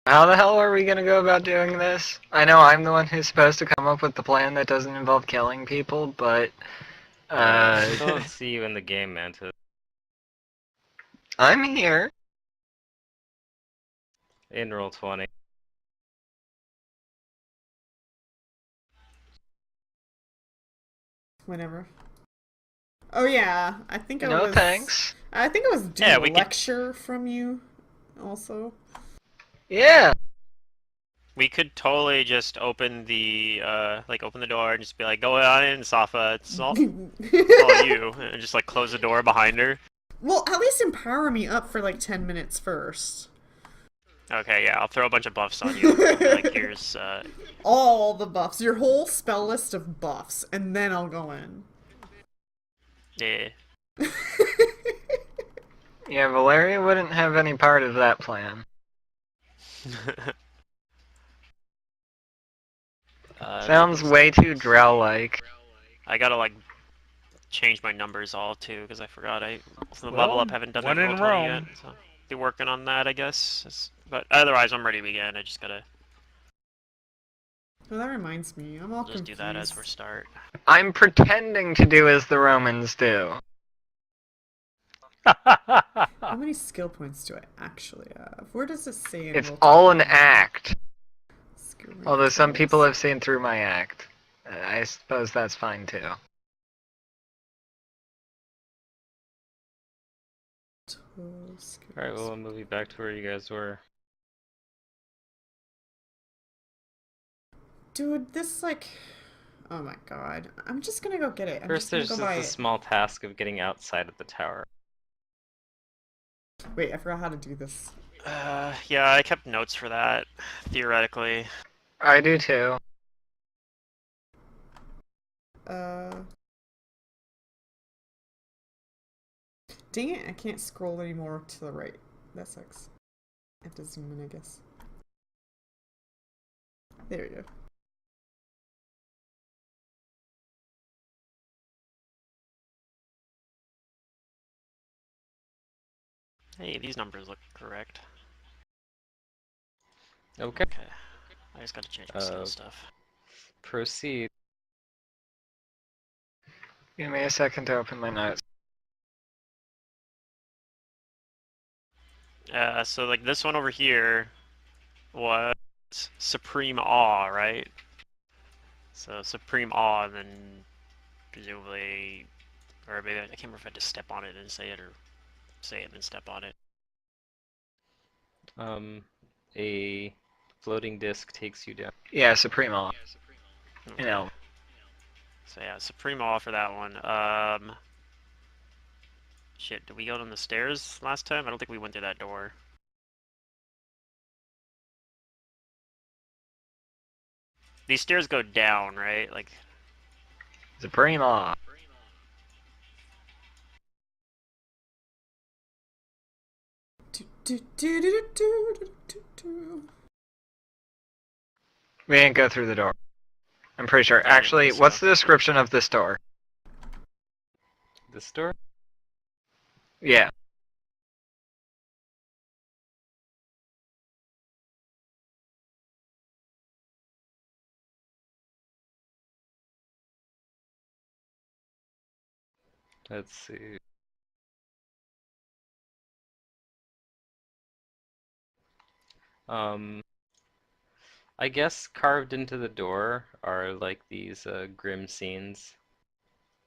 How the hell are we gonna go about doing this? I know I'm the one who's supposed to come up with the plan that doesn't involve killing people, but, I still don't see you in the game, Mantis. I'm here. In Roll20. Whenever. Oh yeah, No thanks. I think I was due Yeah, a we could lecture from you, also. Yeah. totally just open the open the door and just be like, go on in, Safa. It's all you, and just like close the door behind her. Well, at least empower me up for like 10 minutes first. Okay, yeah, I'll throw a bunch of buffs on you. And be like, here's All the buffs, your whole spell list of buffs, and then I'll go in. yeah. Yeah, Valeria wouldn't have any part of that plan. Sounds way too Drow-like. I gotta like change my numbers all too because I forgot for the level Well, up haven't done when that in Roll20 yet, Rome. so be working on that I guess. But otherwise I'm ready to begin. I just gotta Well, that reminds me, I'm all just do confused. that as we start. I'm pretending to do as the Romans do. How many skill points do I actually have? Where does it say in It's Roll20? all an act. Skill rank Although some totals? people have seen through my act. I suppose that's fine too. Total skills. Alright, well, I'll move you back to where you guys were. Dude, this like... Oh my god. I'm just gonna go get it. I'm First, just gonna there's go just buy the it. small task of getting outside of the tower. Wait, I forgot how to do this. Yeah, I kept notes for that, theoretically. I do too. Dang it, I can't scroll anymore to the right. That sucks. I have to zoom in, I guess. There we go. Hey, these numbers look correct. Okay. Okay. I just gotta change my skill stuff. Proceed. Give me a second to open my notes. So like this one over here was Supreme Awe, right? So Supreme Awe, and then presumably, or maybe I can't remember if I had to step on it and say it, or say it and then step on it. A floating disc takes you down. Yeah, Supremo. Okay. You know. So yeah, Supreme Awe for that one. Shit, did we go down the stairs last time? I don't think we went through that door. These stairs go down, right? Like, Supremo. We didn't go through the door. I'm pretty sure. Actually, what's the description of this door? This door? Yeah. Let's see. I guess carved into the door are like these grim scenes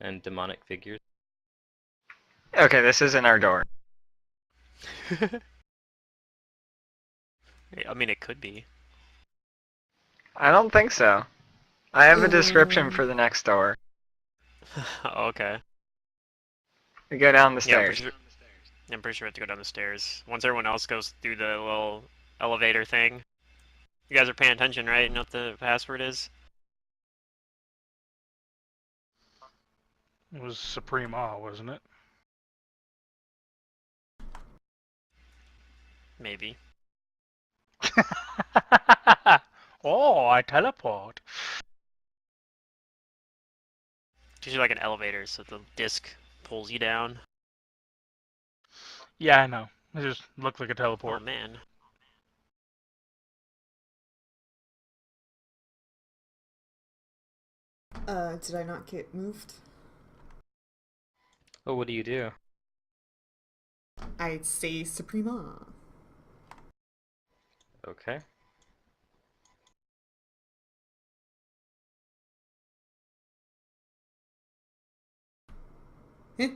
and demonic figures. Okay, this isn't our door. I mean, it could be. I don't think so. I have a description for the next door. Okay. We go down the Yeah, stairs. I'm pretty sure we have to go down the stairs. Once everyone else goes through the little elevator thing. You guys are paying attention, right? You know what the password is? It was Supreme Awe, wasn't it? Maybe. Oh, I teleport. It's usually like an elevator, so the disc pulls you down. Yeah, I know. It just looked like a Oh teleport. man. Did I not get moved? Oh, what do you do? I'd say Suprema. Okay. Heh.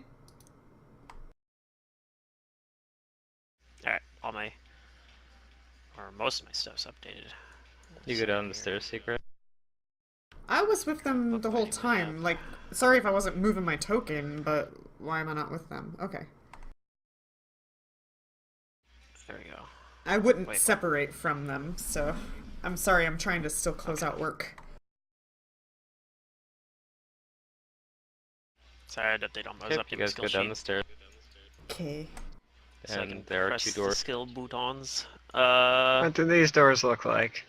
Alright, all my, or most of my stuff's updated. You go down the stairs, Secret? I was with them Look the by whole the time. map. Like, sorry if I wasn't moving my token, but why am I not with them? Okay. There we go. I wouldn't Wait, what? separate from them, so I'm sorry, I'm trying to still close Okay. out work. Sorry, I had to update all. I was Okay, you updating my guys skill go down sheet. the stairs, Okay. So I can and there are press 2 the doors. skill boutons. What do these doors look like?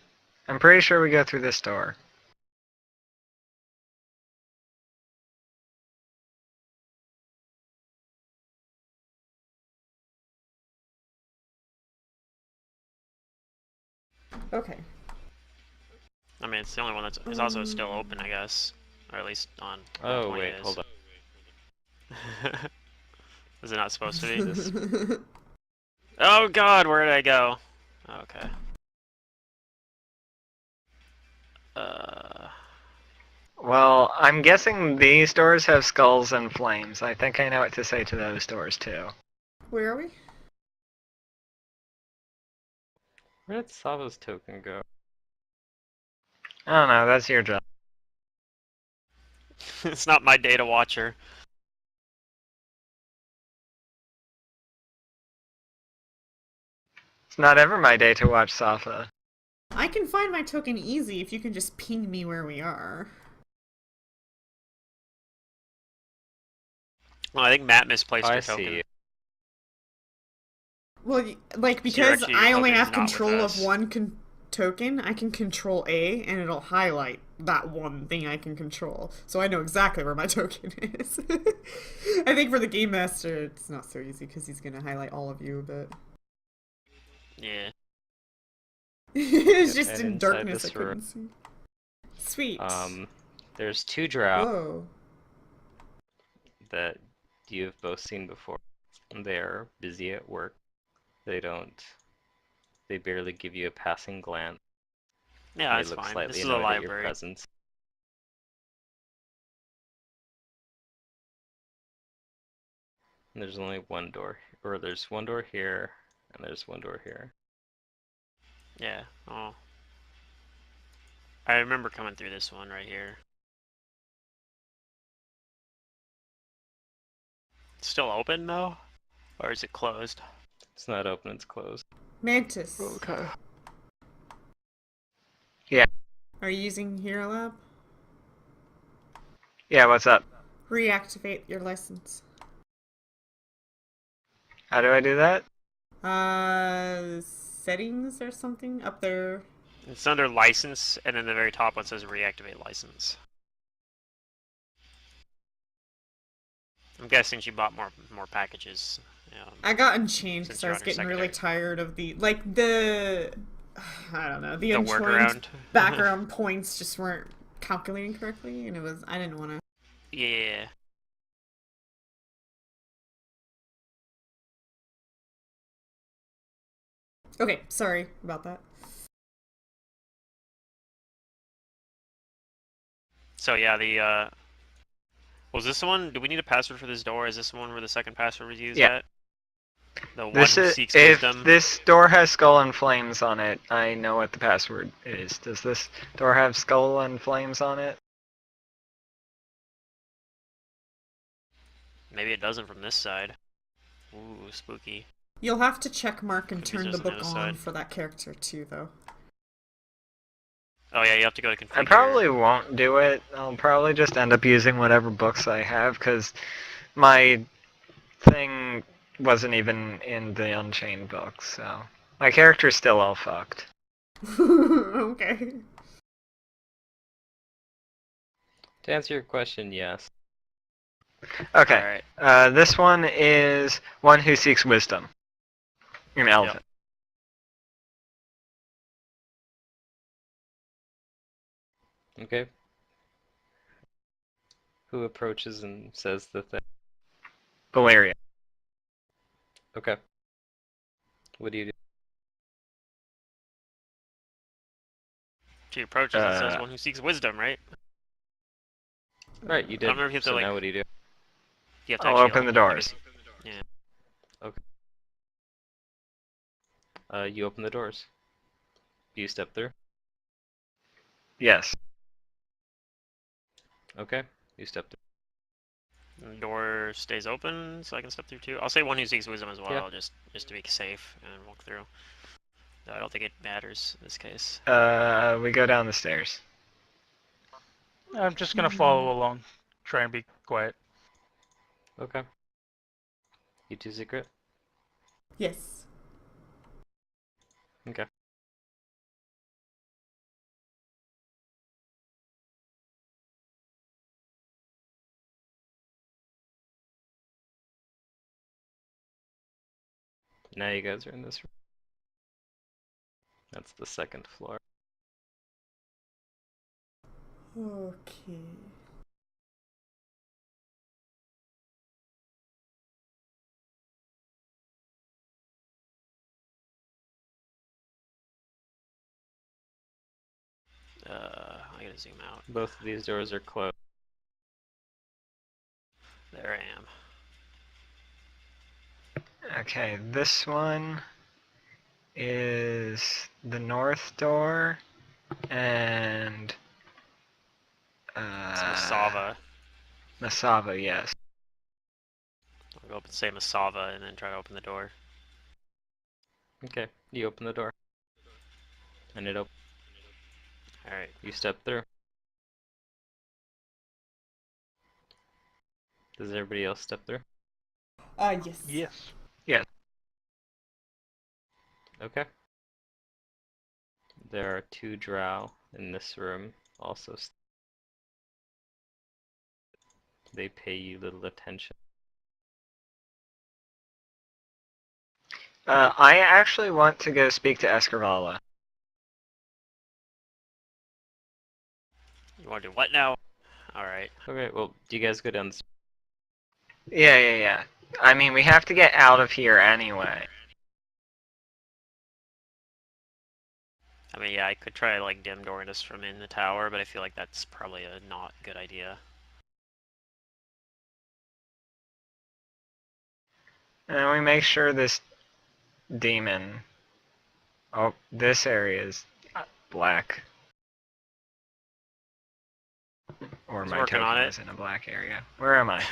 I'm pretty sure we go through this door. Okay. I mean, it's the only one that's is also still open, I guess, or at least on. Oh, 120 wait, it is. hold on. Is it not supposed to be? This Oh God, where did I go? Okay. Uh, Well, I'm guessing these doors have skulls and flames. I think I know what to say to those doors too. Where are we? Where did Sava's token go? I don't know, that's your job. it's not my data watcher. It's not ever my day to watch Safa. I can find my token easy if you can just ping me where we are. Well, I think Matt misplaced I your token. see. Well, like, So because actually, your I only token's have not with control of us. one token, I can control A, and it'll highlight that one thing I can control. So I know exactly where my token is. I think for the Game Master, it's not so easy, because he's going to highlight all of you, but... Yeah. it's Yep, just and in inside darkness I this room, couldn't see. Sweet. there's 2 drow Whoa. that you've both seen before. They're busy at work. They barely give you a passing glance. Yeah, They that's look fine. slightly This is a annoyed at your library. presence. And there's only one door, or there's one door here, and there's one door here. Yeah. Oh. I remember coming through this one right here. It's still open though? Or is it closed? It's not open, it's closed. Mantis. Okay. Yeah. Are you using Hero Lab? Yeah, what's up? Reactivate your license. How do I do that? Settings or something up there. It's under license, and then the very top one says reactivate license. I'm guessing she bought more packages. I got Unchained Since because I you're was on your getting really secondary. tired of the I don't know, the The Unchained workaround. background points just weren't calculating correctly, and I didn't want to. Yeah. Okay, sorry about that. So yeah, was this the one? Do we need a password for this door? Is this the one where the second password was used Yeah. at? The one This who is seeks if wisdom. this door has skull and flames on it, I know what the password is. Does this door have skull and flames on it? Maybe it doesn't from this side. Ooh, spooky. You'll have to check mark and Could be turn the just on the book other on side. for that character too, though. Oh yeah, you have to go to configure. I probably won't do it. I'll probably just end up using whatever books I have, because my thing wasn't even in the Unchained book, so my character's still all fucked. Okay. To answer your question, yes. Okay. Alright. This one is one who seeks wisdom. An elven. Okay. Who approaches and says the thing? Valeria. Okay. What do you do? She approaches and says, "One who seeks wisdom," right? Right, you I did. don't remember if you have to So like. now what do you do? You have to I'll actually open the I doors. guess- Yeah. You open the doors. Do you step through? Yes. Okay. You step through. The door stays open, so I can step through too. I'll say one who seeks wisdom as well, Yeah. just to be safe and walk through. I don't think it matters in this case. We go down the stairs. I'm just gonna follow along. Try and be quiet. Okay. You two secret? Yes. Okay. Now you guys are in this room. That's the second floor. Okay. I gotta zoom out. Both of these doors are closed. There I am. Okay, this one is the north door, and It's Masava. Masava, yes. I'll go up and say Masava and then try to open the door. Okay. You open the door. And it opens. Alright. You step through. Does everybody else step through? Yes. Yes. Okay. There are 2 drow in this room also. They pay you little attention. I actually want to go speak to Escarvala. You wanna do what now? Alright. Okay, well, do you guys go down the Yeah. I mean, we have to get out of here anyway. I mean, yeah, I could try like dim dooring us from in the tower, but I feel like that's probably a not good idea. And we make sure this demon... Oh, this area is black. Or He's my working on token it. is in a black area. Where am I?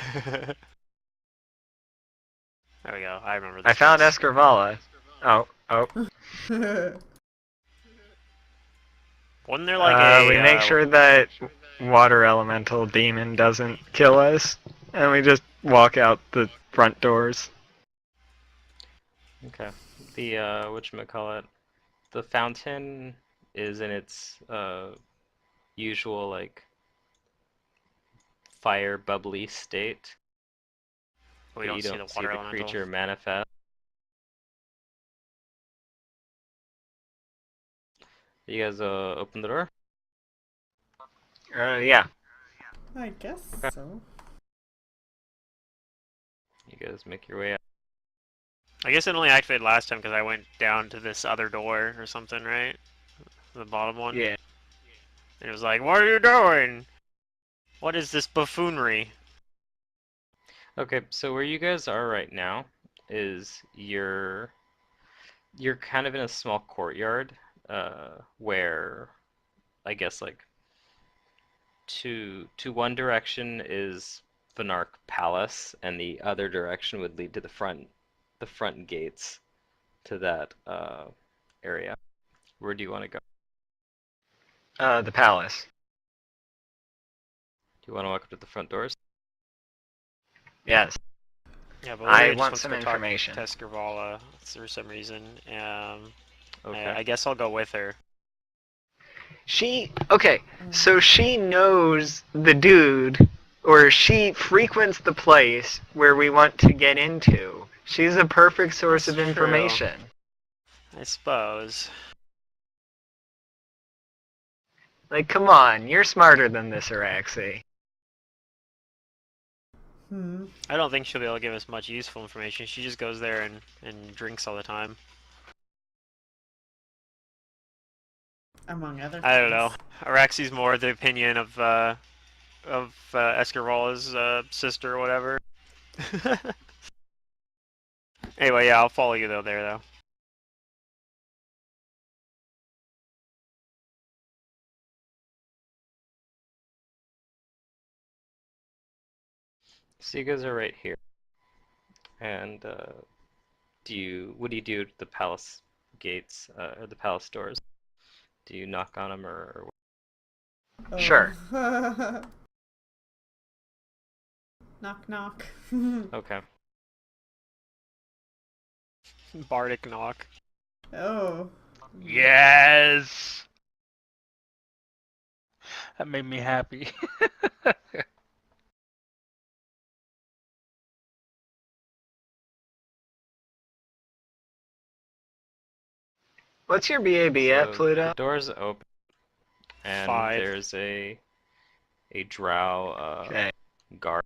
There we go. I remember this. I found place. Escarvala. Oh. Wasn't there like a? We make sure that water elemental demon doesn't kill us, and we just walk out the front doors. Okay. The whatchamacallit, the fountain is in its usual like fire bubbly state. We but don't you see don't the see water the elemental. creature manifest. You guys open the door? Yeah. I guess Okay. so. You guys make your way out. I guess it only activated last time because I went down to this other door or something, right? The bottom one. Yeah. And it was like, "What are you doing? What is this buffoonery?" Okay, so where you guys are right now is you're kind of in a small courtyard, where I guess like to one direction is Venark Palace, and the other direction would lead to the front gates to that area. Where do you want to go? The palace. Do you want to walk up to the front doors? Yes. Yeah, but I Larry just want wants some to talk information. to Escarvala for some reason. Okay. I guess I'll go with her. Okay, so she knows the dude, or she frequents the place where we want to get into. She's a perfect source That's of true. information. I suppose. Like, come on, you're smarter than this, Araxi. I don't think she'll be able to give us much useful information. She just goes there and drinks all the time. Among other things. I don't know. Araxi's more the opinion of Escarola's sister or whatever. Anyway, yeah, I'll follow you though. So you guys are right here. And what do you do at the palace gates, or the palace doors? Do you knock on them or Oh. Sure. Knock knock. Okay. Bardic knock. Oh. Yes. That made me happy. What's your BAB at, So Pluto? the doors open and 5. there's a drow Okay. guard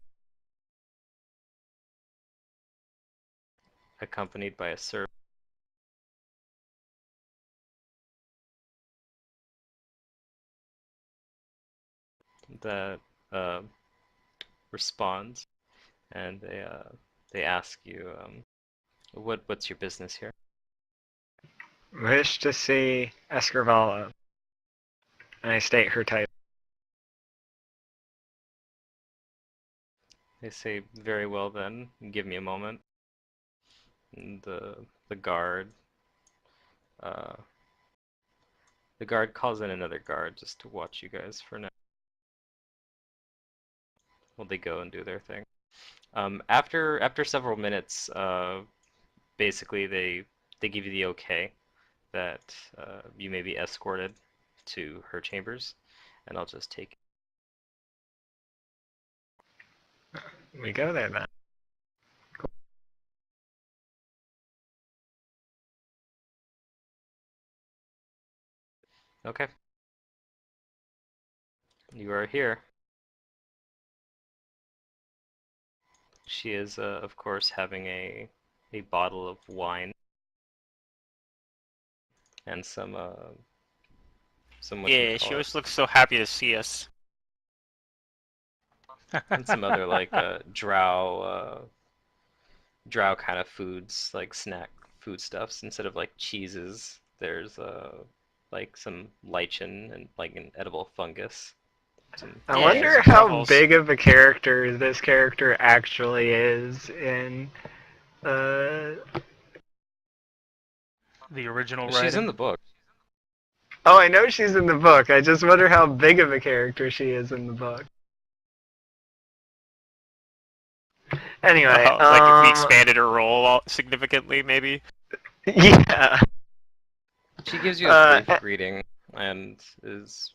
accompanied by a servant that responds, and they ask you, what's your business here? Wish to see Escarvala. And I state her title. They say, very well then, give me a moment. And the guard uh, the guard calls in another guard just to watch you guys for now. Well, they go and do their thing. After several minutes, basically they give you the okay that you may be escorted to her chambers, and I'll just take it. We go there then. Okay. You are here. She is, of course, having a bottle of wine and some what Yeah, she always looks so happy to see us. and some other like drow kind of foods, like snack foodstuffs. Instead of like cheeses, there's like some lichen and like an edible fungus. I Yeah, wonder some how truffles. big of a character this character actually is in uh The original She's writing. in the book. Oh, I know she's in the book. I just wonder how big of a character she is in the book. Anyway, Like if we expanded her role significantly, maybe. yeah. She gives you a brief greeting and is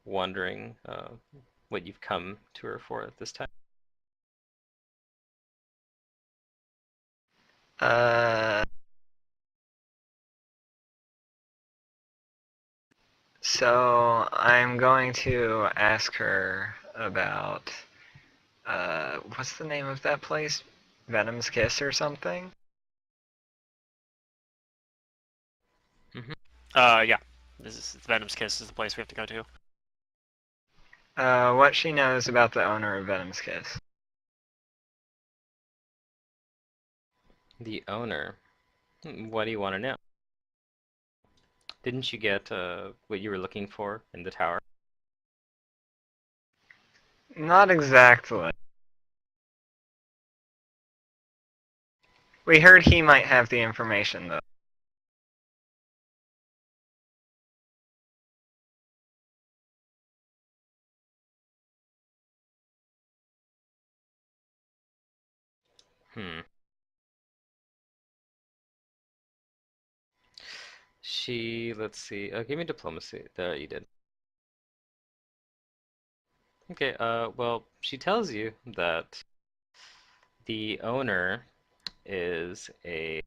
wondering what you've come to her for at this time. Uh, so I'm going to ask her about what's the name of that place? Venom's Kiss or something? Yeah. This is Venom's Kiss is the place we have to go to. What she knows about the owner of Venom's Kiss. The owner. What do you want to know? Didn't you get what you were looking for in the tower? Not exactly. We heard he might have the information, though. Hmm. Let's see. Give me diplomacy. There, you did. Okay, well, she tells you that the owner is a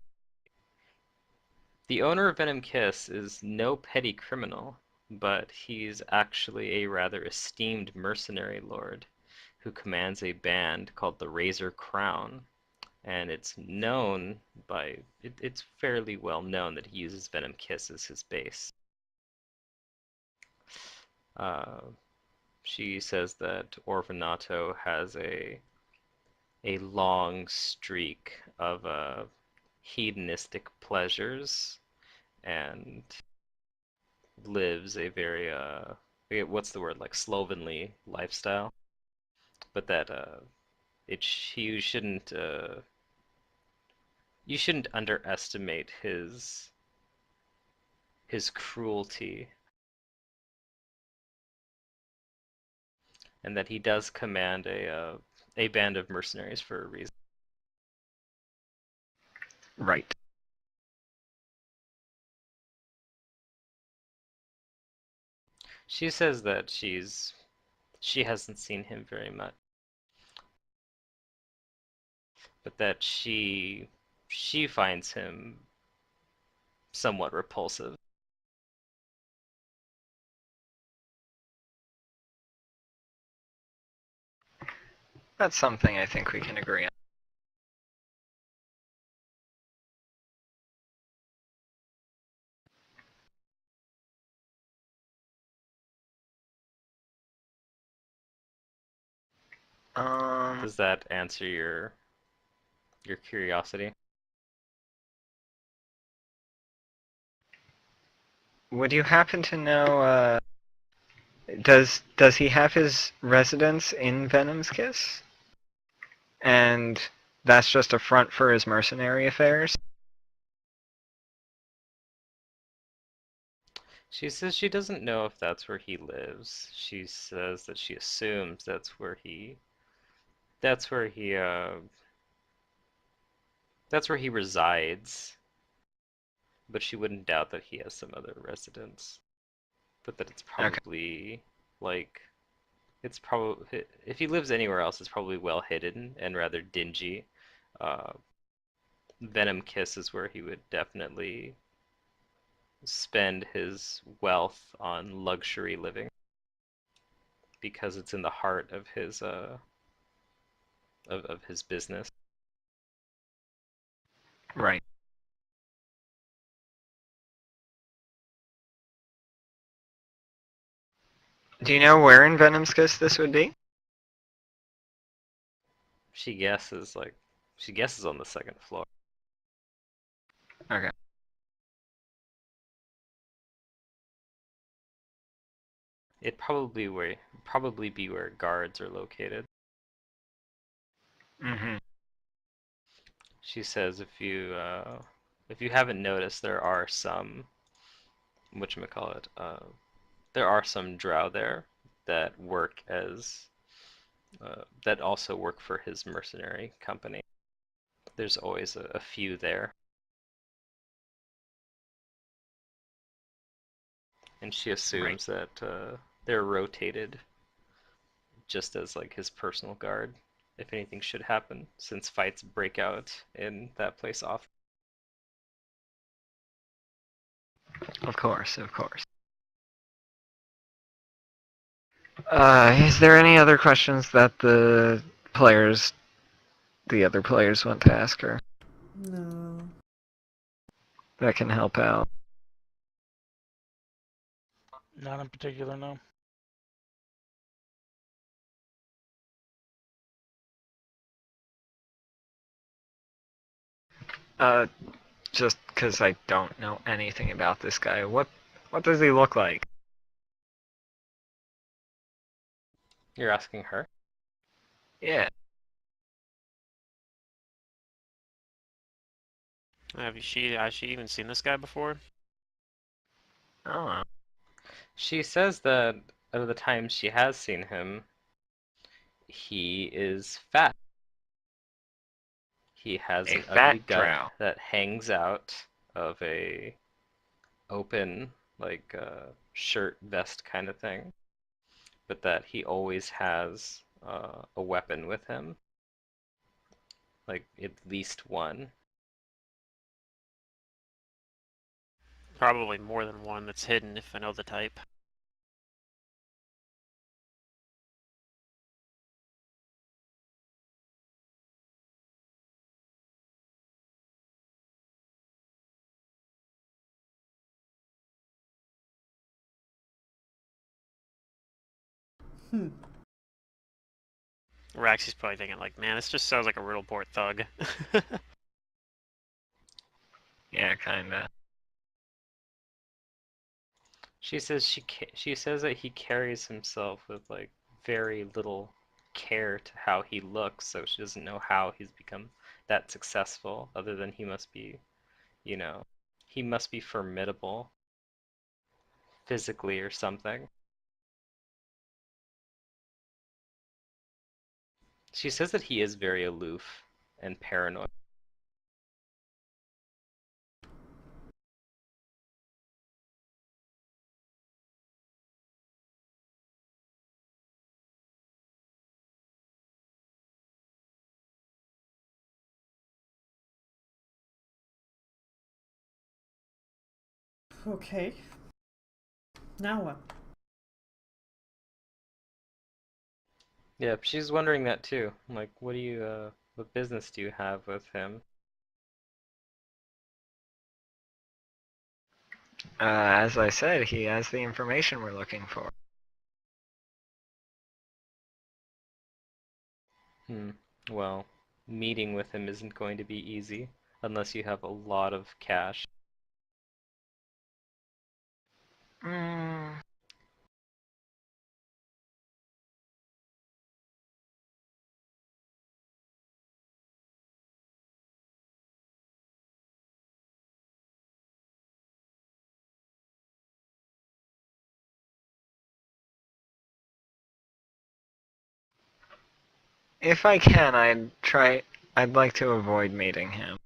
the owner of Venom Kiss is no petty criminal, but he's actually a rather esteemed mercenary lord who commands a band called the Razor Crown, and it's known by it's fairly well known that he uses Venom Kiss as his base. Uh, she says that Orvanato has a long streak of hedonistic pleasures and lives a very what's the word, like slovenly lifestyle, but that you shouldn't underestimate his cruelty, and that he does command a band of mercenaries for a reason. Right. She says that she hasn't seen him very much, but that she finds him somewhat repulsive. That's something I think we can agree on. Does that answer your curiosity? Would you happen to know, does he have his residence in Venom's Kiss? And that's just a front for his mercenary affairs? She says she doesn't know if that's where he lives. She says that she assumes that's where he that's where he resides, but she wouldn't doubt that he has some other residence. But that it's Okay. probably like it's probably if he lives anywhere else, it's probably well hidden and rather dingy. Uh, Venom Kiss is where he would definitely spend his wealth on luxury living because it's in the heart of his of his business. Right. Do you know where in Venom's Kiss this would be? She guesses on the second floor. Okay. It'd probably be where guards are located. Mm-hmm. She says if you haven't noticed, there are some whatchamacallit, there are some drow there that work as that also work for his mercenary company. There's always a few there. And she assumes that they're rotated just as like his personal guard if anything should happen, since fights break out in that place often. Of course, of course. Is there any other questions that the other players want to ask her No. that can help out? Not in particular, no. Uh, just because I don't know anything about this guy. What does he look like? You're asking her? Yeah. Has she even seen this guy before? I don't know. She says that out of the times she has seen him, he is fat. He has A an ugly fat gut drow. that hangs out of a open, like shirt vest kind of thing, but that he always has a weapon with him, like at least one. Probably more than one that's hidden if I know the type. Raxi's probably thinking like, man, this just sounds like a Riddleport thug. Yeah, kinda. She says she says that he carries himself with like very little care to how he looks, so she doesn't know how he's become that successful, other than he must be, you know, he must be formidable physically or something. She says that he is very aloof and paranoid. Okay. Now what? Yeah, she's wondering that too. Like, what business do you have with him? As I said, he has the information we're looking for. Well, meeting with him isn't going to be easy unless you have a lot of cash. Mm, if I can, I'd like to avoid meeting him.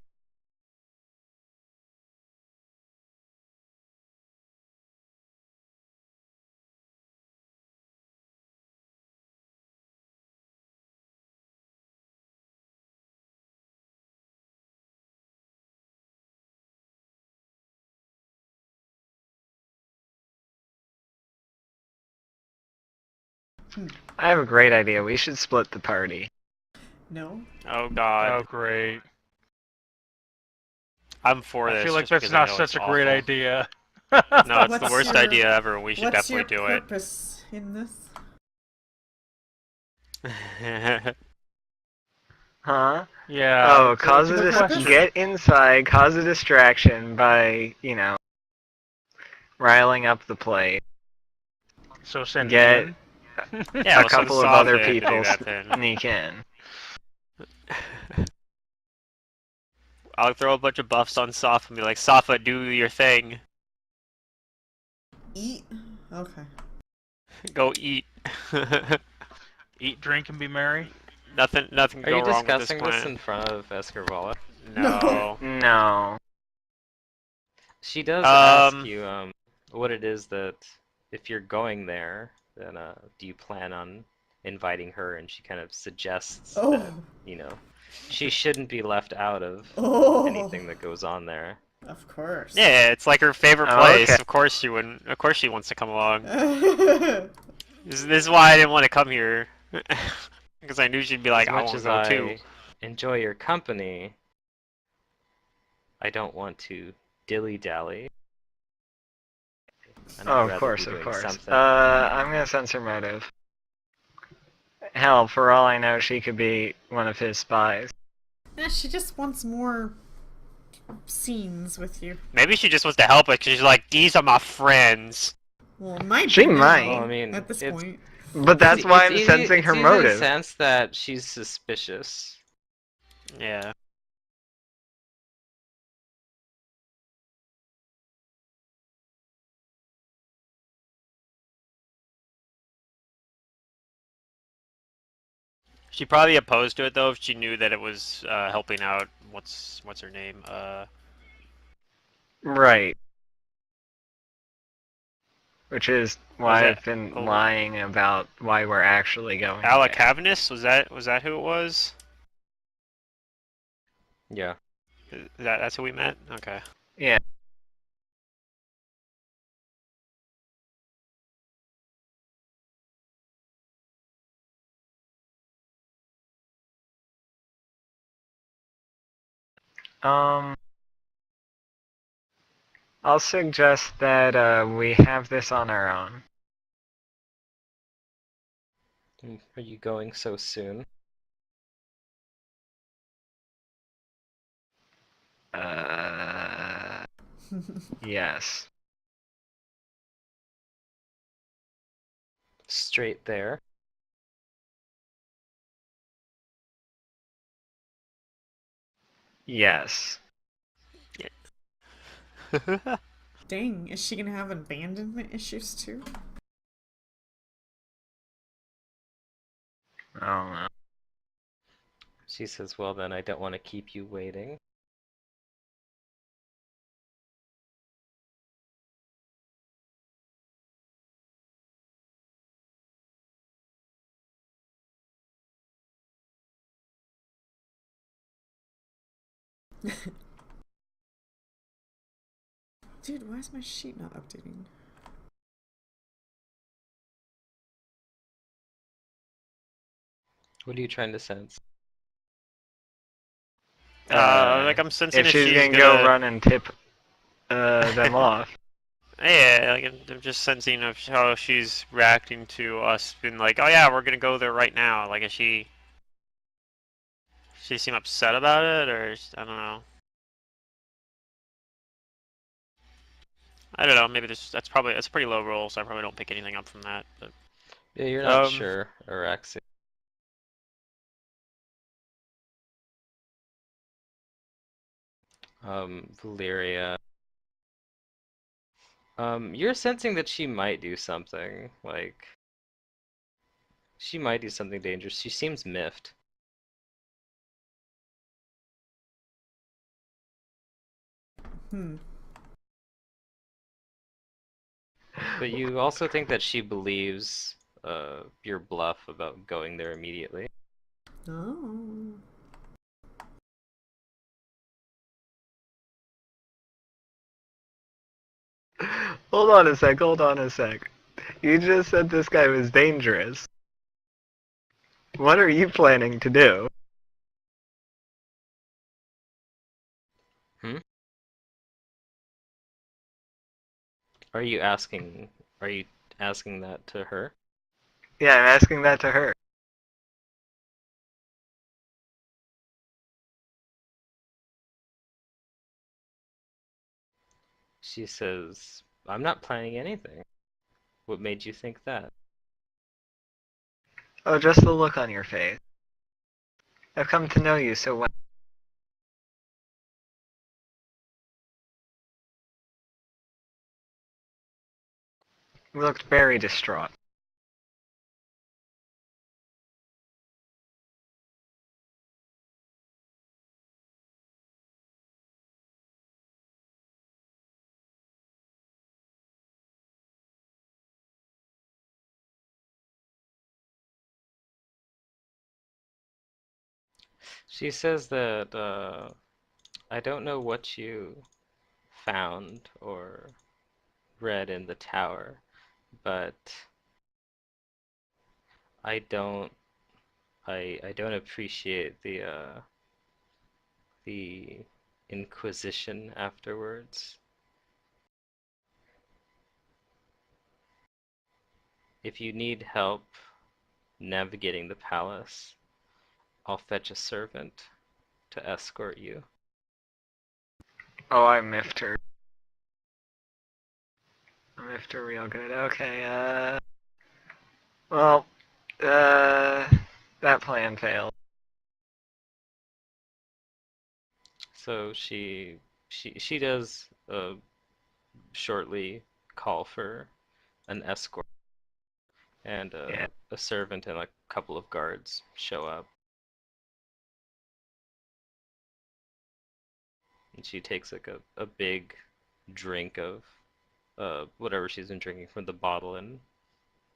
I have a great idea. We should split the party. No. Oh god. Oh, great. I'm for I this feel like just that's because I not know such it's a great awful. idea. No, it's the What's worst your- idea ever, and we should What's your definitely do purpose in this? it. Huh? Yeah. Oh, It's a good question. get inside, cause a distraction by, riling up the place. So send me Get in. Yeah, a we'll send couple of Soph other in to do people that then. sneak in. I'll throw a bunch of buffs on Soph and be like, Safa, do your thing. Eat? Okay. Go eat. Eat, drink, and be merry. Nothing can Are go you wrong with this discussing this plan. in front of Escarvala? No. No. No. She does ask Um, you what it is that if you're going there, then do you plan on inviting her? And she kind of suggests that, Oh. she shouldn't be left out of Oh. anything that goes on there. Of course. yeah, it's like her favorite Oh, place. okay. Of course she wouldn't. Of course she wants to come along. This is why I didn't want to come here. Because I knew she'd be like, As I much want to as go too. I enjoy your company, I don't want to dilly-dally. And I'd Oh, of rather course, be of doing course. something. I'm gonna censor motive. Hell, for all I know, she could be one of his spies. Yeah, she just wants more scenes with you. Maybe she just wants to help us because she's like, these are my friends. Well, it might She be might. now, Well, I mean, at this it's- point. But that's why I'm easy, sensing her it's easy motive. to sense that she's suspicious. Yeah. She'd probably be opposed to it though if she knew that it was helping out. What's her name? Right. Which is why that? I've been Oh. lying about why we're actually going Alec there. Cavaness? Was that who it was? Yeah. That's who we met? Okay. Yeah. Um, I'll suggest that we have this on our own. Are you going so soon? Yes. Straight there? Yes. Dang, is she gonna have abandonment issues too? I don't know. She says, well then, I don't want to keep you waiting. Dude, why is my sheet not updating? What are you trying to sense? Like I'm If sensing if she's she's gonna go gonna. run and tip them off. Yeah, like I'm just sensing of how she's reacting to us being like, oh yeah, we're gonna go there right now. Like, is she seem upset about it, or I don't know. I don't know. Maybe that's a pretty low roll, so I probably don't pick anything up from that. But Yeah, you're not sure, Araxi. Valyria. You're sensing that she might do something, like, she might do something dangerous. She seems miffed. Hmm. But you also think that she believes your bluff about going there immediately. Oh. Hold on a sec, hold on a sec. You just said this guy was dangerous. What are you planning to do? Hmm? Are you asking, are you asking that to her? Yeah, I'm asking that to her. She says, I'm not planning anything. What made you think that? Oh, just the look on your face. I've come to know you so well. You looked very distraught. She says that, I don't know what you found or read in the tower, but I don't I don't appreciate the inquisition afterwards. If you need help navigating the palace, I'll fetch a servant to escort you. Oh, I miffed her. I miffed her real good. Okay, well, that plan failed. So she does shortly call for an escort, and Yeah. a servant and a couple of guards show up. And she takes like a big drink of whatever she's been drinking from the bottle and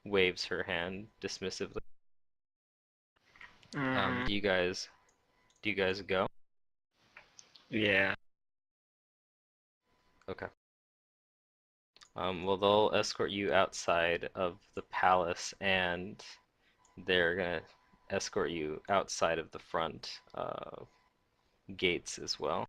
waves her hand dismissively. Mm-hmm. Do you guys go? Yeah. Okay. Well, they'll escort you outside of the palace, and they're gonna escort you outside of the front gates as well.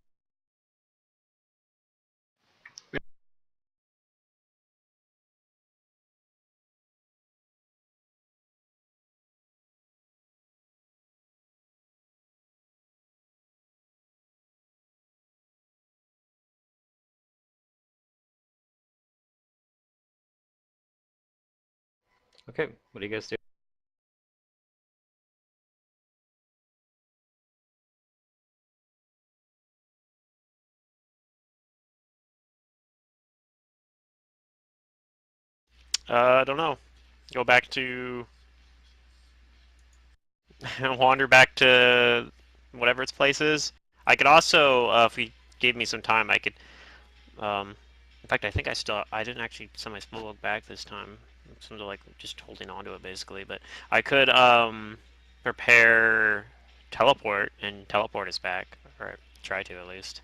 Okay, what do you guys do? I don't know. Go back to wander back to whatever its place is. I could also, if you gave me some time, I could. In fact, I think I didn't actually send my spell book back this time. I'm like just holding on to it basically, but I could prepare teleport and teleport us back, or try to at least.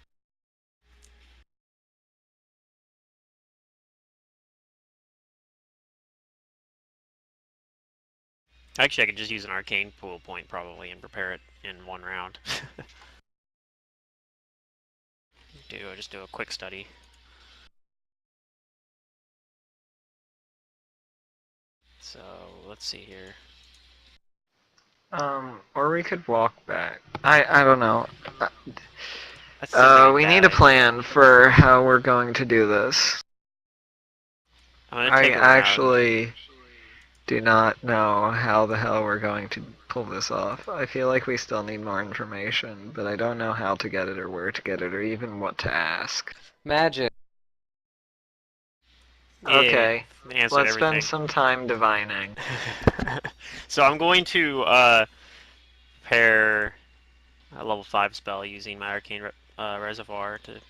Actually, I could just use an arcane pool point probably and prepare it in one round. Just do a quick study. So let's see here. Or we could walk back. I don't know. That seems like a We bad need a idea. plan for how we're going to do this. I'm gonna I take a room out. actually do not know how the hell we're going to pull this off. I feel like we still need more information, but I don't know how to get it or where to get it or even what to ask. Magic. Yeah, Okay, they answered let's everything. spend some time divining. So I'm going to pair a level 5 spell using my arcane reservoir to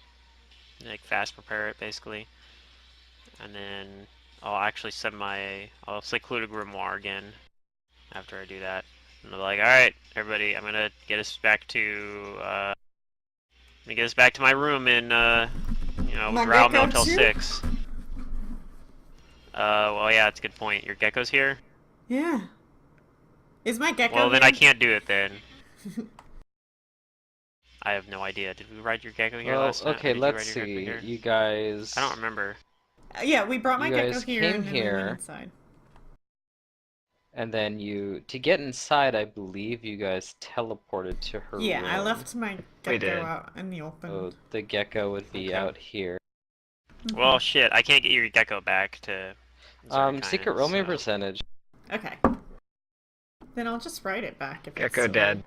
like fast prepare it basically, and then I'll seclude a grimoire again after I do that. And I'm like, all right, everybody, I'm gonna get us back to my room in My Drow gecko Motel too? 6. Well, yeah, that's a good point. Your gecko's here. Yeah. Is my gecko Well, then here? I can't do it then. I have no idea. Did we ride your gecko here Well, last time? okay, Did you let's ride your gecko see. here? You guys. I don't remember. Yeah, we brought my You gecko guys here came and then we went here. inside. And then to get inside, I believe you guys teleported to her Yeah, room. I left my We did. gecko out in the open. So the gecko would be Okay. out here. Well, shit, I can't get your gecko back to. Secret roll me percentage. Okay. Then I'll just write it back if it's Gecko still dead.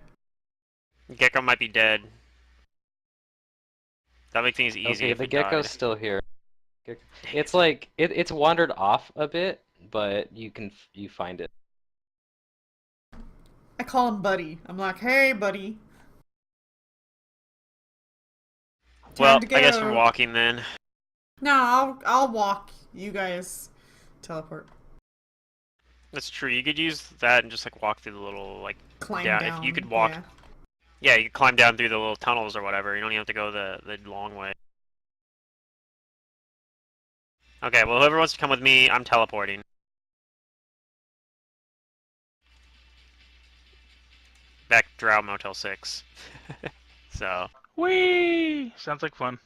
Gecko might be dead. That makes things easy. Okay, if the he gecko's died. still here. It's like it's wandered off a bit, but you find it. I call him Buddy. I'm like, hey, Buddy. Well, Time to I guess go. we're walking then. No, I'll walk. You guys teleport. That's true. You could use that and just like walk through the little like Climb down. down. If you could walk, Yeah. yeah, you could climb down through the little tunnels or whatever. You don't even have to go the long way. Okay, well, whoever wants to come with me, I'm teleporting. Back Drow Motel 6. So, Whee! Sounds like fun.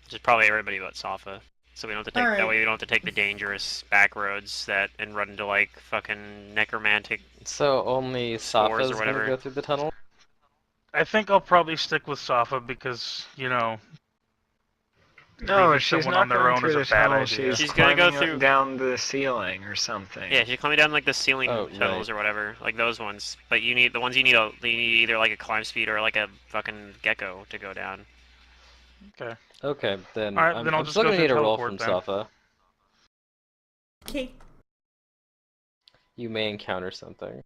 just probably everybody but Safa. So we don't have to take, Alright. that way we don't have to take the dangerous back roads and run into like fucking necromantic. So only Spores or Safa's gonna whatever. go through the tunnel? I think I'll probably stick with Safa because, No, leaving she's someone not on their going own through is a the bad tunnel. idea. She's gonna go climbing through- down the ceiling or something. Yeah, she's climbing down like the ceiling Oh, tunnels right. or whatever, like those ones. But you need you need either like a climb speed or like a fucking gecko to go down. Okay. Okay, then Alright, I'm, then I'll I'm just still go gonna through need a roll teleport from then. Safa. Okay. You may encounter something.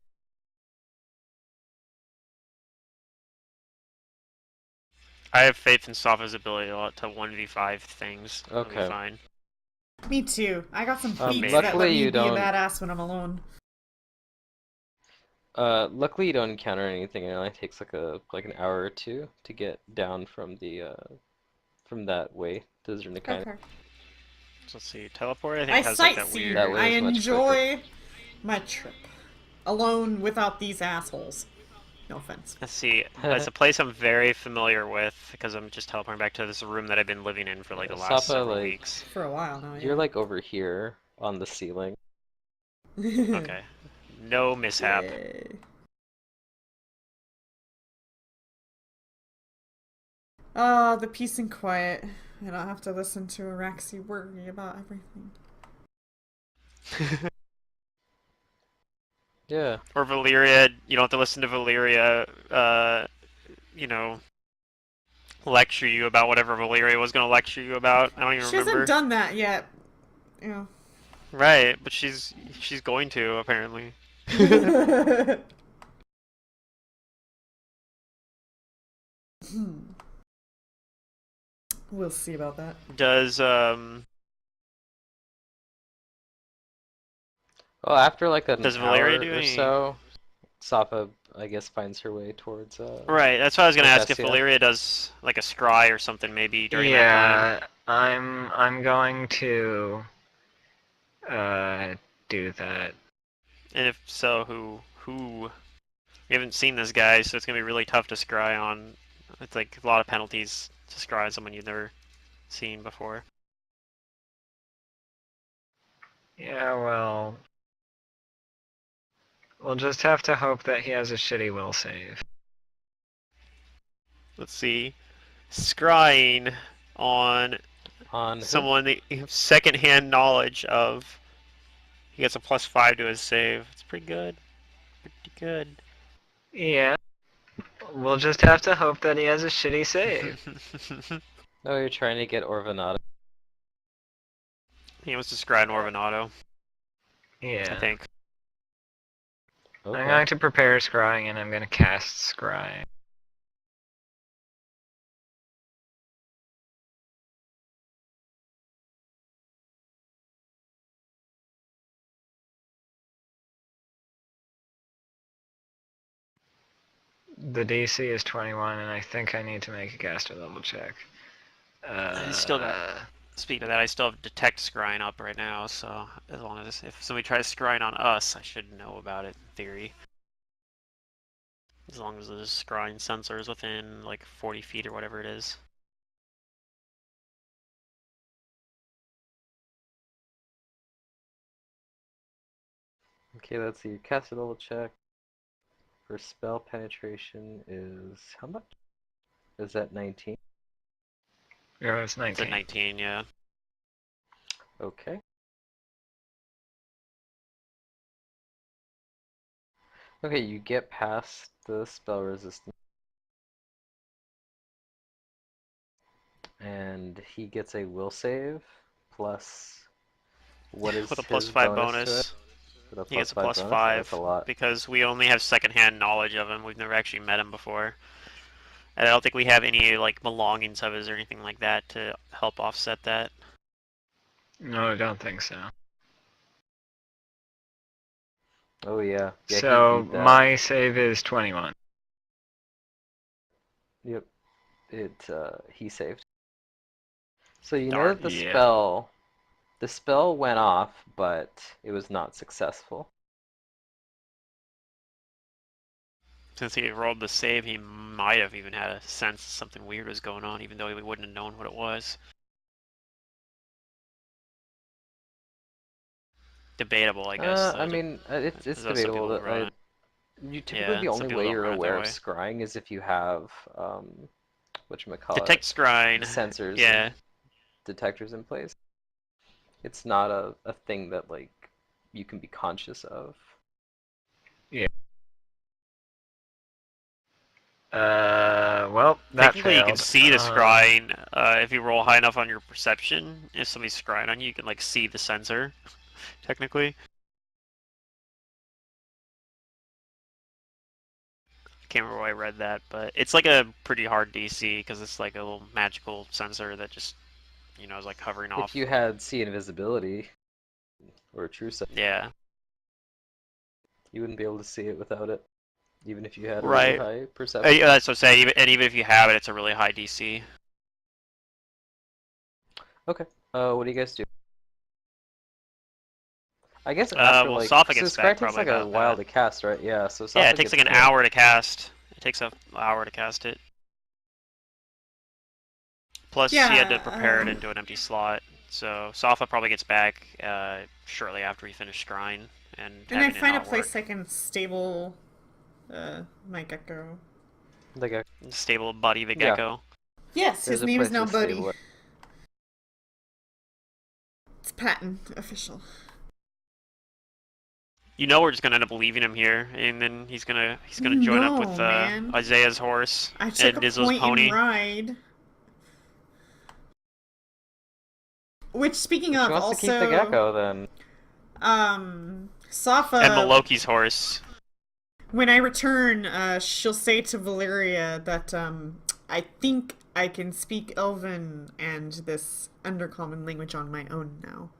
I have faith in Safa's ability to 1v5 things. It'll be Okay. fine. Me too. I got some feats that luckily let me you be a don't- badass when I'm alone. Luckily you don't encounter anything. It only takes like an hour or two to get down from from that way to Zernikine. Okay. So let's see, teleport I think I has like that sightsee. weird. That way I is much enjoy my trip. Alone without these assholes. No offense. Let's see, it's a place I'm very familiar with because I'm just teleporting back to this room that I've been living in for like Yeah, the last Safa, several like- weeks. For a while now, yeah. You're like over here on the ceiling. Okay, no mishap. Yay. Oh, the peace and quiet. I don't have to listen to Araxi worry about everything. Yeah. Or Valyria, you don't have to listen to Valyria, you know, lecture you about whatever Valyria was going to lecture you about. I don't even She hasn't remember. done that yet. Yeah. Right, but she's going to apparently. We'll see about that. Does Well, after like an Does Valeria hour do or any? so, Safa, I guess, finds her way towards Right, that's what I was gonna ask. If Valencia. Valeria does like a scry or something, maybe during that time. Yeah, I'm going to do that. And if so, who? We haven't seen this guy, so it's gonna be really tough to scry on. It's like a lot of penalties to scry on someone you've never seen before. Yeah, well, we'll just have to hope that he has a shitty will save. Let's see. Scrying on On who? someone that you have secondhand knowledge of. He gets a +5 to his save. It's pretty good. Pretty good. Yeah, we'll just have to hope that he has a shitty save. Oh, you're trying to get Orvanado. He wants to scry Norvinato, I Yeah. think. Okay. I'm going to prepare scrying and I'm going to cast scrying. The DC is 21 and I think I need to make a caster level check. I still got. Speaking of that, I still have detect scrying up right now, so as long as if somebody tries scrying on us, I should know about it in theory. As long as the scrying sensor is within like 40 feet or whatever it is. Okay, let's see. Your caster level check for spell penetration is how much? Is that 19? Yeah, it's It's 19. at 19, yeah. Okay. Okay, you get past the spell resistance. And he gets a will save plus what is With a his +5 bonus to it? bonus, With a he gets a +5 bonus? Oh, that's a +5 lot. because we only have secondhand knowledge of him. We've never actually met him before. And I don't think we have any like belongings of his or anything like that to help offset that. No, I don't think so. Oh yeah. Yeah, he So beat that. my save is 21. Yep. He saved. So you know Darn. that the Yeah. spell went off, but it was not successful. Since he rolled the save, he might have even had a sense something weird was going on, even though he wouldn't have known what it was. Debatable, I guess. I mean, it's Though some debatable. people run it. You typically Yeah, the some only people way don't you're run it that aware of way. scrying is if you have whatchamacallit, Detect scrying. sensors Yeah. and detectors in place. It's not a thing that like you can be conscious of. Yeah. Well, that Technically, you can failed. see the scrying if you roll high enough on your perception. If somebody's scrying on you, you can like see the sensor. Technically. Can't remember where I read that, but it's like a pretty hard DC because it's like a little magical sensor that just, is like hovering off. If you had see invisibility or true sight, Yeah. you wouldn't be able to see it without it, even if you had a really Right. high perception. Yeah, that's what I'm saying. Even if you have it, it's a really high DC. Okay. What do you guys do? I guess after Well, like, Safa so gets Scry back takes probably like a about while that. to cast, right? Yeah. So Yeah, Safa it takes gets like an back. hour to cast. It takes an hour to cast it. Plus, Yeah. he had to prepare it into an empty slot. So Safa probably gets back shortly after we finish scrying and And I having it find a not place work. I can stable my gecko. Like a Stable Buddy the Yeah. Gecko. Yes, There's his a name is place now to Buddy. stable it. It's patent official. You know we're just gonna end up leaving him here, and then he's gonna join up No, with man. Isaiah's horse I took and a Izzo's point pony. in ride. Which, speaking She of, wants to keep the also, gecko then. Safa, And Maloki's horse. when I return, she'll say to Valeria that, I think I can speak Elven and this undercommon language on my own now.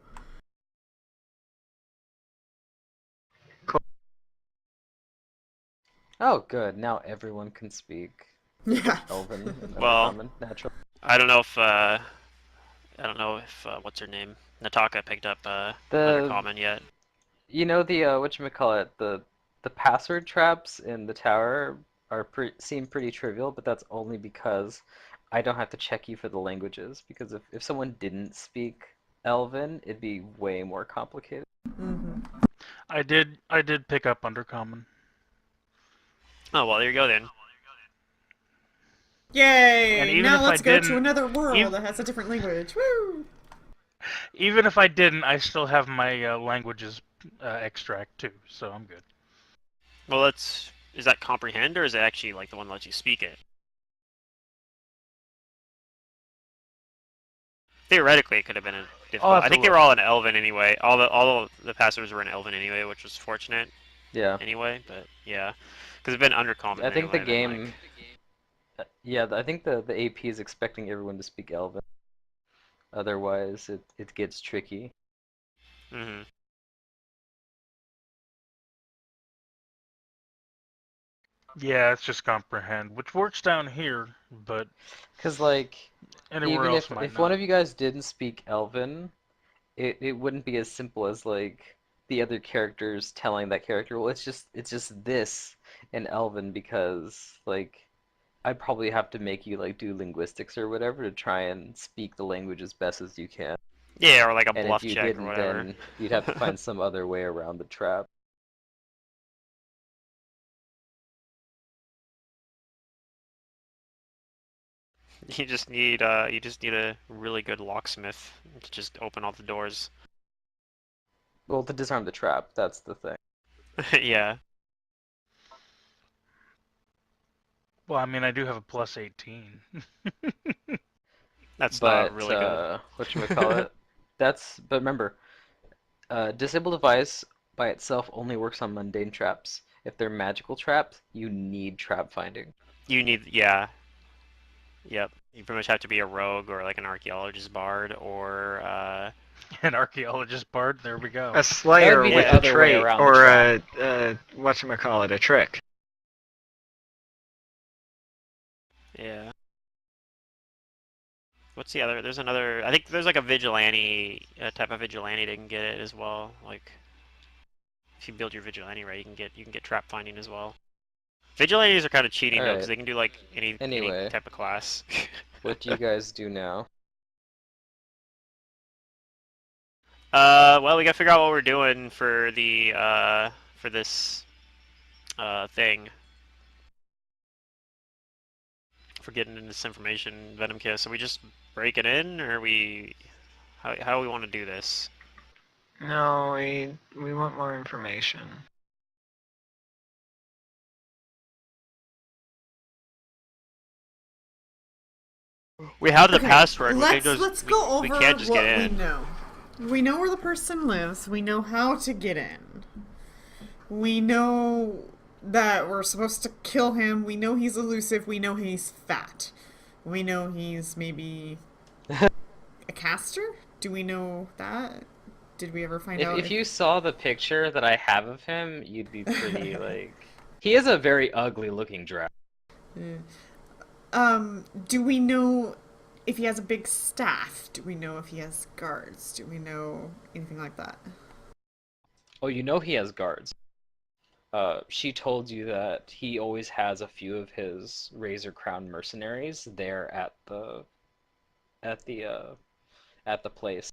Oh, good. Now everyone can speak Yeah. Elven and Well, Undercommon naturally. I don't know if what's her name, Nataka picked up The Undercommon yet. You know the whatchamacallit, the password traps in the tower seem pretty trivial, but that's only because I don't have to check you for the languages. Because if someone didn't speak Elven, it'd be way more complicated. Mm-hmm. I did pick up Undercommon. Oh well, there you go then. Yay! And even Now if I let's go to didn't, another world ev- that has a different language. Woo! even if I didn't, I still have my languages extract too, so I'm good. Well, is that comprehend or is it actually like the one that lets you speak it? Theoretically, it could have been a difficult. have I to think they look. were all in Elven anyway. All the passwords were in Elven anyway, which was fortunate Yeah, anyway. But yeah, because it's been undercommon I think anyway. the game. Yeah, I think the AP is expecting everyone to speak Elven. Otherwise, it gets tricky. Mm-hmm. Yeah, it's just comprehend, which works down here, but Cause like, anywhere even else if might one not. of you guys didn't speak Elven, it wouldn't be as simple as like the other characters telling that character, well, it's just this in Elven because like I'd probably have to make you like do linguistics or whatever to try and speak the language as best as you can. Yeah, or like a And if bluff you check or didn't, whatever. then you'd have to find some other way around the trap. You just need a really good locksmith to just open all the doors. Well, to disarm the trap, that's the thing. Yeah. Well, I mean, I do have a plus 18. That's not But really good. whatchamacallit, but remember, disable device by itself only works on mundane traps. If they're magical traps, you need trap finding. You need, yeah, yep. You pretty much have to be a rogue or like an archaeologist bard or An archaeologist bard, there we go. A slayer be the with a other way trait around the or trap. whatchamacallit, a trick. yeah. What's the other? There's another. I think there's like a vigilante, a type of vigilante that can get it as well. Like if you build your vigilante right, you can get trap finding as well. Vigilantes are kind of cheating though, because Alright, they can do like any anyway, type of class. what do you guys do now? Well, we gotta figure out what we're doing for the for this thing for getting in this information Venom Kiss. Are we just break it in, or how do we want to do this? No, we want more information. We have the Okay, password. let's go over we can't just what get we in. know. We know where the person lives. We know how to get in. We know that we're supposed to kill him. We know he's elusive. We know he's fat. We know he's maybe a caster? Do we know that? Did we ever find out? If you saw the picture that I have of him, you'd be pretty like. He is a very ugly looking dragon. Do we know if he has a big staff? Do we know if he has guards? Do we know anything like that? Oh, you know he has guards. She told you that he always has a few of his Razor Crown mercenaries there at the uh at the place.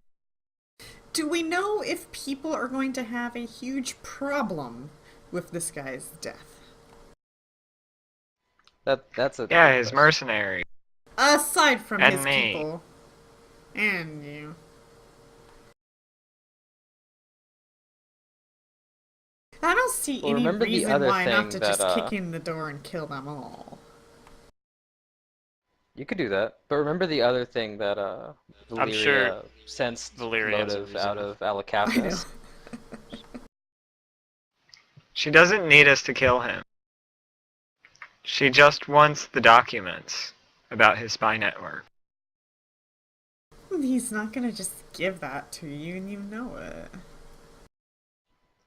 Do we know if people are going to have a huge problem with this guy's death? That's a Yeah, good his question. mercenary. Aside from And his me. people. And you. I don't see Well, any remember the reason other why not thing to that just kick in the door and kill them all. you could do that, but remember the other thing that I'm sure Valyria sensed Valyria has a motive out reason. of I know. Alacaptus. She doesn't need us to kill him. She just wants the documents about his spy network. He's not gonna just give that to you and you know it.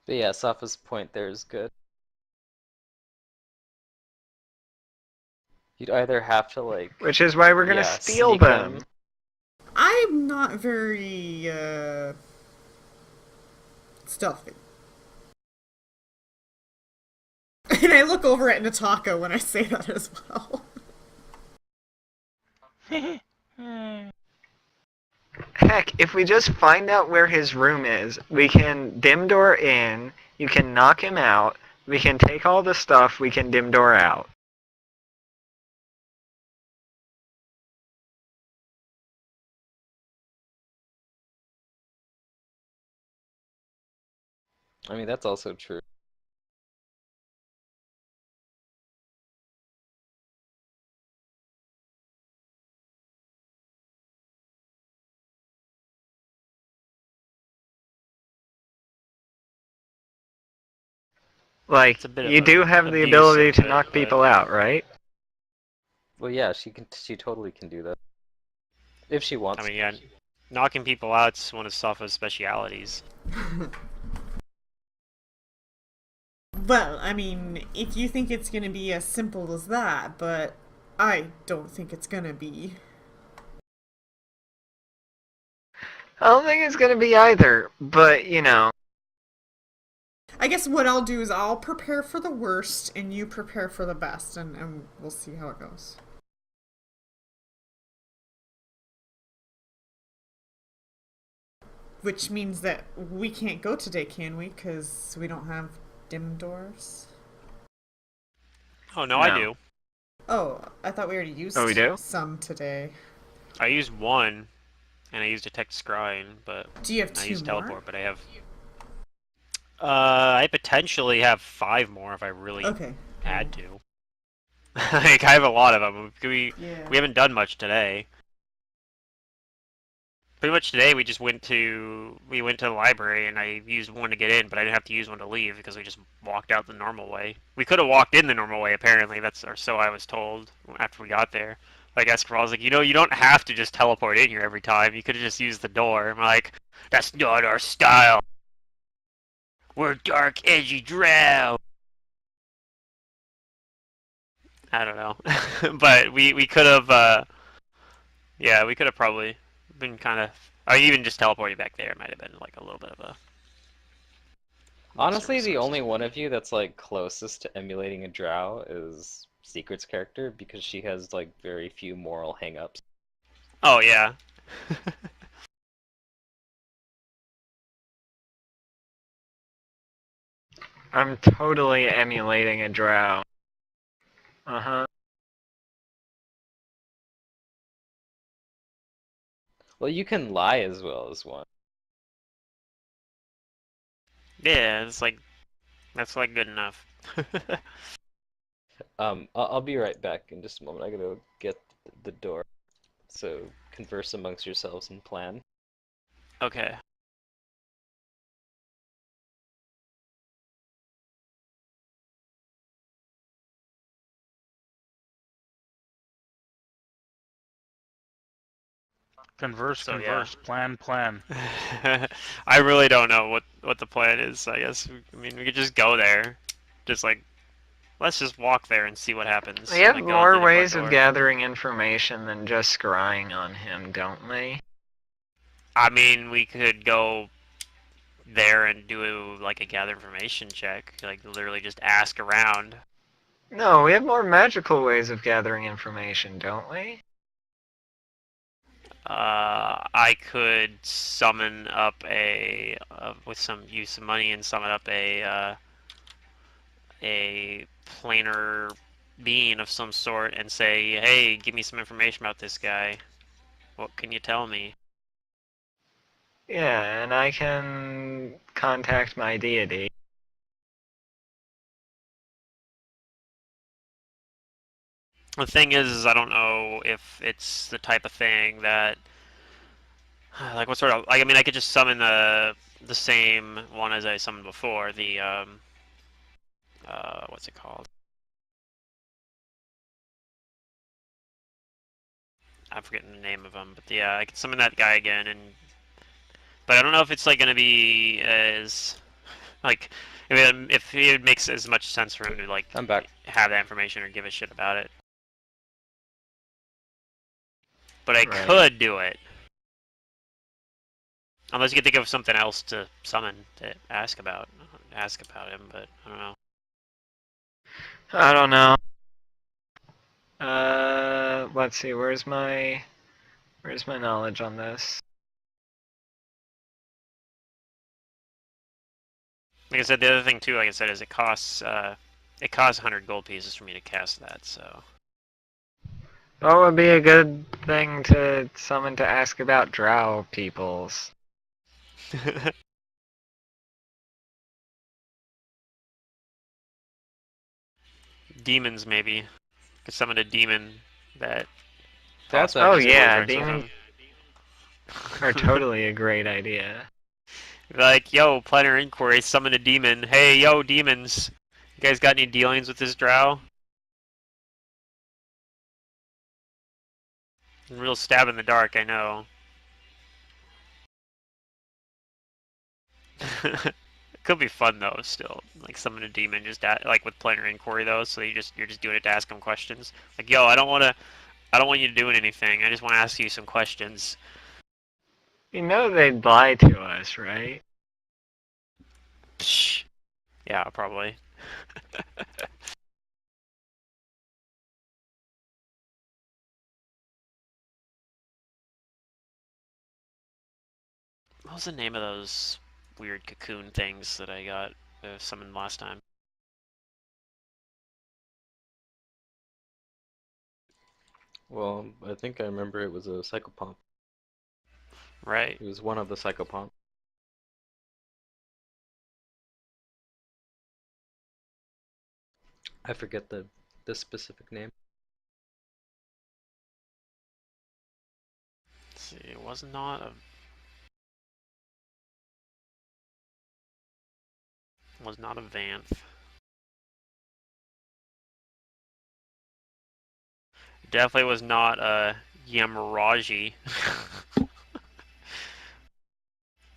But yeah, Safa's point there is good. You'd either have to like, Which is why we're gonna yeah, steal sneak them. him. I'm not very, stealthy. And I look over at Nataka when I say that as well. Heck, if we just find out where his room is, we can dim door in, you can knock him out, we can take all the stuff, we can dim door out. I mean, that's also true. Like, It's a bit of you do a have the abuse ability of to it, knock but people out, right? Well, yeah, she totally can do that. If she I wants mean, to. yeah, knocking people out's one of Safa's specialities. Well, I mean, if you think it's gonna be as simple as that, but I don't think it's gonna be. I don't think it's gonna be either, but you know. I guess what I'll do is I'll prepare for the worst and you prepare for the best, and we'll see how it goes. Which means that we can't go today, can we? Because we don't have dim doors. Oh no, I No. do. Oh, I thought we already used Oh, we do? some today. I used one, and I used Detect Scrying, but Do you have I two used more? Teleport, but I have. I potentially have 5 more if I really Okay. had to. Like I have a lot of them. Yeah. We haven't done much today. Pretty much today we just went to the library and I used one to get in, but I didn't have to use one to leave because we just walked out the normal way. We could have walked in the normal way apparently. That's or so I was told after we got there. Like Escarval was like, you know, you don't have to just teleport in here every time. You could have just used the door. I'm like, that's not our style. We're dark, edgy drow. I don't know, but we could have. Yeah, we could have probably been kind of. Or even just teleporting back there might have been like a little bit of a. Honestly, the only one of you that's like closest to emulating a drow is Secret's character because she has like very few moral hang-ups. Oh yeah. I'm totally emulating a drow. Uh-huh. Well, you can lie as well as one. Yeah, it's like that's like good enough. I'll be right back in just a moment. I gotta get the door. So converse amongst yourselves and plan. Okay. Converse, So yeah. converse, plan. I really don't know what the plan is. I guess I mean we could just go there, just like let's just walk there and see what happens. We have Like, go into more the front ways of door. gathering information than just scrying on him, don't we? I mean, we could go there and do like a gather information check, like literally just ask around. No, we have more magical ways of gathering information, don't we? I could summon up with some use of money and summon up a planar being of some sort and say, hey, give me some information about this guy. What can you tell me? Yeah, and I can contact my deity. The thing is I don't know if it's the type of thing that, like, what sort of, like, I mean, I could just summon the same one as I summoned before, the what's it called? I'm forgetting the name of him, but yeah, I could summon that guy again, but I don't know if it's like gonna be as like if it makes as much sense for him to like I'm back. have that information or give a shit about it. But I Right. could do it. Unless you can think of something else to summon to ask about him, but I don't know. I don't know. Let's see. Where's my knowledge on this? Like I said, the other thing too, like I said, is it costs 100 gold pieces for me to cast that. So What would be a good thing to summon to ask about drow peoples? demons maybe. Could summon a demon that That's costs Oh points actually of yeah, contracts with demons them. are totally a great idea. Like, yo, planner inquiry, summon a demon. Hey, yo, demons. You guys got any dealings with this drow? Real stab in the dark, I know. Could be fun though, still. Like summon a demon, just like with planner inquiry though. So you're just doing it to ask them questions. Like, yo, I don't want you doing anything. I just want to ask you some questions. You know they'd lie to us, right? Psh. Yeah, probably. What was the name of those weird cocoon things that I got summoned last time? Well, I think I remember it was a psychopomp. Right. It was one of the psychopomp. I forget the specific name. Let's see, it was not a Vanth. Definitely was not a Yamaraji.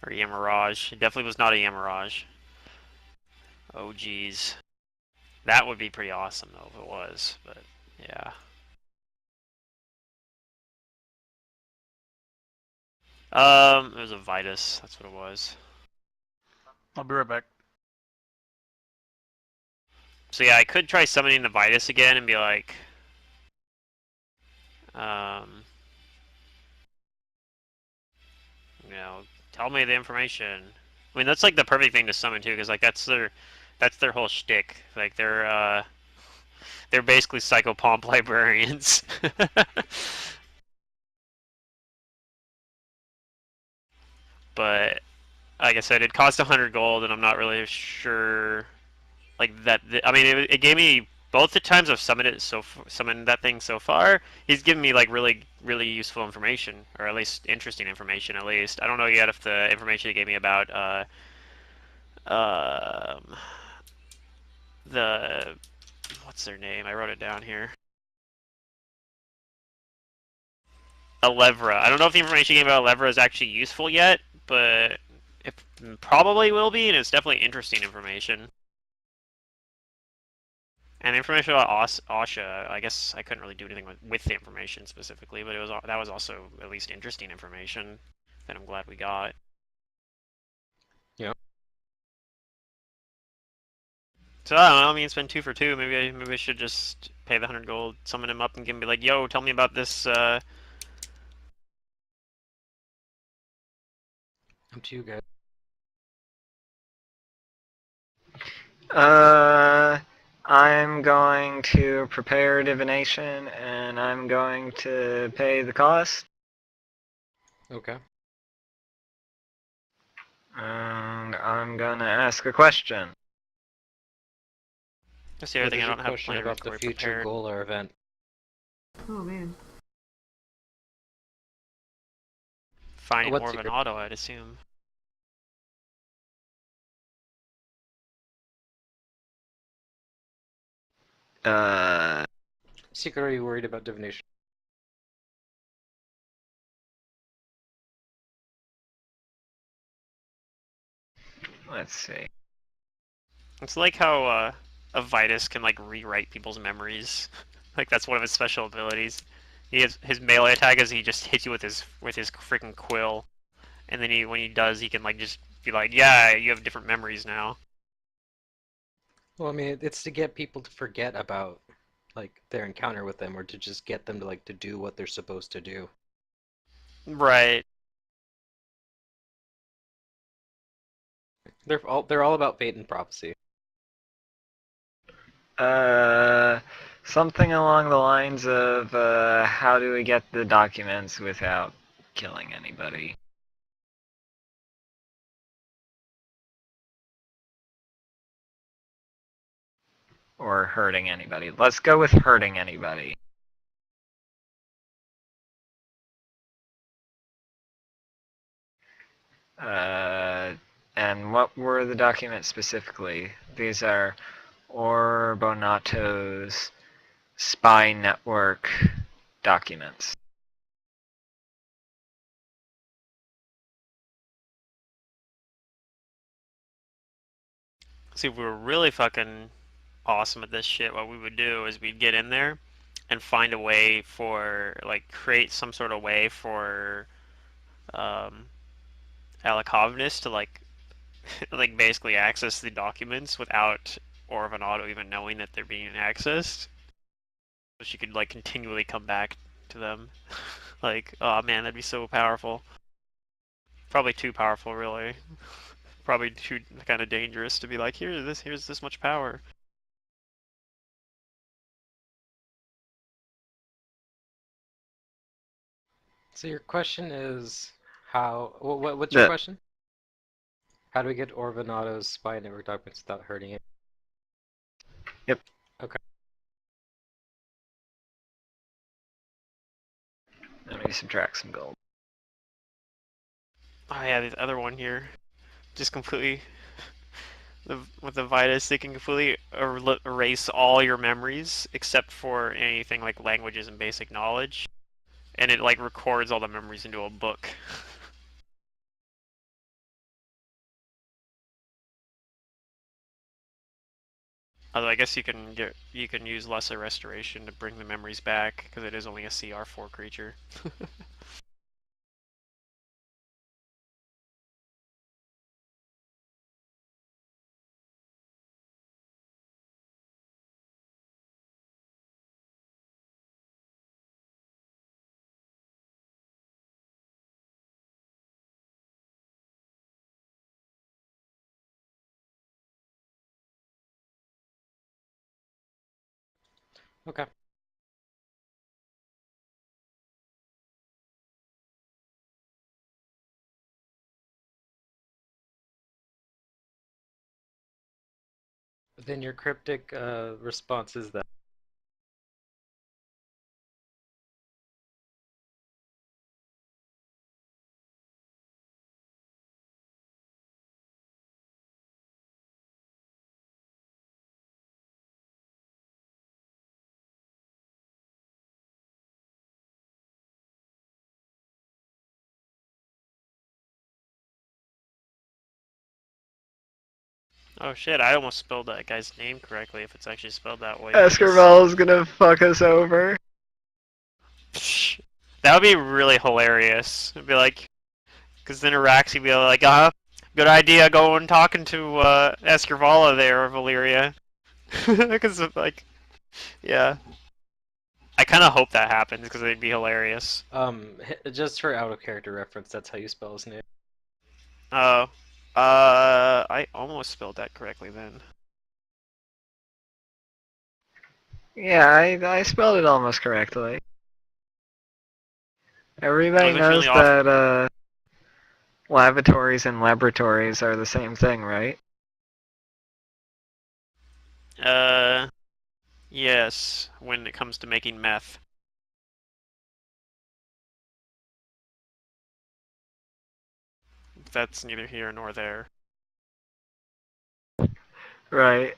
Or Yamaraj. It definitely was not a Yamaraj. Oh geez. That would be pretty awesome though if it was, but yeah. It was a Vitus, that's what it was. I'll be right back. So yeah, I could try summoning the Vitus again and be like, um, you know, tell me the information. I mean, that's like the perfect thing to summon too, because like that's their whole shtick. Like they're basically psychopomp librarians. But like I said, it cost 100 gold, and I'm not really sure like that. I mean, it gave me both the times I've summoned it summoned that thing so far. He's given me like really useful information, or at least interesting information. At least I don't know yet if the information he gave me about um the what's their name? I wrote it down here. Alevra. I don't know if the information he gave me about Alevra is actually useful yet, but it probably will be, and it's definitely interesting information. And the information about Asha, I guess I couldn't really do anything with the information specifically, but that was also at least interesting information that I'm glad we got. Yeah. So I don't know. I mean, it's been 2 for 2. Maybe I should just pay the 100 gold, summon him up, and give him be like, "Yo, tell me about this." Up to you guys. Uh, I'm going to prepare divination, and I'm going to pay the cost. Okay. And I'm gonna ask a question. That's the other What thing. is I your don't have question planner about the inquiry future prepared. goal or event? Oh man. Finding more What's of an your auto, I'd assume. Uh, secret? Are you worried about divination? let's see. It's like how a Vitus can like rewrite people's memories. Like that's one of his special abilities. He has his melee attack is he just hits you with his freaking quill, and then when he does, he can like just be like, yeah, you have different memories now. Well, I mean, it's to get people to forget about like their encounter with them, or to just get them to like to do what they're supposed to do. Right. They're all about fate and prophecy. Uh, something along the lines of how do we get the documents without killing anybody? Or hurting anybody. Let's go with hurting anybody. Uh, and what were the documents specifically? These are Orbonato's spy network documents. See, if we were really fucking awesome at this shit, what we would do is we'd get in there and find a way for like create some sort of way for um, Alakovnis to like basically access the documents without Orvanato even knowing that they're being accessed. So she could like continually come back to them. Like, oh man, that'd be so powerful. Probably too powerful, really. Probably too kind of dangerous to be like, here's this much power. So your question is how? What's your The, question? How do we get Orvanato's spy network documents without hurting it? Yep. Okay. Let me subtract some gold. Oh yeah, this other one here, just completely with the Vitus, they can completely erase all your memories except for anything like languages and basic knowledge, and it like records all the memories into a book. Although I guess you can use lesser restoration to bring the memories back because it is only a CR4 creature. Okay. Then your cryptic response is that. Oh shit, I almost spelled that guy's name correctly if it's actually spelled that way. Escarval's gonna fuck us over. That would be really hilarious. It'd be like, because then Araxi would be like, good idea going talking to Escarvala there, Valyria. Because, like, yeah. I kind of hope that happens because it'd be hilarious. Just for out of character reference, that's how you spell his name. Oh. I almost spelled that correctly then. Yeah, I spelled it almost correctly. I Everybody was feeling knows off. that lavatories and laboratories are the same thing, right? Yes, when it comes to making meth. that's neither here nor there. Right.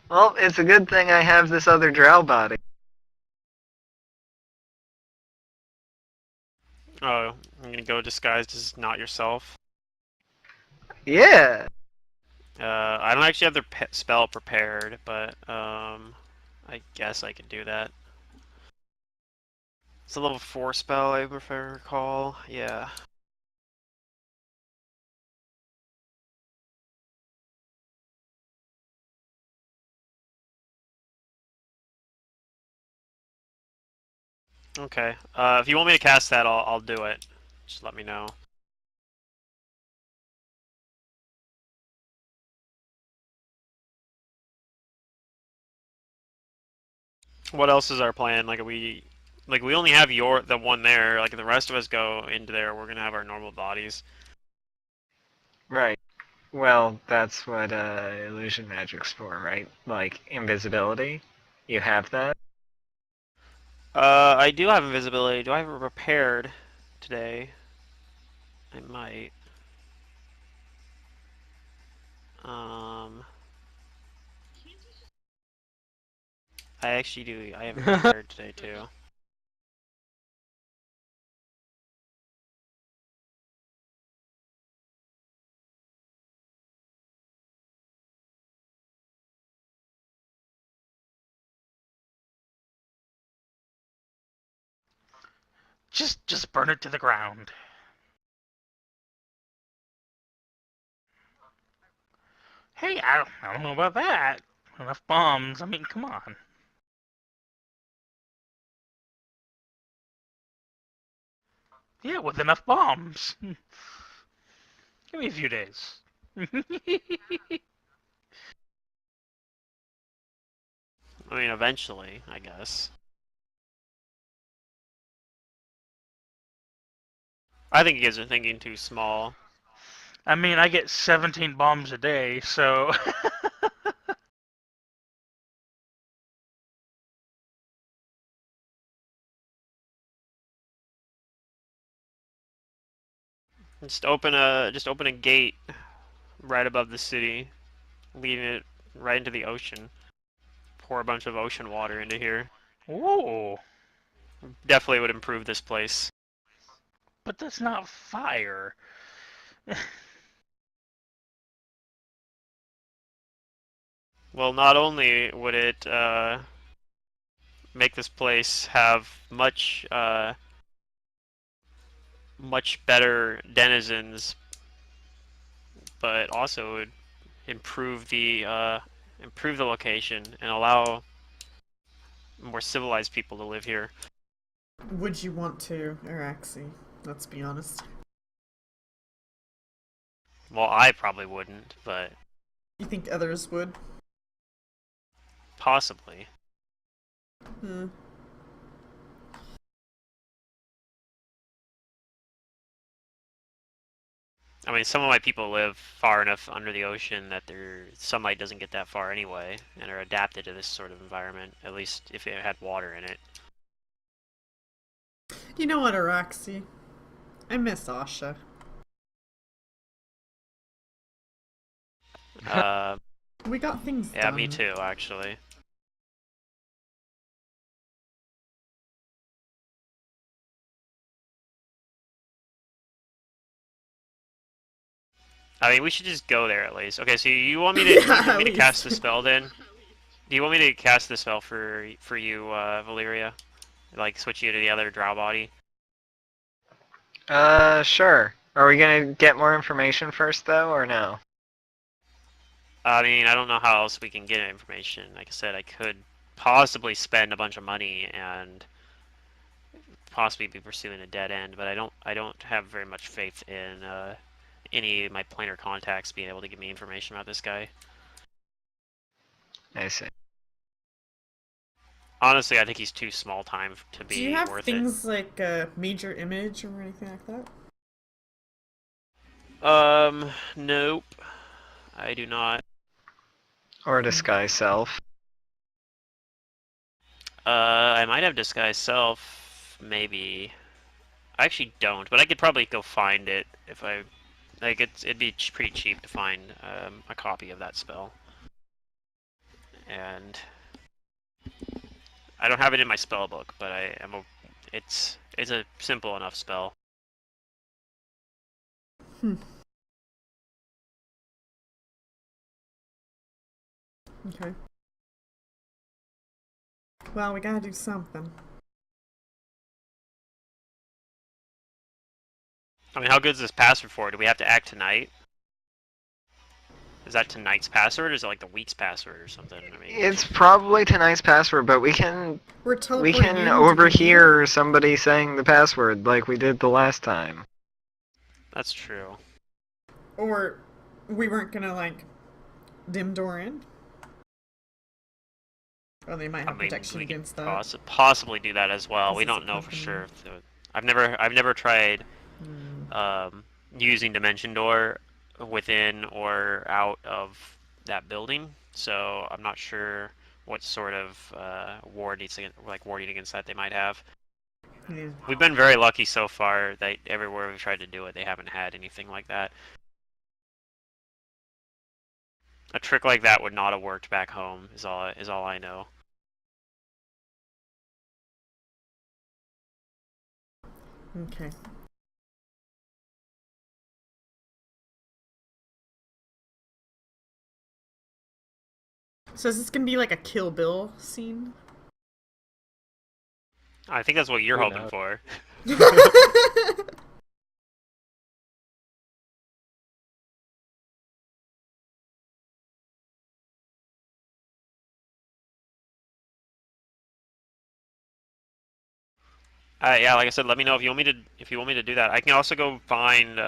Well, it's a good thing I have this other drow body. Oh, I'm gonna go disguised as not yourself. Yeah. I don't actually have the spell prepared, but I guess I could do that. It's a level 4 spell, if I recall. Yeah. Okay. If you want me to cast that, I'll do it. Just let me know. What else is our plan? Like, we only have the one there. Like, if the rest of us go into there, we're gonna have our normal bodies. Right. Well, that's what illusion magic's for, right? Like invisibility. You have that. I do have invisibility. Do I have it prepared today? I might. Um, I actually do. I have it prepared today too. Just burn it to the ground. Hey, I don't know about that. Enough bombs. I mean, come on. Yeah, with enough bombs. Give me a few days. I mean, eventually, I guess. I think you guys are thinking too small. I mean, I get 17 bombs a day, so Just open a gate right above the city, leading it right into the ocean. Pour a bunch of ocean water into here. Ooh, Definitely would improve this place. but that's not fire. Well, not only would it make this place have much better denizens, but also would improve the location and allow more civilized people to live here. Would you want to, Araxi? Let's be honest. Well, I probably wouldn't, but You think others would? possibly. Hmm. I mean, some of my people live far enough under the ocean that their sunlight doesn't get that far anyway, and are adapted to this sort of environment, at least if it had water in it. You know what, Araxi? I miss Asha. Uh, We got things yeah, done. me too, actually. I mean, we should just go there at least. Okay, so you want me to Yeah, you want at me to cast least. the spell then? Do you want me to cast the spell for you, Valeria? Like switch you to the other drow body? Sure. Are we gonna get more information first, though, or no? I mean, I don't know how else we can get information. Like I said, I could possibly spend a bunch of money and possibly be pursuing a dead end, but I don't have very much faith in any of my planar contacts being able to give me information about this guy. I see. Honestly, I think he's too small time to Do you be have worth it. things like a major image or anything like that? Nope. I do not. Or disguise self. I might have disguise self, maybe. I actually don't, but I could probably go find it if I like. It'd be pretty cheap to find a copy of that spell, and I don't have it in my spell book, but I am. It's a simple enough spell. Hmm. Okay. Well, we gotta do something. I mean, how good is this password for? Do we have to act tonight? Is that tonight's password, or is it like the week's password or something? I mean, It's probably tonight's password, but we can We're teleporting in. overhear somebody saying the password like we did the last time. that's true. Or we weren't gonna like dim door in. Or they might have protection we could against that. possibly do that as well. This We is a don't know for company. sure. I've never tried Hmm. using Dimension Door within or out of that building, so I'm not sure what sort of warding against that they might have. Yeah. We've been very lucky so far that everywhere we've tried to do it, they haven't had anything like that. A trick like that would not have worked back home. Is all I know. Okay. So is this gonna be like a Kill Bill scene? I think that's what you're Who hoping knows? for. Yeah, like I said, let me know if you want me to do that. I can also go find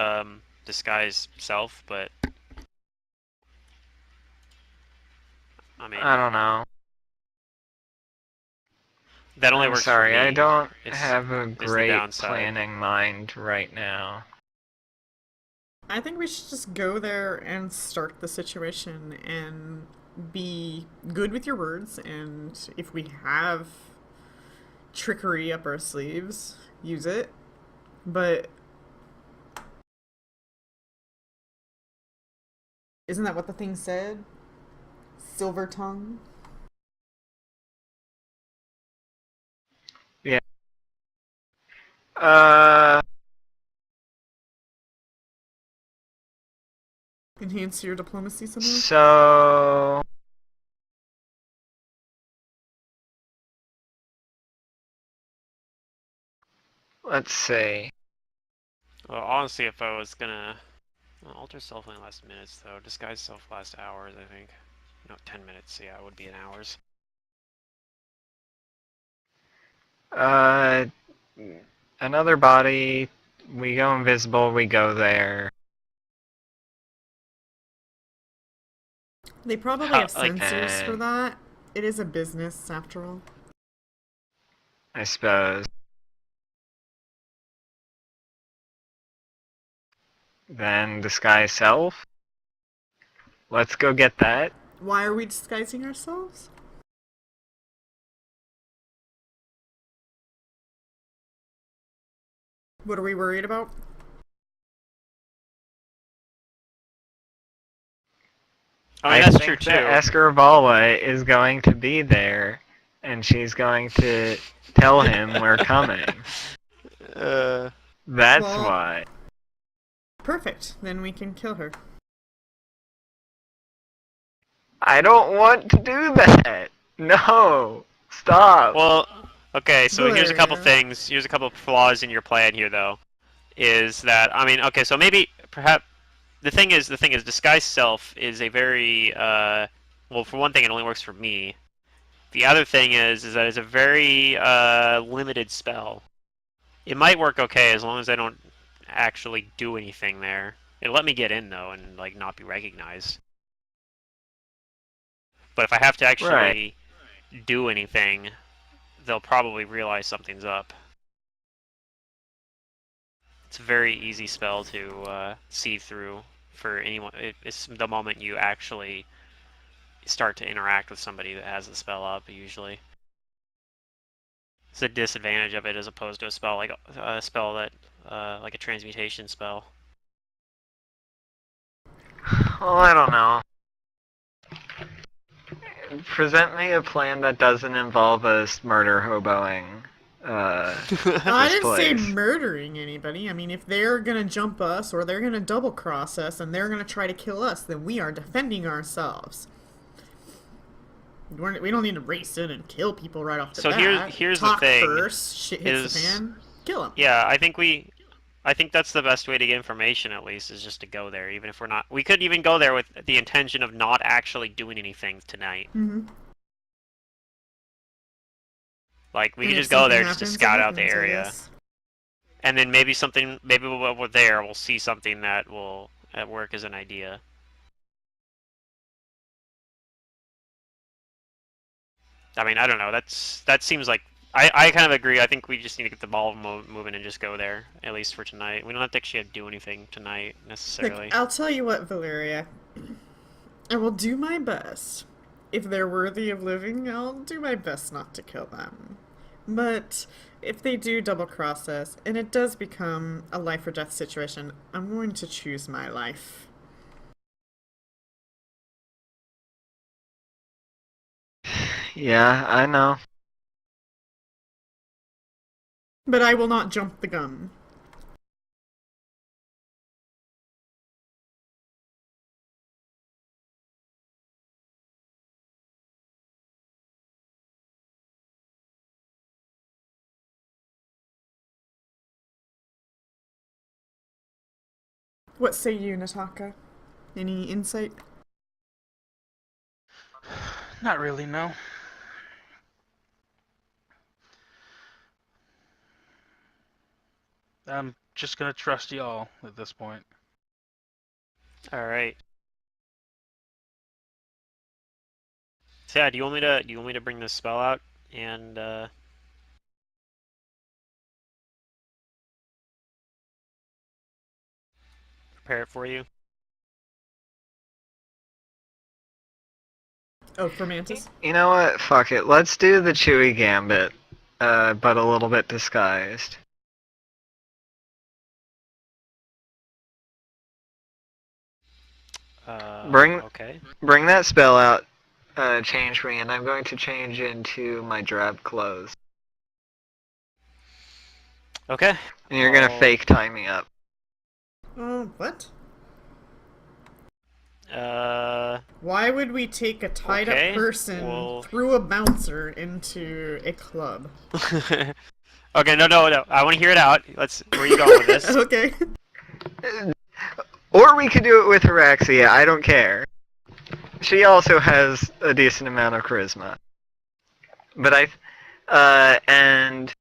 disguise self, but I mean I don't know. that only I'm works for sorry, I me. don't Is have a the great downside. planning mind right now. I think we should just go there and start the situation and be good with your words. And if we have trickery up our sleeves, use it. But isn't that what the thing said? Silver tongue? Yeah. Uh, Enhance your diplomacy somehow? so let's see. Well, honestly, if I was gonna alter self only lasts minutes though, disguise self lasts hours. I think. No, 10 minutes. Yeah, it would be in hours. Uh, another body. We go invisible. We go there. They probably How have like sensors for And that. It is a business, after all. I suppose. Then disguise self. Let's go get that. Why are we disguising ourselves? What are we worried about? I mean I that's true think that too. Escarvala is going to be there, and she's going to tell him we're coming. uh, That's Well, why. perfect. Then we can kill her. I don't want to do that. No. Stop. well, okay. So here's a couple Valeria. things. Here's a couple flaws in your plan here, though. Is that I mean, okay, so maybe perhaps the thing is, disguise self is a very well, for one thing, it only works for me. The other thing is that it's a very limited spell. It might work okay as long as I don't actually do anything there. It'll let me get in though and like not be recognized. But if I have to Right. actually do anything, they'll probably realize something's up. It's a very easy spell to see through for anyone. It's the moment you actually start to interact with somebody that has the spell up, usually. It's a disadvantage of it as opposed to a spell like like a transmutation spell. Well, I don't know. Present me a plan that doesn't involve us murder hoboing I this didn't say place. murdering anybody. I mean, if they're gonna jump us or they're gonna double cross us and they're gonna try to kill us, then we are defending ourselves. We don't need to race in and kill people right off the So bat. here's Talk the thing. first. Shit hits the fan. Kill them. Yeah, I think that's the best way to get information, at least, is just to go there, even if we're not. We could even go there with the intention of not actually doing anything tonight. Mm-hmm. Like, we And could if just go something there just happens, to it scout out the happens, I area. guess. And then maybe while we're there, we'll see something that will work as an idea. I mean, I don't know. That seems like I kind of agree. I think we just need to get the ball moving and just go there, at least for tonight. We don't have to actually do anything tonight necessarily. Look, I'll tell you what, Valeria. I will do my best. If they're worthy of living, I'll do my best not to kill them. But if they do double cross us, and it does become a life or death situation, I'm going to choose my life. Yeah, I know. But I will not jump the gun. What say you, Nataka? Any insight? Not really, no. I'm just gonna trust y'all at this point. All right. So yeah, do you want me to bring this spell out and prepare it for you? Oh, for Mantis? You know what? Fuck it. Let's do the Chewy Gambit, but a little bit disguised. Okay. Bring that spell out, change me, and I'm going to change into my drab clothes. Okay. And you're gonna fake tie me up. Oh, what? Uh. Why would we take a tied Okay, up person well- through a bouncer into a club? Okay, no. I want to hear it out. Where are you going with this? Okay. Or we could do it with Heraxia, I don't care. She also has a decent amount of charisma. But and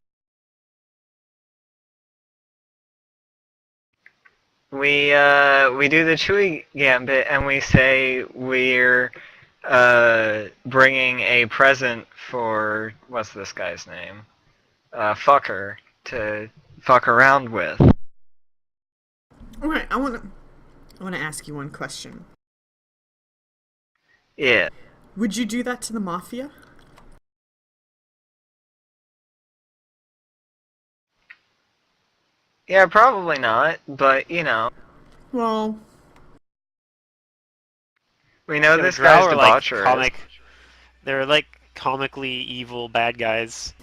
we do the Chewy Gambit and we say we're bringing a present for, what's this guy's name? Fucker, to fuck around with. Alright, I wanna ask you one question. Yeah. Would you do that to the Mafia? Yeah, probably not, but you know. Well, We know Yeah, this Drow guy's are like debaucherous. They're like comically evil bad guys,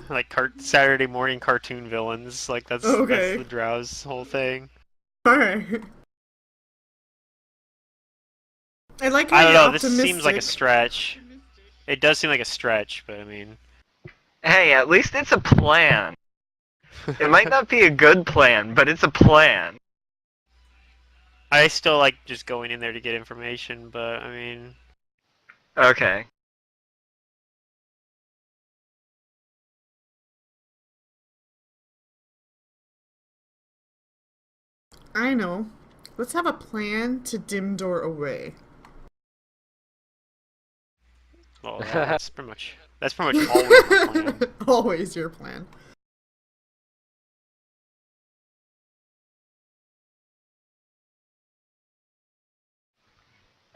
like Saturday morning cartoon villains. Like that's Okay. the Drow's whole thing. alright. I like how I don't you're know. optimistic. This seems like a stretch. It does seem like a stretch, but I mean. Hey, at least it's a plan. It might not be a good plan, but it's a plan. I still like just going in there to get information, but I mean. Okay. I know. Let's have a plan to dim door away. Well, yeah, that's pretty much always my plan. Always your plan.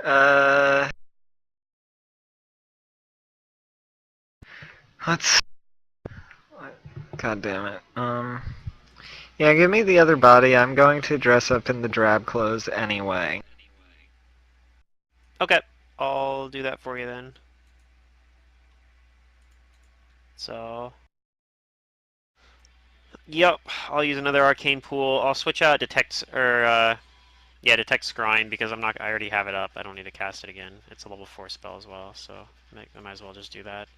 Uh, let's. God damn it. Yeah, give me the other body. I'm going to dress up in the drab clothes anyway. Okay, I'll do that for you then. So, yep, I'll use another arcane pool. I'll switch out detect yeah, detect scrying because I already have it up. I don't need to cast it again. It's a level 4 spell as well, so I might as well just do that.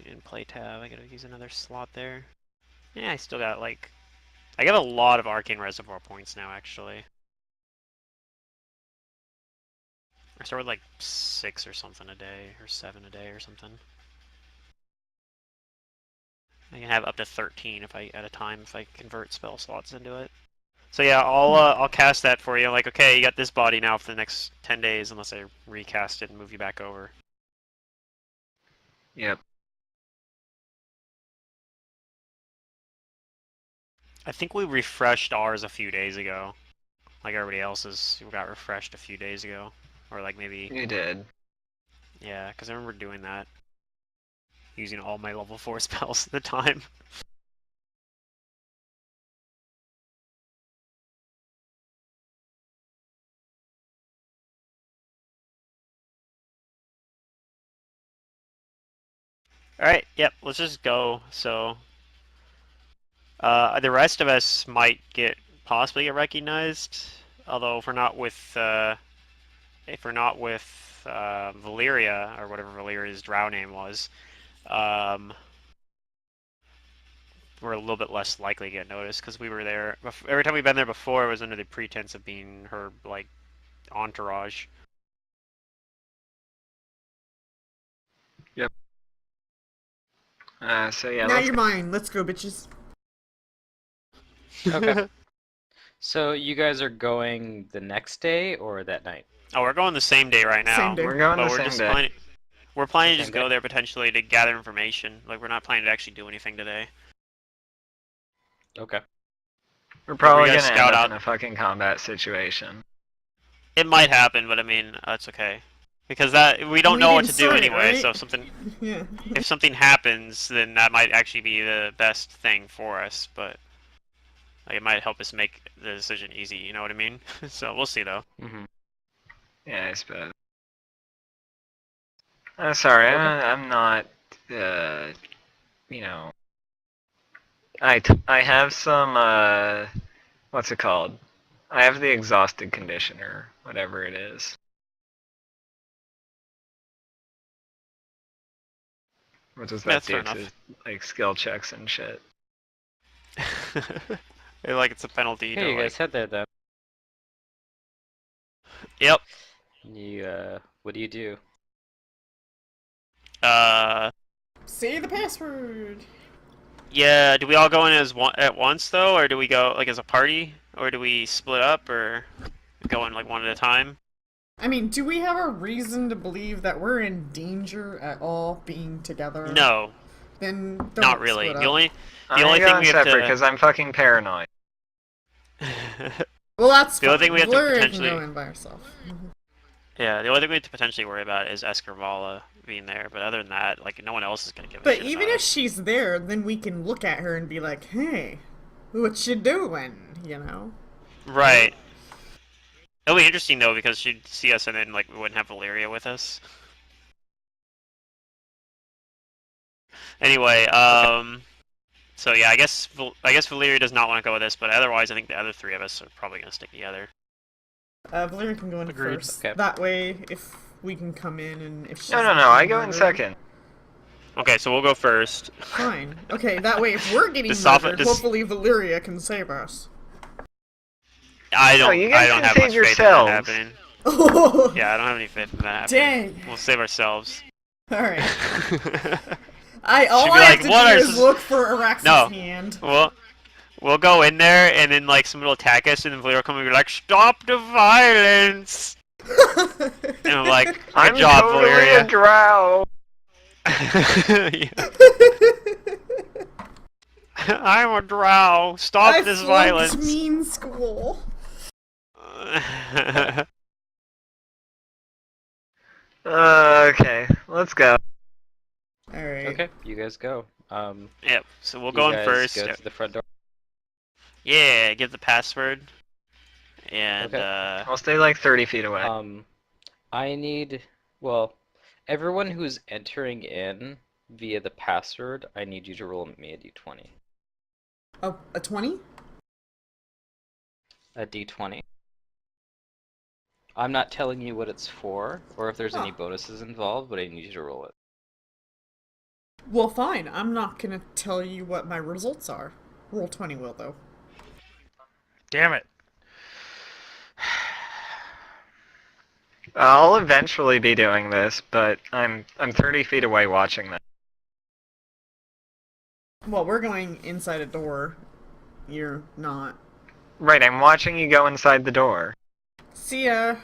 In play tab, I gotta use another slot there. Yeah, I still got like I get a lot of arcane reservoir points now actually. I start with like 6 or something a day, or 7 a day or something. I can have up to 13 if I at a time if I convert spell slots into it. So yeah, I'll cast that for you. Like, okay, you got this body now for the next 10 days, unless I recast it and move you back over. Yep. I think we refreshed ours a few days ago. Like everybody else's got refreshed a few days ago, or like maybe You did. yeah, because I remember doing that, using all my level 4 spells at the time. Alright, yep, let's just go. So, the rest of us might possibly get recognized, although if we're not with, Valyria, or whatever Valyria's drow name was, um, we're a little bit less likely to get noticed, because we were there, every time we've been there before, it was under the pretense of being her, like, entourage. Yep. So yeah, Now let's you're mine. Let's go, bitches. Okay. So you guys are going the next day or that night? Oh, we're going the same day right now. Same day. We're going But the we're same just day. planning. We're planning to Same just go day? there potentially to gather information. Like we're not planning to actually do anything today. Okay. We're probably guys gonna end scout up out- in a fucking combat situation. It might happen, but I mean that's okay, because that we don't We know what to didn't do start it, anyway. right? So Yeah. if something happens, then that might actually be the best thing for us. But like, it might help us make the decision easy. You know what I mean? So we'll see though. Mm-hmm. Yeah, I suppose. Sorry, Okay. I'm not. You know, I have some. What's it called? I have the exhausted condition or whatever it is. What does that That's do fair to enough. like skill checks and shit? Like it's a penalty Hey, to you like. guys head there then. Yep. What do you do? Say the password. Yeah, do we all go in at once though, or do we go like as a party, or do we split up, or go in like one at a time? I mean, do we have a reason to believe that we're in danger at all being together? No, Then don't not really. split The up. only I'm only thing going we have separate to because I'm fucking paranoid. Well, that's The fine. only thing we have to Valyria potentially- can go in by herself. yeah, the only thing we have to potentially worry about is Escarvala being there, but other than that, like no one else is gonna give a But shit even about if us. she's there, then we can look at her and be like, "Hey, what you doing?" You know. Right. It'll be interesting though because she'd see us and then like we wouldn't have Valyria with us. Anyway, so yeah, I guess Valyria does not want to go with us, but otherwise I think the other three of us are probably gonna stick together. Valyria can go in Agreed. first. Okay. That way, if we can come in and if she's No, not I getting go in murdered- second. Okay, so we'll go first. Fine. Okay, that way if we're getting Just soften- murdered, just- hopefully Valyria can save us. I No, don't. you I guys don't can have save much faith in yourselves. that happening. Oh. Yeah, I don't have any faith in that happening. Dang. We'll save ourselves. All right. She'd All be I like, have to "What do are is sus-" look for Arax's No. hand. We'll go in there and then like someone will attack us and then Valyria will come and be like, "Stop the violence!" And I'm like, "Good I'm job, totally a Valyria." drow. I'm a drow. Stop I this flunked violence. mean school. Okay, let's go. All right. Okay, you guys go. Yep. So we'll You go in guys first. go to the front door. Yeah, give the password. And Okay. I'll stay like 30 feet away. I need, well, everyone who's entering in via the password, I need you to roll me a d20. Oh, a 20? A d20. I'm not telling you what it's for, or if there's any Oh. bonuses involved, but I need you to roll it. Well, fine. I'm not gonna tell you what my results are. Roll 20 will, though. Damn it. I'll eventually be doing this, but I'm 30 feet away watching this. Well, we're going inside a door. You're not. Right, I'm watching you go inside the door. See ya.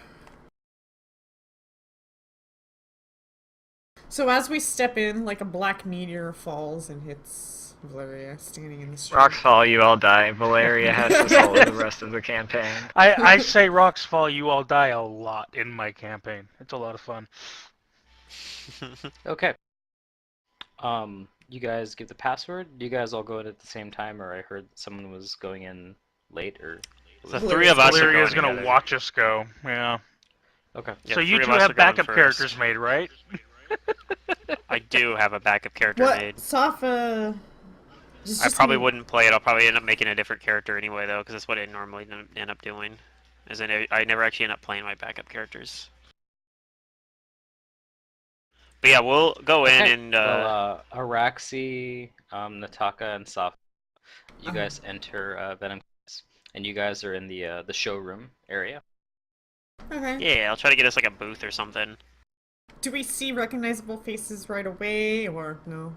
So as we step in, like a black meteor falls and hits Valeria standing in the street. Rocks fall, you all die. Valeria has to solo the rest of the campaign. I say rocks fall, you all die a lot in my campaign. It's a lot of fun. Okay. You guys give the password? Do you guys all go in at the same time, or I heard someone was going in late, or... The three of us are Valeria's going gonna together. watch us go. Yeah. Okay. Yeah, So the you three two of us are have going backup first. characters made, right? I do have a backup character What? made. Safa. I probably wouldn't play it. I'll probably end up making a different character anyway, though, because that's what I normally end up doing. As in, I never actually end up playing my backup characters. But yeah, we'll go in Okay. and. Well, Araxi, Nataka, and Saf, you guys enter Venom, and you guys are in the showroom area. Okay. Yeah, I'll try to get us like a booth or something. Do we see recognizable faces right away, or no?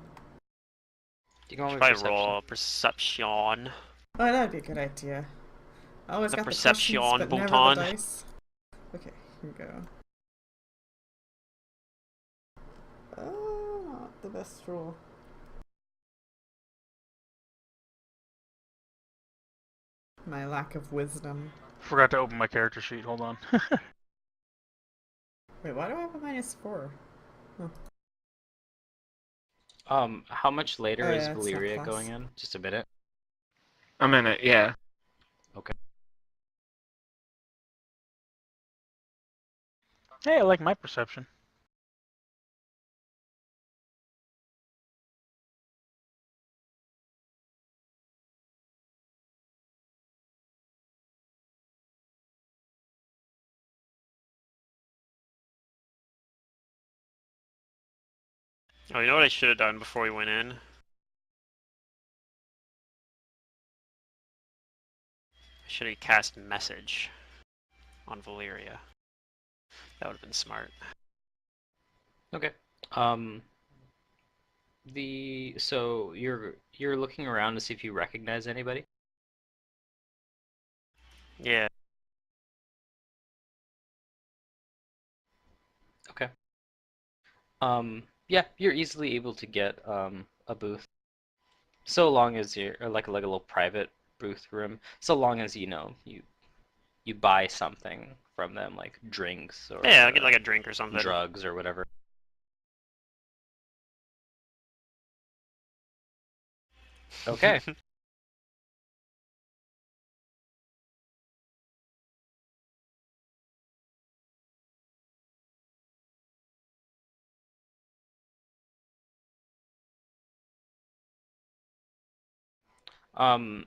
You can Should roll me probably roll perception. Oh, that'd be a good idea. I always The got the perception questions, but never bouton. the dice. Okay, here we go. Oh, not the best roll. My lack of wisdom. Forgot to open my character sheet. Hold on. Wait, why do I have a -4? How much later Oh, is yeah, it's not Valyria plus. going in? Just a minute. A minute, yeah. Okay. Hey, I like my perception. Oh, you know what I should have done before we went in? I should have cast message on Valyria. That would have been smart. Okay. So you're looking around to see if you recognize anybody. Yeah. Okay. Yeah, you're easily able to get a booth, so long as you're or like a little private booth room, so long as you buy something from them, like drinks or Yeah, I'll get like a drink or something. drugs or whatever. Okay.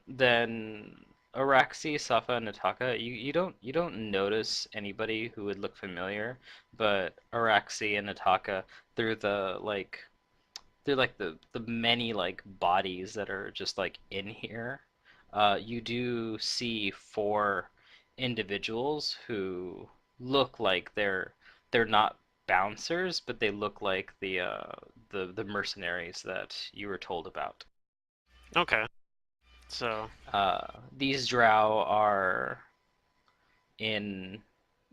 Then Araxi, Safa, and Nataka, you don't notice anybody who would look familiar, but Araxi and Nataka, through the many like bodies that are just like in here, you do see four individuals who look like they're not bouncers, but they look like the mercenaries that you were told about. Okay. So. These drow are in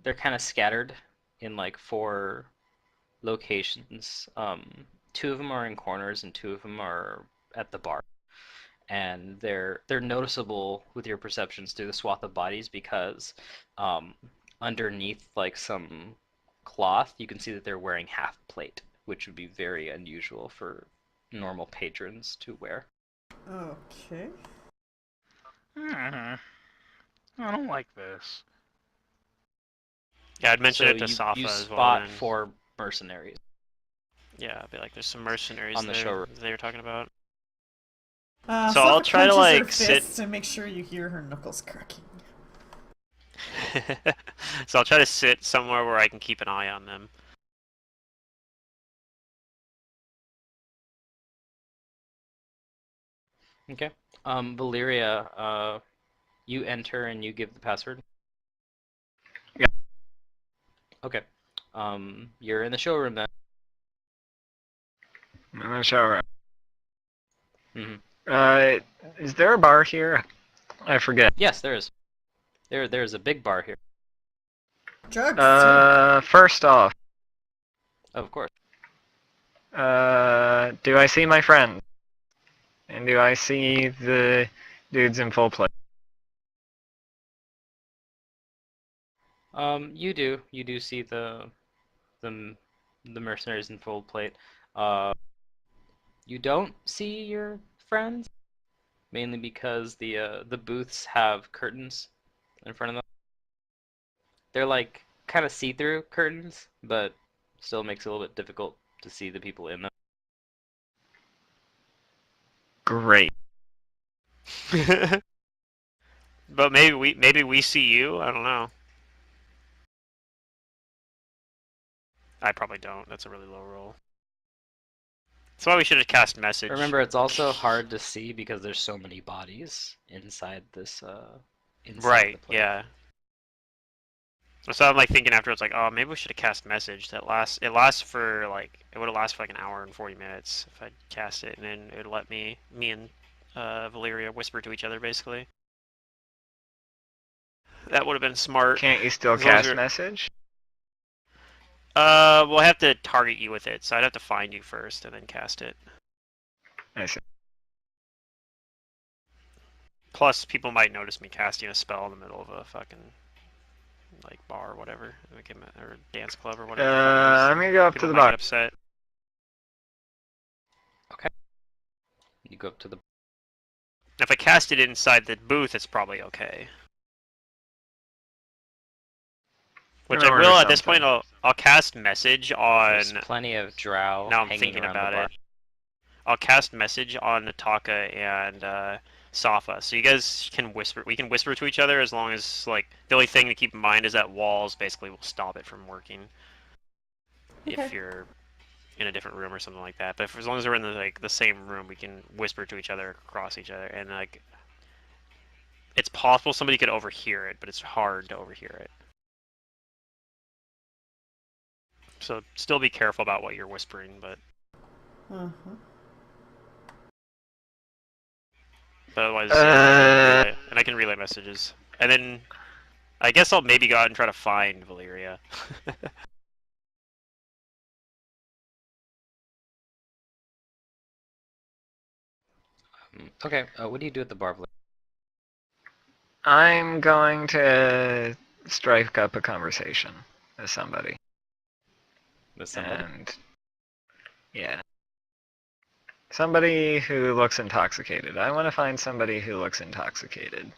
they're kind of scattered in like four locations. Two of them are in corners and two of them are at the bar. And they're noticeable with your perceptions through the swath of bodies because underneath like some cloth, you can see that they're wearing half plate, which would be very unusual for normal patrons to wear. Okay. Hmm. I don't like this. Yeah, I'd mention So it to you Safa as well spot then. 4 mercenaries Yeah, I'd be like, there's some mercenaries on the there showroom. that they were talking about. So I'll Safa try to clenches her like sit. fists and make sure you hear her knuckles cracking. So I'll try to sit somewhere where I can keep an eye on them. Okay. Valyria, you enter and you give the password. Yeah. Okay. You're in the showroom then. I'm gonna show her. Hmm. Is there a bar here? I forget. Yes, there is. There's a big bar here. Drugs, too. First off, Of course. do I see my friend? And do I see the dudes in full plate? You do. You do see the the mercenaries in full plate. Uh, you don't see your friends, mainly because the booths have curtains in front of them. They're like kind of see-through curtains, but still makes it a little bit difficult to see the people in them. Great. But maybe we see you. I don't know. I probably don't. That's a really low roll. That's why we should have cast message. Remember, it's also hard to see because there's so many bodies inside this inside the Right. plate. Yeah. So I'm like thinking afterwards, like, oh, maybe we should have cast message. It lasts for like it would have lasted for like an hour and 40 minutes if I cast it, and then it would let me and Valyria whisper to each other basically. That would have been smart. Can't you still As long as cast you're- message? Well, I have to target you with it, so I'd have to find you first and then cast it. I see. Plus, people might notice me casting a spell in the middle of a fucking like bar or whatever, or dance club or whatever. I'm gonna go up to People the might bar. get upset. You go up to the. If I cast it inside the booth, it's probably okay. Which I Gonna will order at this point. something. I'll cast message There's on. plenty of drow Now I'm hanging thinking around about the bar. it. I'll cast message on Nataka and Safa, so you guys can whisper. We can whisper to each other as long as like the only thing to keep in mind is that walls basically will stop it from working if Okay. you're in a different room or something like that. But as long as we're in the same room, we can whisper to each other across each other, and like it's possible somebody could overhear it, but it's hard to overhear it. So still be careful about what you're whispering, but Uh-huh. otherwise, yeah, I can relay messages, and then I guess I'll maybe go out and try to find Valyria. Okay. What do you do at the bar? I'm going to strike up a conversation with somebody. With somebody. And yeah. Somebody who looks intoxicated. I want to find somebody who looks intoxicated.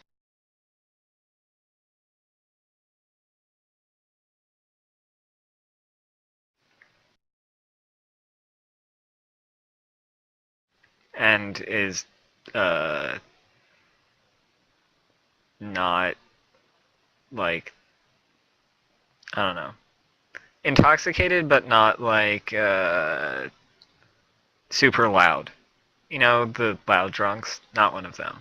And is not like, I don't know, intoxicated but not like super loud. You know, the loud drunks, not one of them.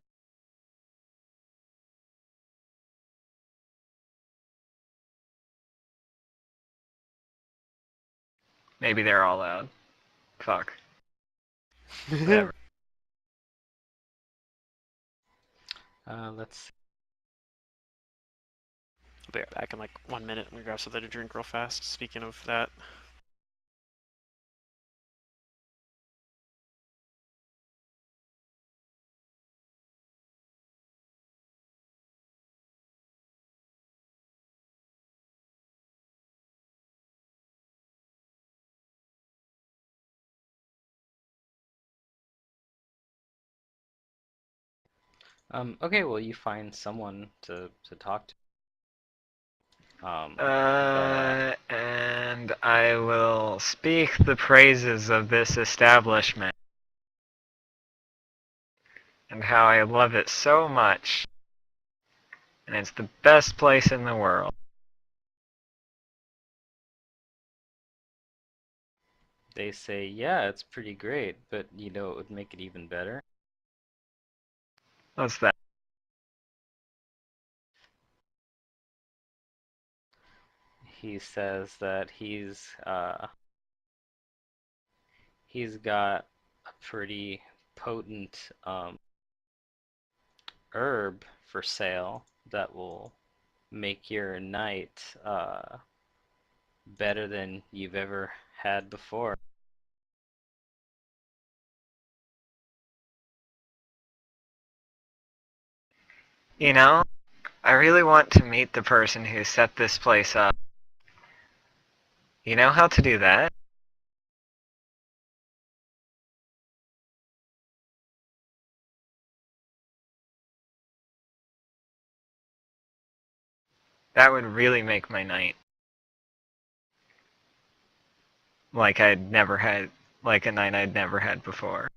Maybe they're all loud. Fuck. Whatever. Let's. I'll be right back in like 1 minute. I'm gonna grab something to drink real fast. Speaking of that. Okay, well, you find someone to talk to. And I will speak the praises of this establishment and how I love it so much. And it's the best place in the world. They say, yeah, it's pretty great, but you know it would make it even better? What's that? He says that he's got a pretty potent herb for sale that will make your night better than you've ever had before. You know, I really want to meet the person who set this place up. You know how to do that? That would really make my night. Like I'd never had, like a night I'd never had before.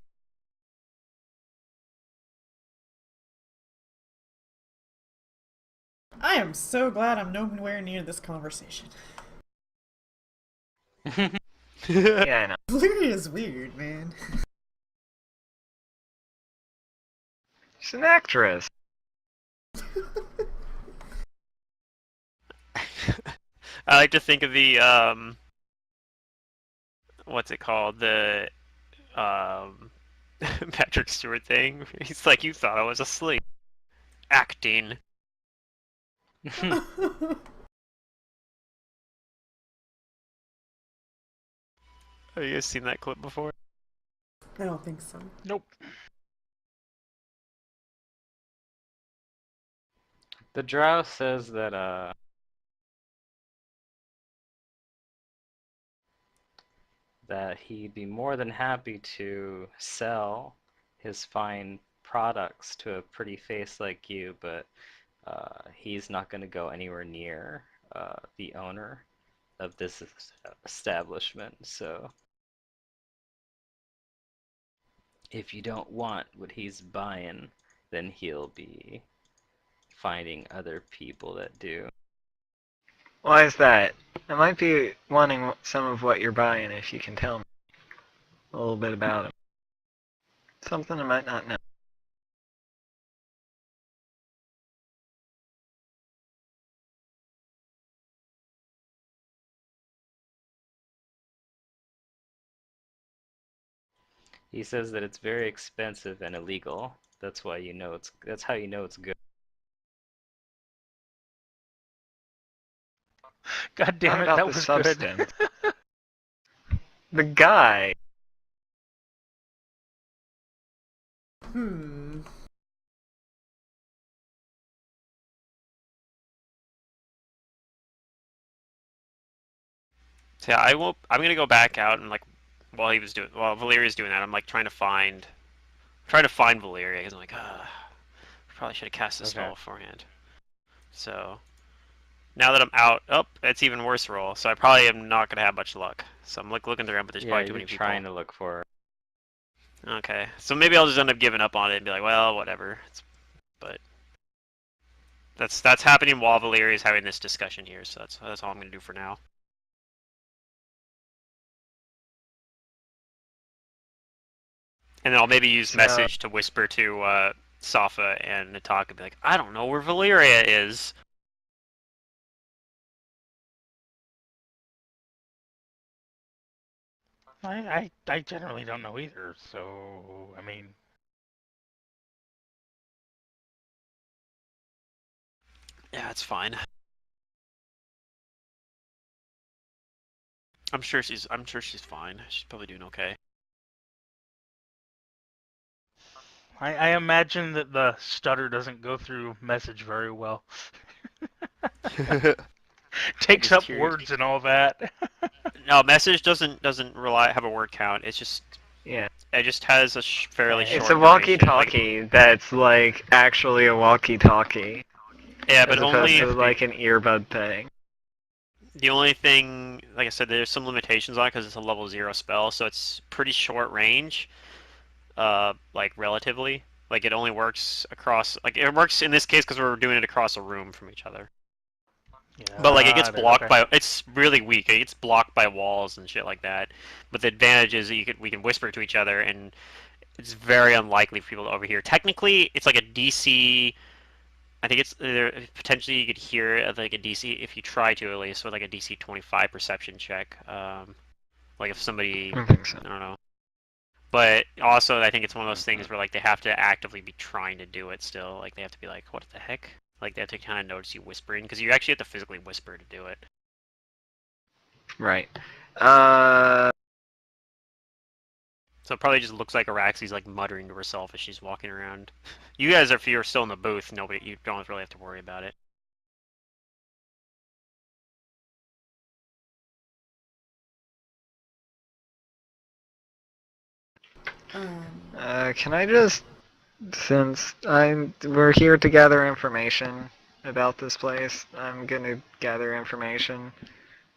I am so glad I'm nowhere near this conversation. Yeah, I know. Valeria is weird, man. She's an actress. I like to think of the what's it called? The Patrick Stewart thing. He's like, you thought I was asleep. Acting. Have you guys seen that clip before? I don't think so. Nope. The drow says that he'd be more than happy to sell his fine products to a pretty face like you, but he's not going to go anywhere near the owner of this establishment. So if you don't want what he's buying, then he'll be finding other people that do. Why is that? I might be wanting some of what you're buying if you can tell me a little bit about it. Something I might not know. He says that it's very expensive and illegal. That's how you know it's good. God damn Not it, about that the was substance. good. The guy. Hmm. So yeah, I'm gonna go back out and like while Valeria's doing that, I'm like trying to find Valeria because I'm like, probably should have cast a spell Okay. beforehand. So now that I'm out, it's even worse roll. So I probably am not gonna have much luck. So I'm like looking around, but there's Yeah, probably too you're many people. trying to look for her. Okay, so maybe I'll just end up giving up on it and be like, well, whatever. But that's happening while Valeria is having this discussion here. So that's all I'm gonna do for now. And then I'll maybe use So, message to whisper to Safa and Nataka and be like, I don't know where Valeria is. I generally don't know either, so I mean, Yeah, it's fine. I'm sure she's fine. She's probably doing okay. I imagine that the stutter doesn't go through message very well. Takes just up hear words and all that. No, message doesn't have a word count. It's just Yeah. It just has a fairly short It's a duration. walkie-talkie that's like actually a walkie-talkie, Yeah, as but opposed only to like an earbud thing. the only thing, like I said, there's some limitations on it because it's a level 0 spell, so it's pretty short range. Like relatively, like it only works across. Like it works in this case because we're doing it across a room from each other. But like it gets blocked by. It's really weak. It gets blocked by walls and shit like that. But the advantage is that we can whisper to each other, and it's very unlikely for people to overhear. Technically, it's like a DC. I think it's potentially you could hear it at like a DC if you try to at least with like a DC 25 perception check. Like if somebody, I think so. I don't know. But also, I think it's one of those things where like they have to actively be trying to do it still. Like they have to be like, "What the heck?" Like they have to kind of notice you whispering because you actually have to physically whisper to do it. Right. So it probably just looks like Araxi's like muttering to herself as she's walking around. You guys, if you're still in the booth, you don't really have to worry about it. Can I just, since we're here to gather information about this place, I'm gonna gather information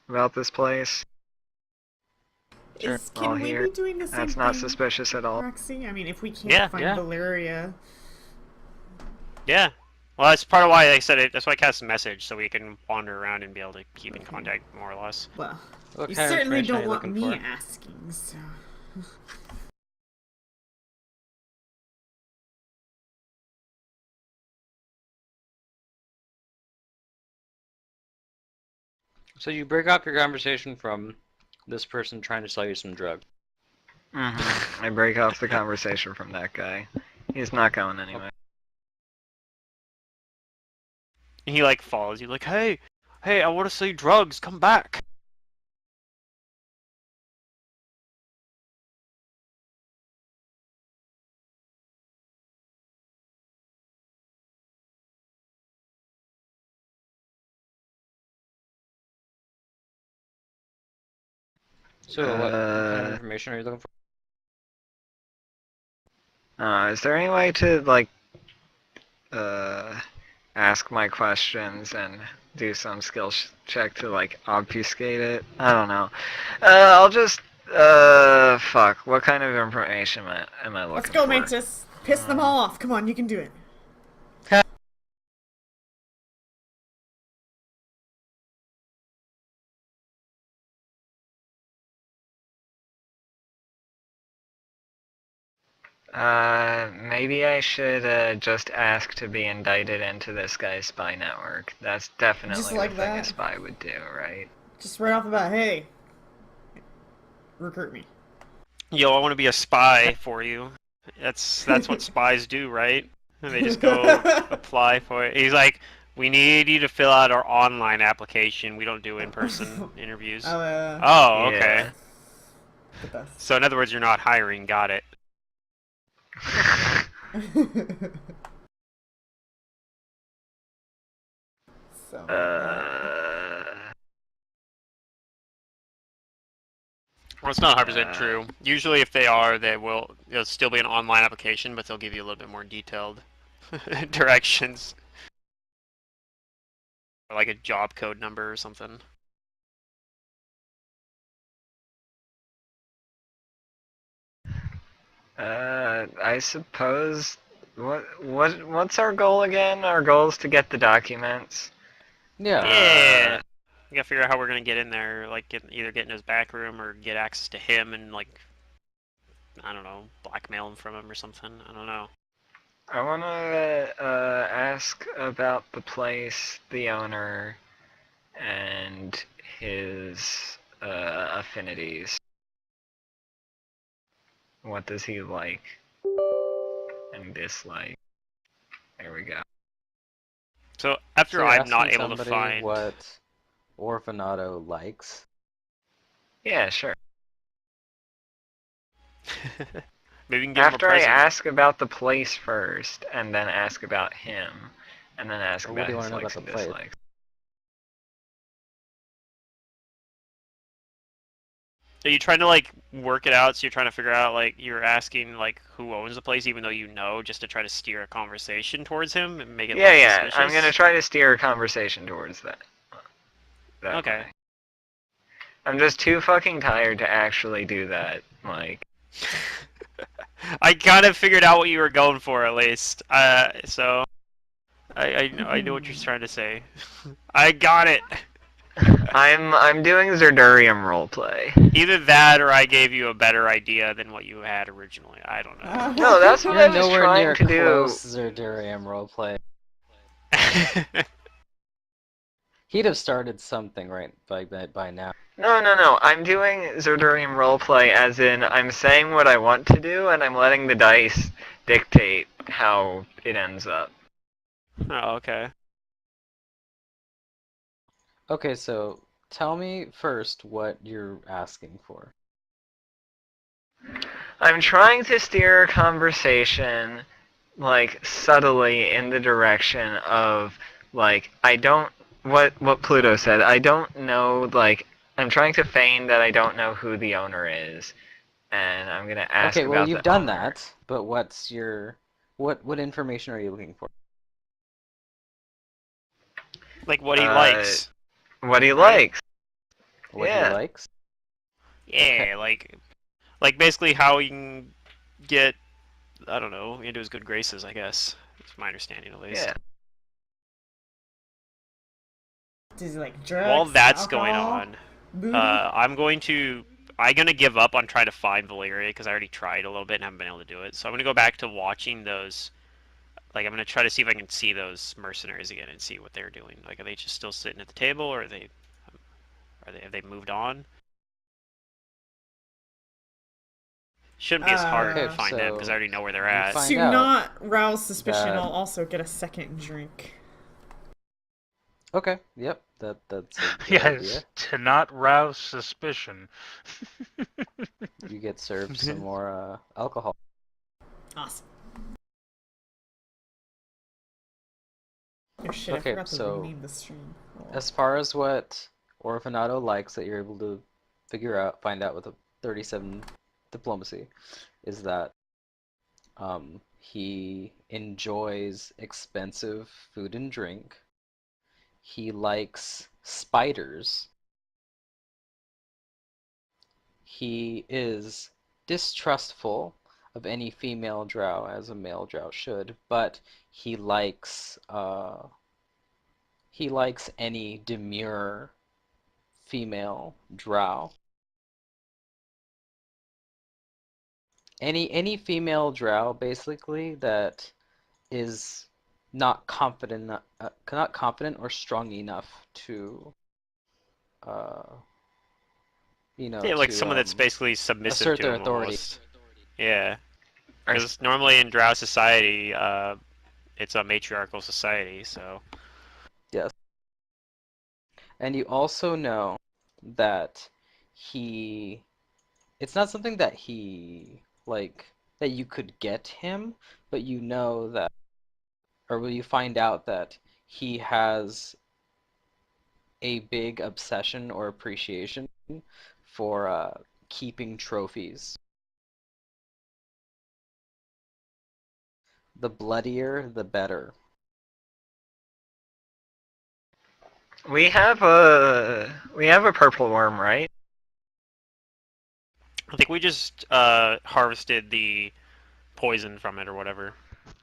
about this place. Sure. All Can we here. be doing the same That's thing, not suspicious at all. Roxy? I mean, if we can't Yeah, find yeah. Valeria, Yeah. Well, that's part of why I said it. That's why I cast a message so we can wander around and be able to keep in contact more or less. well, What you kind of certainly information are don't you want looking me for? asking, so. So you break off your conversation from this person trying to sell you some drug. I break off the conversation from that guy. He's not going anywhere. And he like follows you like, "Hey, I want to sell you drugs. Come back." So what kind of Uh, information are you looking for? is there any way to like ask my questions and do some skill check to like obfuscate it? I don't know. I'll just fuck. What kind of information am I looking Let's go, for? Mantis. Piss them all off. Come on, you can do it. Maybe I should just ask to be indicted into this guy's spy network. That's definitely Just the like thing a that? spy would do, right? Just right off the bat, hey, recruit me. Yo, I want to be a spy for you. That's what spies do, right? They just go apply for it. He's like, "We need you to fill out our online application. We don't do in-person interviews." Oh, Oh, okay. Yeah. the best. So in other words, you're not hiring. Got it. So, Well, it's not 100% true. Usually, if they are, it'll still be an online application, but they'll give you a little bit more detailed directions, or like a job code number or something. I suppose. What's our goal again? Our goal is to get the documents. Yeah. We gotta figure out how we're gonna get in there, like either get in his back room or get access to him and like, I don't know, blackmail him from him or something. I don't know. I want to ask about the place, the owner, and his affinities. What does he like and dislike? There we go. So after So you're I'm not asking able to somebody find, what Orphanato likes. Yeah, sure. maybe we can give After him a I present. ask about the place first, and then ask about him, and then ask Or what about do you his wanna know likes about and the place? dislikes. Are you trying to like work it out? So you're trying to figure out like you're asking like who owns the place, even though you know, just to try to steer a conversation towards him and make it Yeah, less yeah. I'm suspicious. gonna try to steer a conversation towards that Okay. way. I'm just too fucking tired to actually do that. Like, I kind of figured out what you were going for at least. So I know what you're trying to say. I got it. I'm doing Zerdurium roleplay. Either that or I gave you a better idea than what you had originally. I don't know. No, that's what You're I was nowhere near trying to do. close Zerdurium roleplay. He'd have started something right by now. No. I'm doing Zerdurium roleplay as in I'm saying what I want to do and I'm letting the dice dictate how it ends up. Oh, okay. Okay, so tell me first what you're asking for. I'm trying to steer a conversation like subtly in the direction of like I don't what Pluto said. I don't know like I'm trying to feign that I don't know who the owner is, and I'm gonna ask Okay, well about you've the done owner. that, but what's your what information are you looking for? Like what he Uh, likes. What he Right. likes. What he Yeah. likes? Yeah, like basically how he can get, I don't know, into his good graces, I guess. That's my understanding at least. Yeah. Does he like drugs? While that's alcohol, going on, booty? I'm gonna give up on trying to find Valeria because I already tried a little bit and haven't been able to do it. So I'm gonna go back to watching those. Like I'm gonna try to see if I can see those mercenaries again and see what they're doing. Like are they just still sitting at the table, or have they moved on? Shouldn't be as hard to Okay, find them because I so already know where they're you at. find To out not rouse suspicion, that- I'll also get a second drink. Okay, yep, that's a good Yes, idea. to not rouse suspicion. You get served some more alcohol. Awesome. Oh shit, I Okay, forgot to so rename the stream. Oh. as far as what Orphanato likes that you're able to find out with a 37 diplomacy, is that he enjoys expensive food and drink. He likes spiders. He is distrustful of any female drow, as a male drow should, but he likes any demure female drow. Any female drow basically that is not confident or strong enough to Yeah, like to someone that's basically submissive assert to their him authority. almost. Yeah, Or- because normally in Drow society, it's a matriarchal society, so. Yes. And you also know that it's not something that that you could get him, but you know that, or will you find out that he has a big obsession or appreciation for keeping trophies. The bloodier, the better. We have a purple worm, right? I think we just harvested the poison from it or whatever.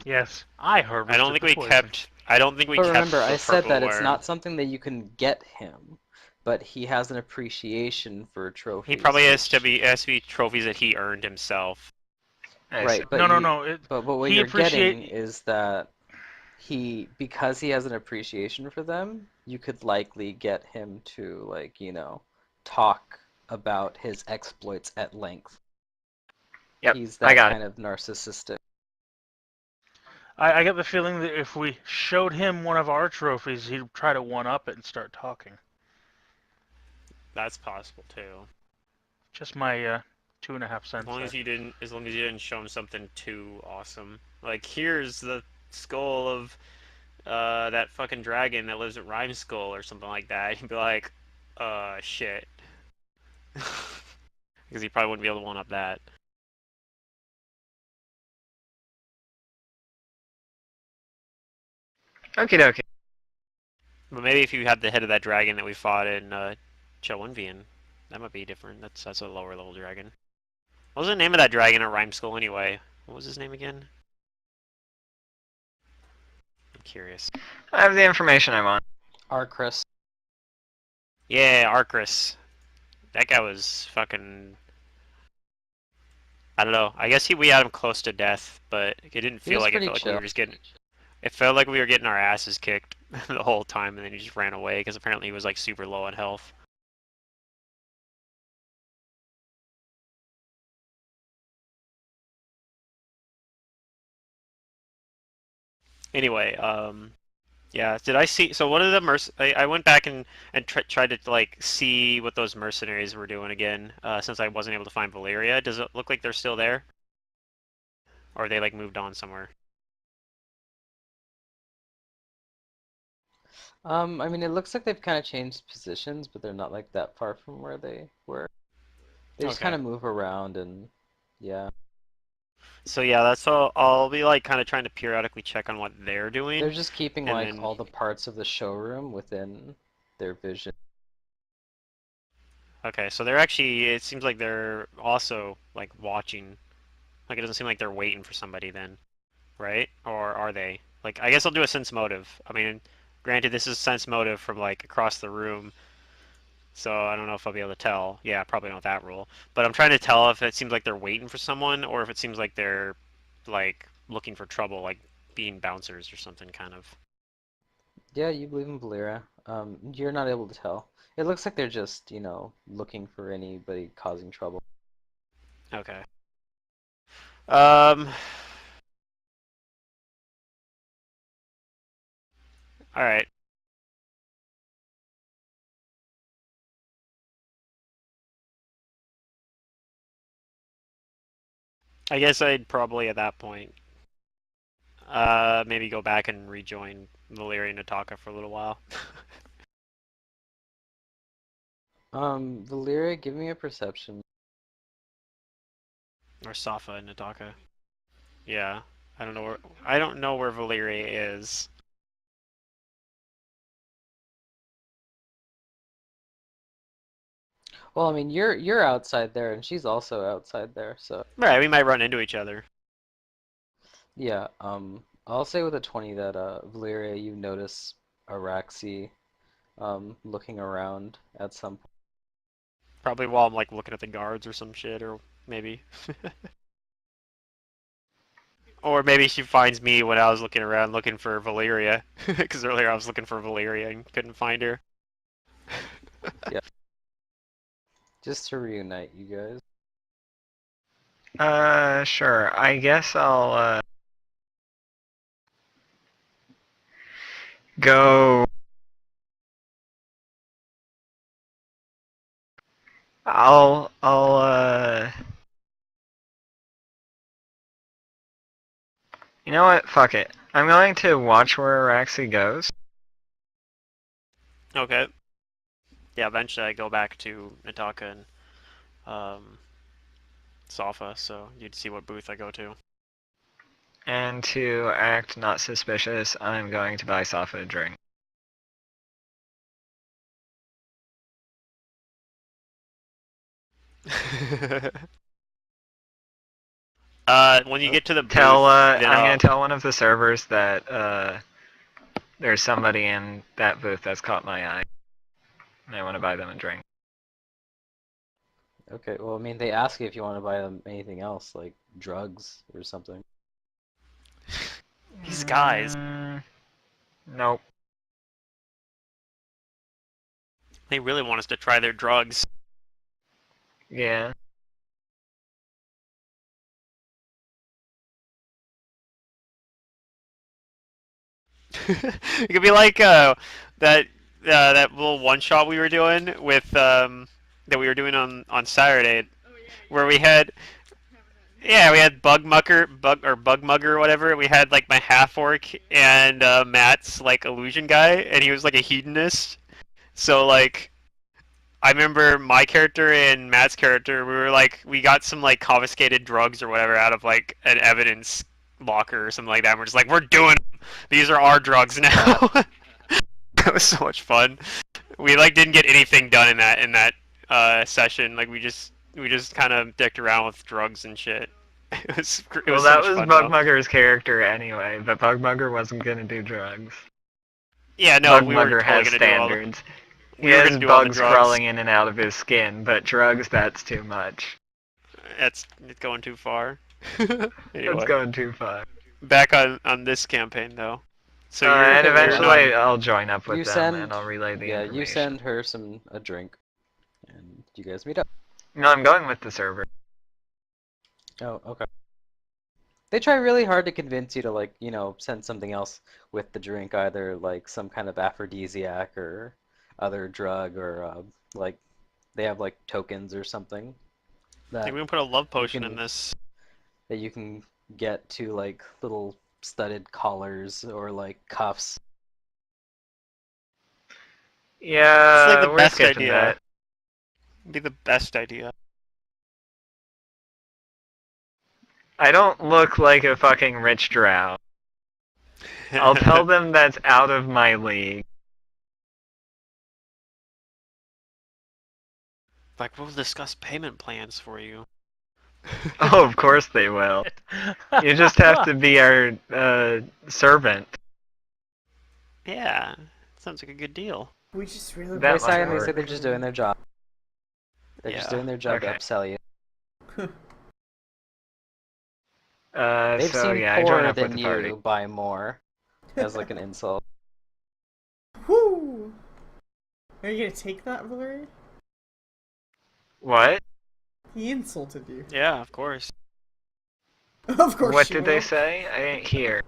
Yes, I harvested I don't think the we poison. kept. I don't think we But kept remember, the I said purple that it's worm. not something that you can get him, but he has an appreciation for trophies. He probably has to which- be trophies that he earned himself. I Right, see. but No. but what He you're getting appreciate. is that because he has an appreciation for them, you could likely get him to talk about his exploits at length. Yep, He's I that got it. kind of narcissistic. I get the feeling that if we showed him one of our trophies, he'd try to one-up it and start talking. That's possible too. Just my 2.5 cents. As long as there. you didn't show him something too awesome. Like here's the skull of that fucking dragon that lives at Rhyme Skull or something like that. He'd be like, shit. because he probably wouldn't be able to one up that. Okie dokie. But maybe if you had the head of that dragon that we fought in Chelunvian, that might be different. That's a lower level dragon. What was the name of that dragon at Rhyme School anyway? What was his name again? I'm curious. I have the information I want. Arcris. Yeah, Arcris. That guy was fucking. I don't know. I guess we had him close to death, but it didn't He feel was like it. pretty Felt like we chill. were just getting. It felt like we were getting our asses kicked the whole time, and then he just ran away because apparently he was like super low on health. Anyway, yeah. Did I see? So one of the I went back and tried to like see what those mercenaries were doing again. Since I wasn't able to find Valeria, does it look like they're still there, or they like moved on somewhere? I mean, it looks like they've kind of changed positions, but they're not like that far from where they were. They just Okay. kind of move around and yeah. So yeah, that's all. I'll be like kind of trying to periodically check on what they're doing. They're just keeping And like then- all the parts of the showroom within their vision. Okay, so they're actually. It seems like they're also like watching. Like it doesn't seem like they're waiting for somebody then, right? Or are they? Like I guess I'll do a sense motive. I mean, granted, this is sense motive from like across the room, so I don't know if I'll be able to tell. Yeah, probably not that rule. But I'm trying to tell if it seems like they're waiting for someone, or if it seems like they're like looking for trouble, like being bouncers or something kind of. Yeah, you believe in Valeria. You're not able to tell. It looks like they're just, looking for anybody causing trouble. Okay. All right. I guess I'd probably at that point, maybe go back and rejoin Valeria and Nataka for a little while. Valeria, give me a perception. Or Safa and Nataka. Yeah. I don't know where Valeria is. Well, I mean, you're outside there, and she's also outside there, so Right, we might run into each other. yeah. I'll say with a 20 that Valeria, you notice Araxi, looking around at some point. Probably while I'm like looking at the guards or some shit, or maybe. Or maybe she finds me when I was looking around looking for Valeria. Because earlier I was looking for Valeria and couldn't find her. Just to reunite you guys. Sure. I guess I'll go. I'll You know what? Fuck it. I'm going to watch where Araxi goes. Okay. Yeah, eventually I go back to Nataka and Safa, so you'd see what booth I go to. And to act not suspicious, I'm going to buy Safa a drink. When you get to the booth, Tell then I'm gonna tell one of the servers that there's somebody in that booth that's caught my eye. And I want to buy them a drink. Okay, well, I mean, they ask you if you want to buy them anything else, like drugs or something. These guys. Nope. They really want us to try their drugs. Yeah. It could be like that little one shot we were doing with that we were doing on Saturday, where we had we had bug mugger or whatever. We had like my half orc and Matt's like illusion guy, and he was like a hedonist. So like I remember my character and Matt's character. We got some like confiscated drugs or whatever out of like an evidence locker or something like that. And we're just like, we're doing them. These are our drugs now. That was so much fun. We like didn't get anything done in that session. Like we just kind of dicked around with drugs and shit. It was Well, so that much was fun though. Bugmugger's character anyway, but Bugmugger wasn't gonna do drugs. Yeah, no, we were Bugmugger totally has gonna do all the. standards. He We were has gonna do all the bugs drugs. crawling in and out of his skin, but drugs, that's too much. It's going too far. That's Anyway, going too far. back on this campaign though. So And you're eventually I'll join up with You them send, and I'll relay the yeah, information. you send her a drink, and you guys meet up. No, I'm going with the server. Oh, okay. They try really hard to convince you to, like, send something else with the drink, either like some kind of aphrodisiac or other drug, or like they have like tokens or something I that think we can put a love potion in can- this. that you can get to, like little studded collars or like cuffs. Yeah, It's like the we're best skipping idea. that. It'd be the best idea. I don't look like a fucking rich drow. I'll tell them that's out of my league. Like, we'll discuss payment plans for you. Oh, of course they will. You just have to be our servant. Yeah, sounds like a good deal. We just really That They say might they say work. they're just doing their job. They're Yeah. just doing their job to Okay. upsell you. They've So seen yeah, I join poorer up with than the party. you buy more, as like an insult. Whoo! Are you gonna take that, Valerie? What? He insulted you. Yeah, of course. Of course. What she did will. they say? I didn't hear.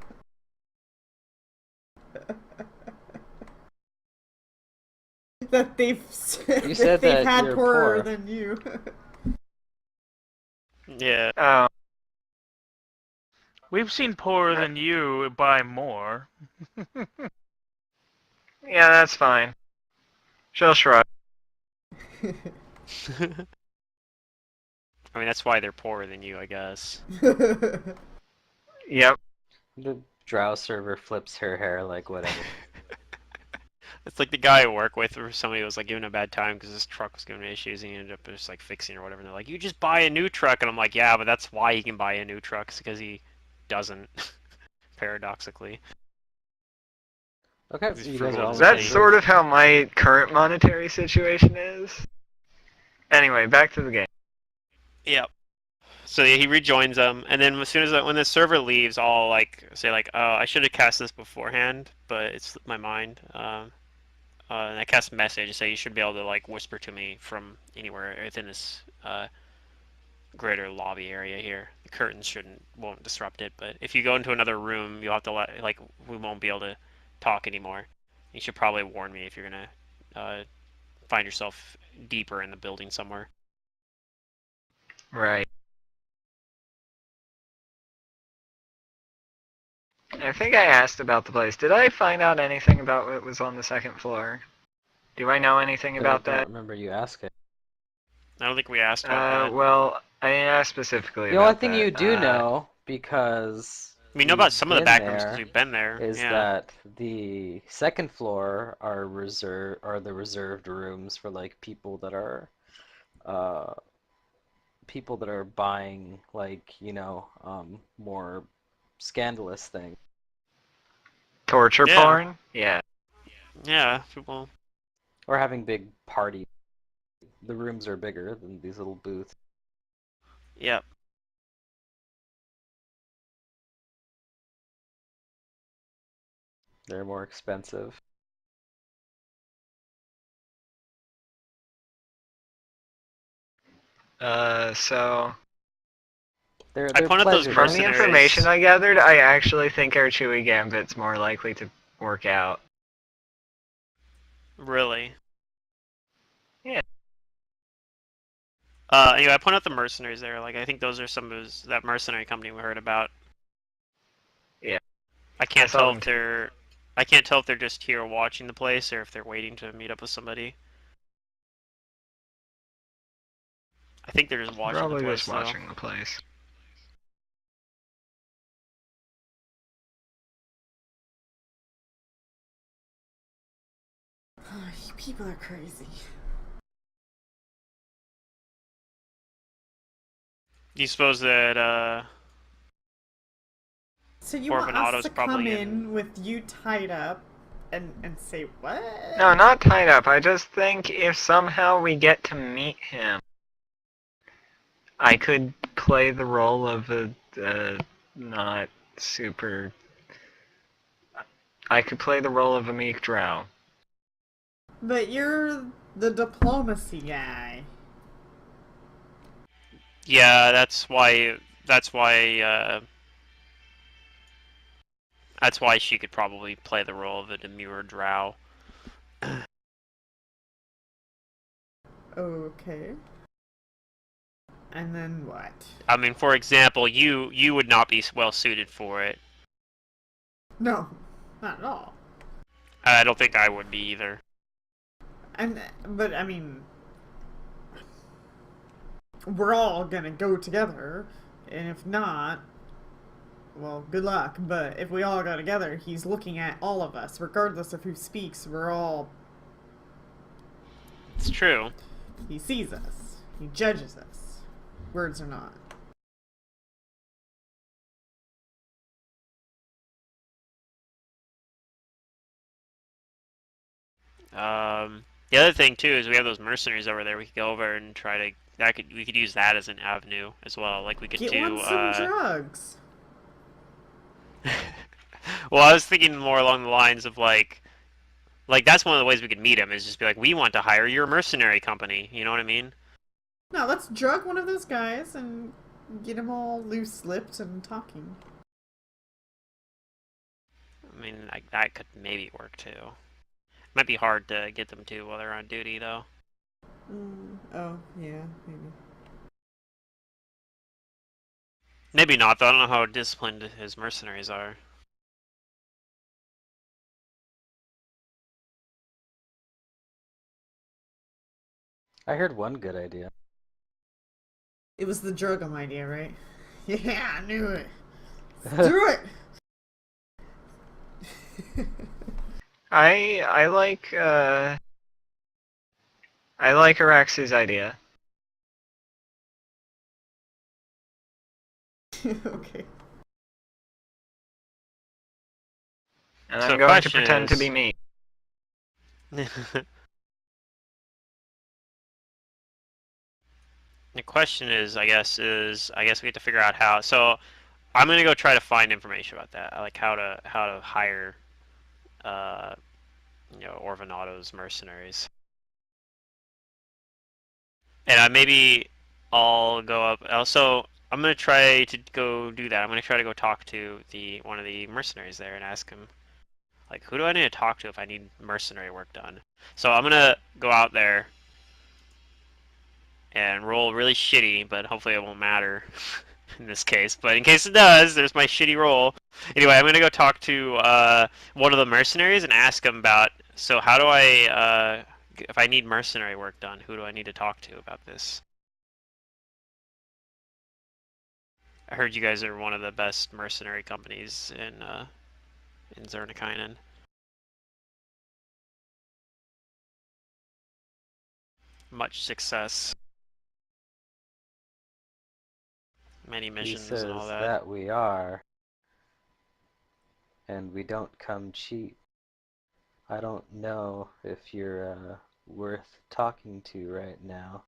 That they've You said they've that had you're poorer poor. than you. Yeah. Oh, We've seen poorer than you buy more. yeah, that's fine. She'll shrug. I mean, that's why they're poorer than you, I guess. Yep. The drow server flips her hair like whatever. It's like the guy I work with, or somebody was like giving a bad time because his truck was giving him issues, and he ended up just like fixing or whatever. And they're like, "You just buy a new truck," and I'm like, "Yeah, but that's why he can buy a new truck, because he doesn't." Paradoxically. Okay, He's so you guys frugal are all as That's Hey. sort of how my current monetary situation is. Anyway, back to the game. Yep. So he rejoins them, and then as soon as when the server leaves, I'll like say like, "Oh, I should have cast this beforehand, but it slipped my mind." And I cast a message and say you should be able to like whisper to me from anywhere within this greater lobby area here. The curtains won't disrupt it, but if you go into another room, you'll have to we won't be able to talk anymore. You should probably warn me if you're gonna find yourself deeper in the building somewhere. Right. I think I asked about the place. Did I find out anything about what was on the second floor? Do I know anything about I don't that? remember you asking. I don't think we asked about that. Well, I didn't ask specifically The about only thing that. you do know, because We know about some of the you've back been rooms because there, we've been there. is Yeah. that the second floor are the reserved rooms for like people that are buying like more scandalous things. Torture Yeah. porn? Yeah. Yeah, people. Or having big parties. The rooms are bigger than these little booths. Yep. They're more expensive. So They're I pointed those pleasure from the mercenaries. information I gathered, I actually think our Chewy Gambit's more likely to work out. Really. Yeah. Anyway, I point out the mercenaries there. Like, I think those are some of that mercenary company we heard about. Yeah. I can't saw tell them if they're. I can't tell if they're just here watching the place or if they're waiting to meet up with somebody. think they're just watching Probably the place, just though. watching the place. You people are crazy. Do you suppose that So you want us Orvanado's to come probably in with you tied up and say what? No, not tied up. I just think if somehow we get to meet him, I could play the role of a not super. I could play the role of a meek drow. But you're the diplomacy guy. Yeah, that's why she could probably play the role of a demure drow. Okay. And then what? I mean, for example, you would not be well suited for it. No, not at all. I don't think I would be either. But I mean, we're all gonna go together, and if not, well, good luck. But if we all go together, he's looking at all of us, regardless of who speaks. We're all. It's true. He sees us. He judges us. Words or not. The other thing too is we have those mercenaries over there. We could go over and try to. We could use that as an avenue as well. Like we could Get do. on some drugs. Well, I was thinking more along the lines of like that's one of the ways we could meet him is just be like, we want to hire your mercenary company. You know what I mean? No, let's drug one of those guys and get him all loose-lipped and talking. I mean, like, that could maybe work too. Might be hard to get them to while they're on duty though. Oh, yeah, maybe. Maybe not though. I don't know how disciplined his mercenaries are. I heard one good idea. It was the drugum idea, right? Yeah, I knew it. Let's do it! I like Arax's idea. Okay. And So I'm the going to question pretend to is- be me. The question is, I guess we have to figure out how. So I'm gonna go try to find information about that, like how to hire, uh, Orvanado's mercenaries. And I'll go up. Also, I'm gonna try to go do that. I'm gonna try to go talk to one of the mercenaries there and ask him, like, who do I need to talk to if I need mercenary work done? So I'm gonna go out there and roll really shitty, but hopefully it won't matter in this case. But in case it does, there's my shitty roll. Anyway, I'm gonna go talk to one of the mercenaries and ask him about. So how do if I need mercenary work done, who do I need to talk to about this? I heard you guys are one of the best mercenary companies in Zernikainen. Much success. Many He missions says and all that. that we are, and we don't come cheap. I don't know if you're worth talking to right now.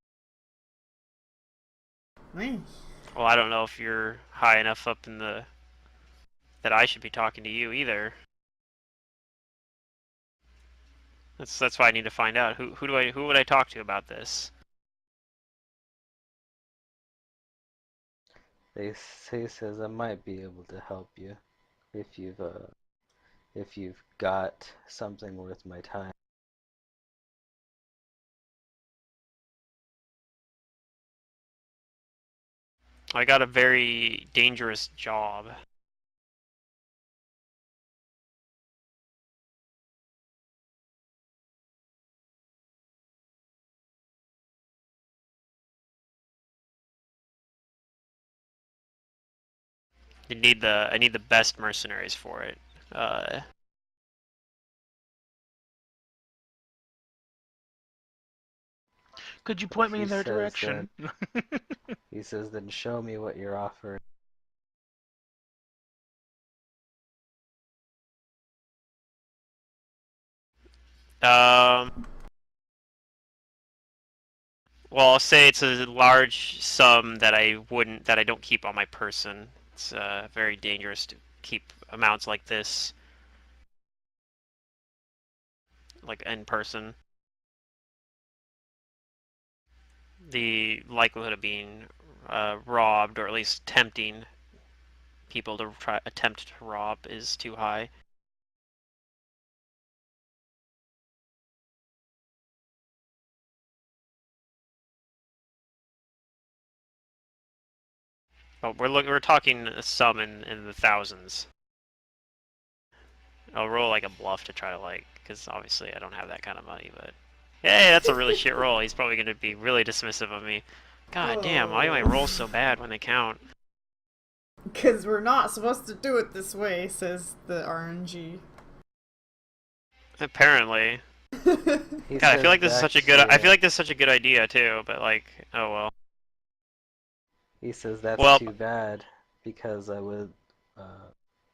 Man. Well, I don't know if you're high enough up in the that I should be talking to you either. That's why I need to find out who would I talk to about this. He says I might be able to help you if you've got something worth my time. I got a very dangerous job. I need the best mercenaries for it. Could you point me He in their says direction? He says, then show me what you're offering. Well, I'll say it's a large sum that I don't keep on my person. It's very dangerous to keep amounts like this, like in person. The likelihood of being robbed, or at least tempting people to attempt to rob, is too high. But we're talking a sum in the thousands. I'll roll like a bluff to try to because obviously I don't have that kind of money, but hey, that's a really shit roll. He's probably gonna be really dismissive of me. God damn, why do my rolls so bad when they count? Because we're not supposed to do it this way, says the RNG. Apparently. He God, I says feel like this is that's, such a good. I feel like this is such a good idea too, but oh well. He says that's Well, too bad because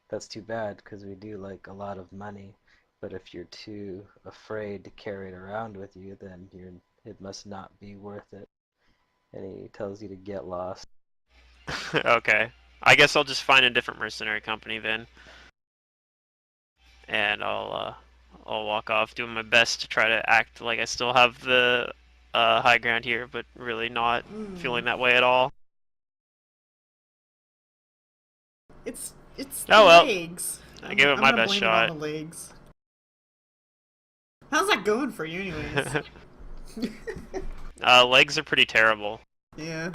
that's too bad because we do like a lot of money. But if you're too afraid to carry it around with you, then it must not be worth it. And he tells you to get lost. okay. I guess I'll just find a different mercenary company then, and I'll walk off, doing my best to try to act like I still have the high ground here, but really not feeling that way at all. It's the Oh well, legs. I gave it I'm my gonna best blame shot. it on the legs. How's that going for you, anyways? Legs are pretty terrible. Yeah.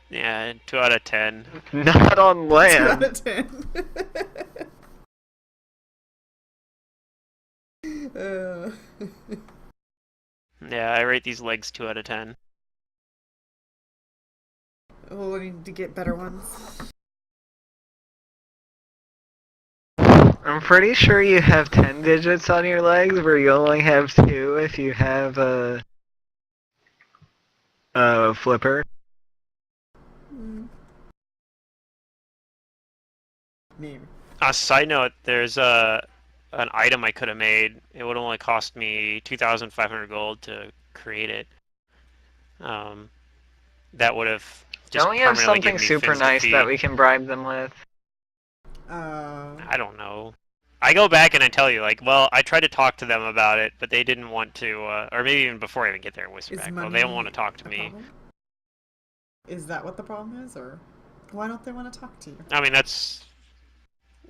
Yeah, 2 out of 10. Not on 2 out land. of 10. uh. Yeah, I rate these legs 2 out of 10. Well, we need to get better ones. I'm pretty sure you have 10 digits on your legs, where you only have 2 if you have a flipper. Maybe. Side note, there's an item I could have made. It would only cost me 2,500 gold to create it. That would have just Don't we have permanently something given me super Finn's nice defeat. that we can bribe them with? I don't know. I go back and I tell you, well, I tried to talk to them about it, but they didn't want to, or maybe even before I even get there, whisper Is back. money Well, they don't want to talk to a me. problem? Is that what the problem is, or why don't they want to talk to you? I mean,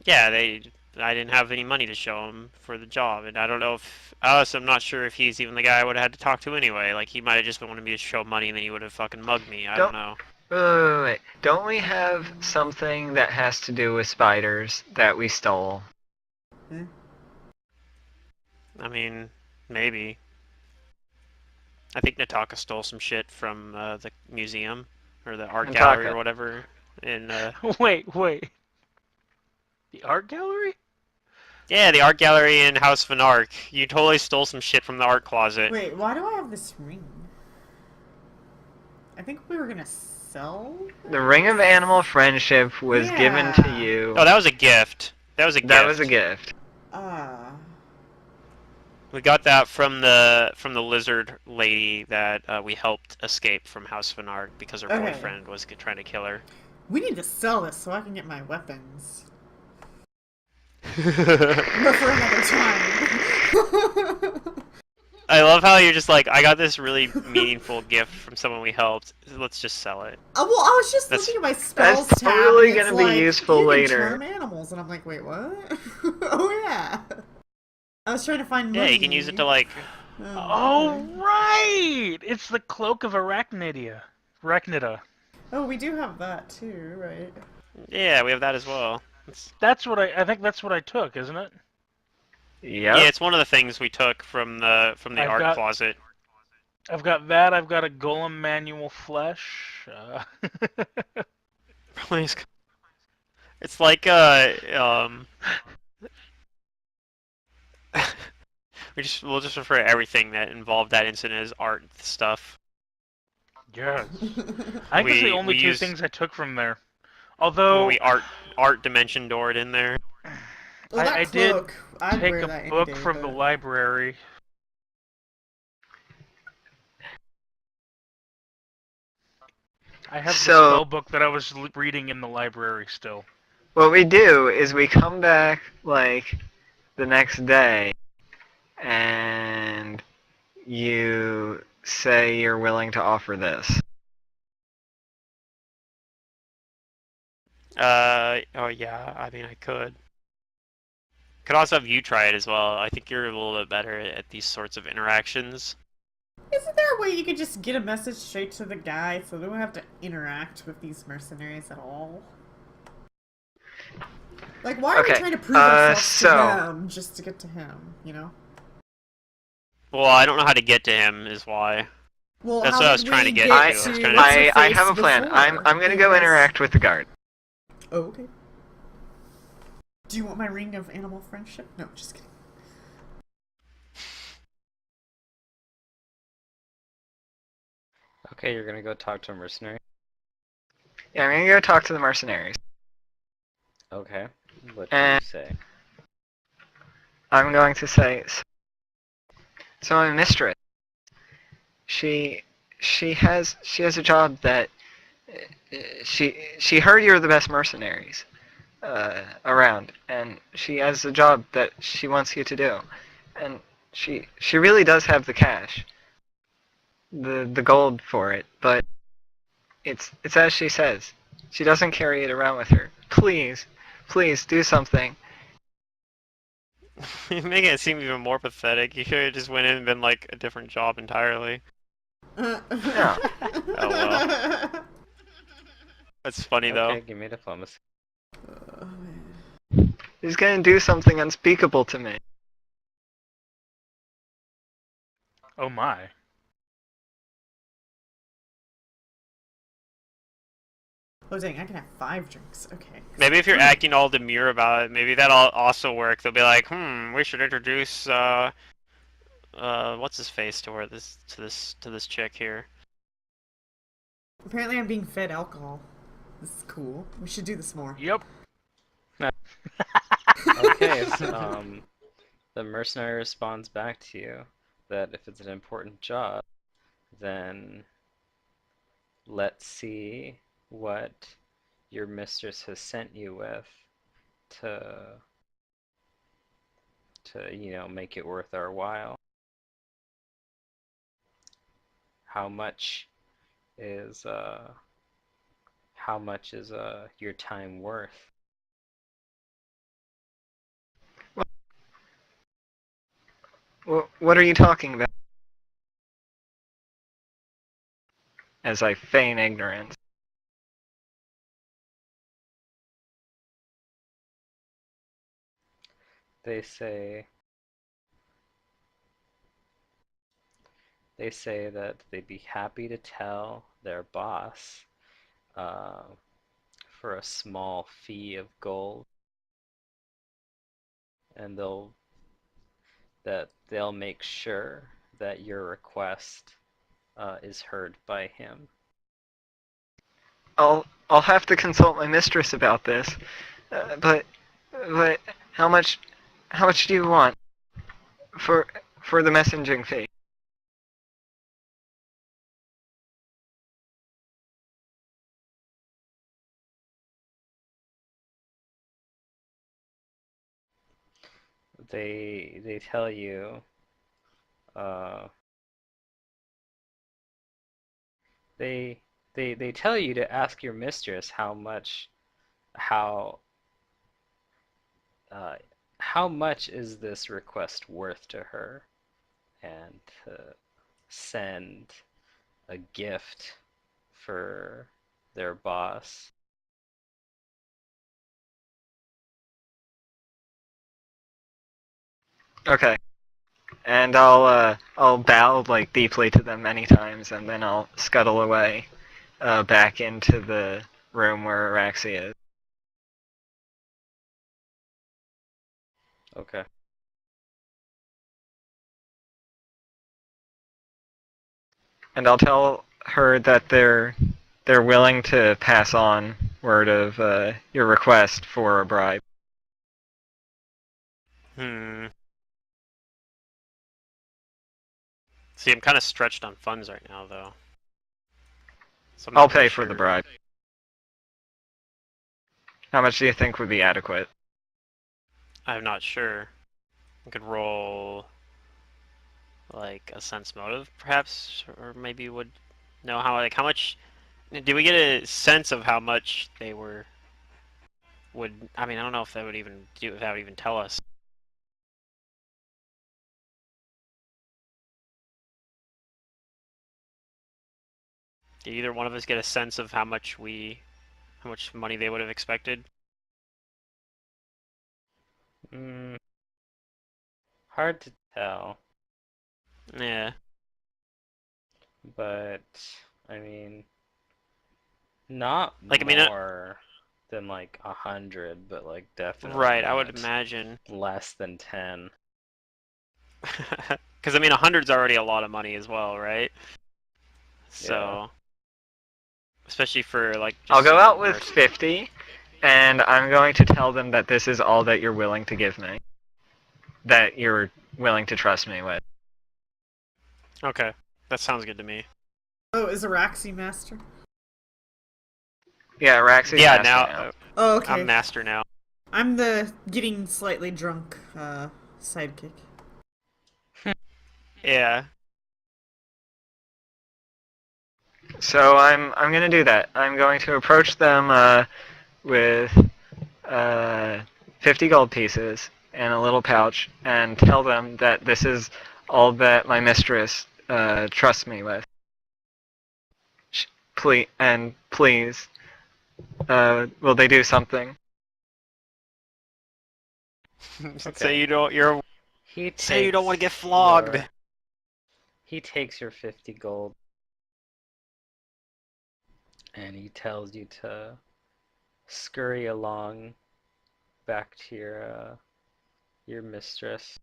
yeah, I didn't have any money to show him for the job, and I don't know if, I'm not sure if he's even the guy I would have had to talk to anyway. Like, he might have just wanted me to show money, and then he would have fucking mugged me. I don't know. Wait. Don't we have something that has to do with spiders that we stole? I mean, maybe. I think Nataka stole some shit from the museum, or the art gallery, or whatever. In Wait. The art gallery? Yeah, the art gallery in House Van Ark. You totally stole some shit from the art closet. Wait, why do I have this ring? I think we were gonna sell. The Ring of Animal Friendship was given to you. Oh, that was a gift. That was a gift. That was a gift. We got that from the lizard lady that we helped escape from House Van Ark because her boyfriend was trying to kill her. We need to sell this so I can get my weapons. But for another time. I love how you're just like, I got this really meaningful gift from someone we helped. Let's just sell it. Well, I was just looking at my spells that's tab. Really and it's gonna be useful you later. Can charm animals, and I'm like, wait, what? Oh yeah. I was trying to find money. Yeah, you can use it to Oh right! It's the cloak of Arachnida. Oh, we do have that too, right? Yeah, we have that as well. That's what I think that's what I took, isn't it? Yep. Yeah, it's one of the things we took from the art closet. I've got that. I've got a golem manual flesh. Please. It's like we'll just refer to everything that involved that incident as art stuff. Yes. I think it's the only we two use things I took from there. well, Although we art dimension doored in there. Well, that I did cloak, I'd take wear a that any book day, from the but... library. I have the So spell book that I was reading in the library still. what we do is we come back like the next day, and you say you're willing to offer this. Oh yeah, I mean I could. Could also have you try it as well. I think you're a little bit better at these sorts of interactions. Isn't there a way you could just get a message straight to the guy so they don't have to interact with these mercenaries at all? Like, why are we Okay, trying to prove ourselves so- to him just to get to him, you know? Well, I don't know how to get to him, is why. Well, That's how what I did was trying to we get get to. I was trying to- I have a plan. I'm gonna Who go has- interact with the guard. Oh, okay. Do you want my ring of animal friendship? No, just kidding. Okay, you're gonna go talk to a mercenary. Yeah, I'm gonna go talk to the mercenaries. Okay. What do you say? I'm going to say, so my mistress, she has a job that she heard you're the best mercenaries around, and she has a job that she wants you to do, and she really does have the cash, the gold for it, but it's as she says. She doesn't carry it around with her. Please do something. You're making it seem even more pathetic. You could have just went in and been like a different job entirely. No. Oh well. That's funny Okay, though. give me diplomacy. Oh, man. He's gonna do something unspeakable to me. Oh my. Oh, dang, I can have 5 drinks. Okay. Maybe if you're acting all demure about it, maybe that'll also work. They'll be like, we should introduce what's his face to her to this chick here. Apparently I'm being fed alcohol. This is cool. We should do this more. Yep. Okay, so, the mercenary responds back to you that if it's an important job, then let's see what your mistress has sent you with to make it worth our while. How much is your time worth? What are you talking about? As I feign ignorance. They say that they'd be happy to tell their boss for a small fee of gold, and they'll make sure that your request is heard by him. I'll have to consult my mistress about this. But how much do you want for the messaging fee? They tell you they tell you to ask your mistress how how much is this request worth to her, and to send a gift for their boss. Okay. And I'll bow like deeply to them many times, and then I'll scuttle away back into the room where Araxi is. Okay. And I'll tell her that they're willing to pass on word of your request for a bribe. Hmm. See, I'm kind of stretched on funds right now, though. So I'm I'll not really pay for sure. the bribe. How much do you think would be adequate? I'm not sure. I could roll like a sense motive, perhaps, or maybe would know how much. Did we get a sense of how much they would? I mean, I don't know if that would even do. If that would even tell us. Did either one of us get a sense of how much money they would have expected? Mm, hard to tell, Yeah. but I mean, not Like, I mean, more than like 100, but like definitely right. I would not imagine. less than 10. Because I mean, 100's already a lot of money as well, right? So, especially for like just I'll go some out with merc- 50, and I'm going to tell them that this is all that you're willing to give me. That you're willing to trust me with. Okay, that sounds good to me. Oh, is Araxi master? Yeah, Raxi's Yeah, master now now. Oh, okay. I'm master now. I'm the getting slightly drunk sidekick. Yeah. So I'm gonna do that. I'm going to approach them with 50 gold pieces and a little pouch, and tell them that this is all that my mistress trusts me with. Please, will they do something? Say Okay. you don't. You're. He Say you don't want to get takes flogged. he takes your 50 gold and he tells you to scurry along back to your mistress.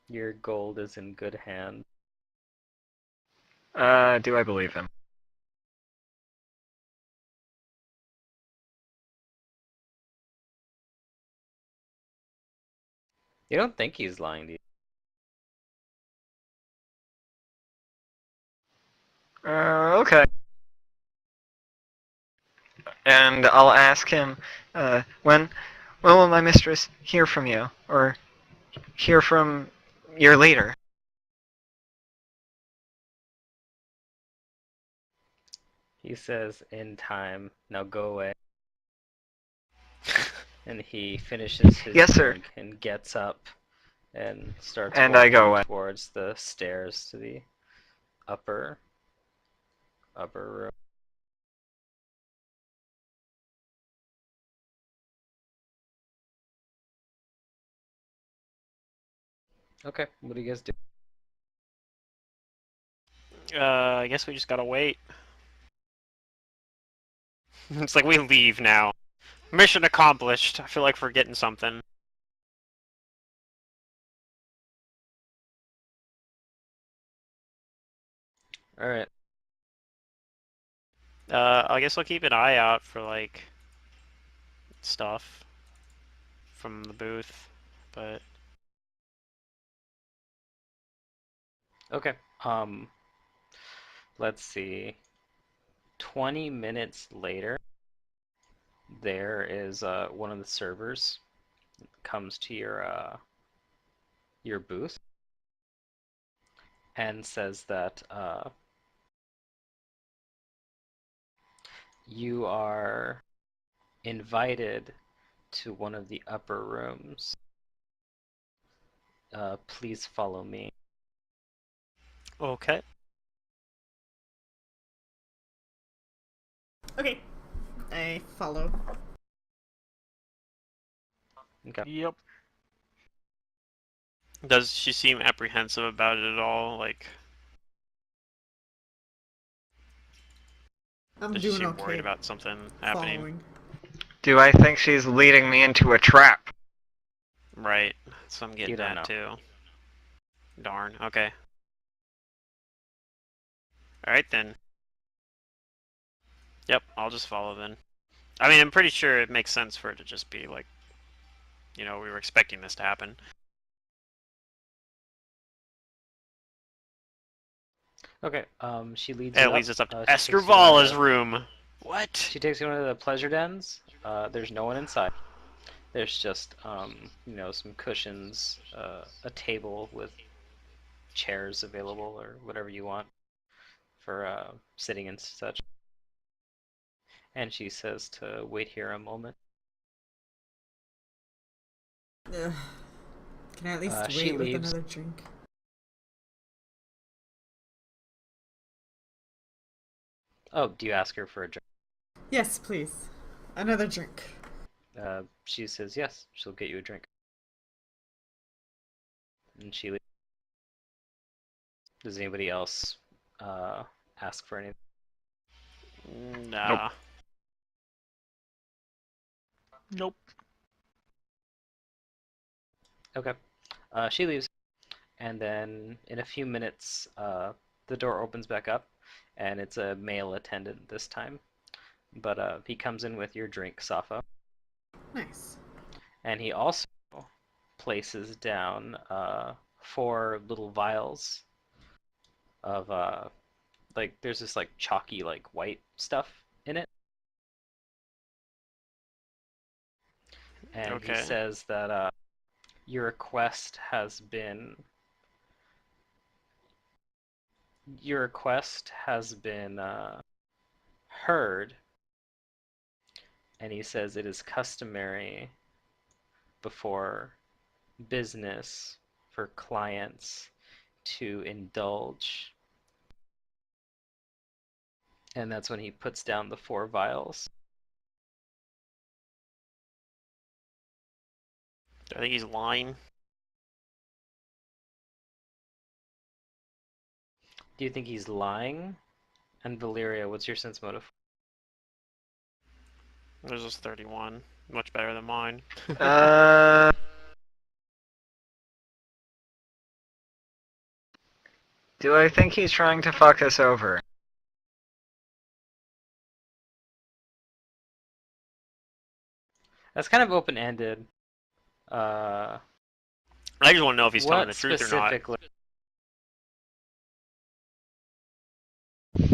Your gold is in good hand. Do I believe him? You don't think he's lying to you. Okay. And I'll ask him, when will my mistress hear from you? Or hear from your leader? He says, in time, now go away. And he finishes his Yes, sir. drink and gets up and starts And I go walking away. towards the stairs to the upper room. Okay, what do you guys do? I guess we just gotta wait. It's like we leave now. Mission accomplished. I feel like forgetting something. Alright. I guess I'll keep an eye out for like stuff from the booth, but Okay. Um, let's see. 20 minutes later, there is one of the servers comes to your booth and says that you are invited to one of the upper rooms. Please follow me. okay. Okay, I follow. Okay. Yep. Does she seem apprehensive about it at all? Like, I'm does she doing seem okay. worried about something happening? Following. Do I think she's leading me into a trap? Right. So I'm getting You don't that know. too. Darn. Okay. Alright then. Yep, I'll just follow then. I mean, I'm pretty sure it makes sense for it to just be like, we were expecting this to happen. Okay. She leads It you leads up. us up to She takes you to Escarvala's room. What? She takes you into the pleasure dens. There's no one inside. There's just some cushions, a table with chairs available or whatever you want for sitting and such. And she says to wait here a moment. Ugh. Can I at least She wait with leaves. another drink? Oh, do you ask her for a drink? Yes, please. Another drink. She says yes, she'll get you a drink. And she leaves. Does anybody else ask for anything? Nah. Nope. Okay. She leaves, and then in a few minutes, the door opens back up, and it's a male attendant this time. But he comes in with your drink, Safa, Nice. and he also places down 4 little vials of there's this like chalky like white stuff in it, and Okay. he says that your request has been heard, and he says it is customary before business for clients to indulge. And that's when he puts down the 4 vials. I think he's lying. Do you think he's lying? And Valeria, what's your sense motive? There's just 31. Much better than mine. Do I think he's trying to fuck us over? That's kind of open-ended. I just want to know if he's telling What the truth or not. specifically? Do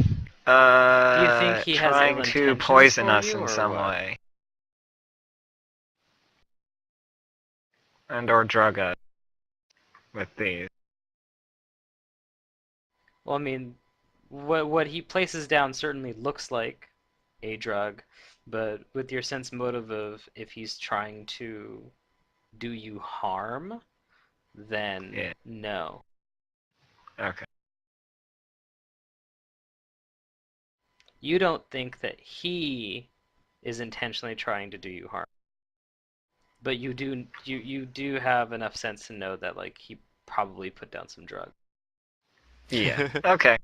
you think he has Trying ill to intentions poison for us you, in or some what? way. And or drug us with these. Well, I mean, what he places down certainly looks like a drug, but with your sense motive of if he's trying to do you harm, then Yeah. no. Okay. You don't think that he is intentionally trying to do you harm, but you do have enough sense to know that like he probably put down some drug. Yeah. Okay.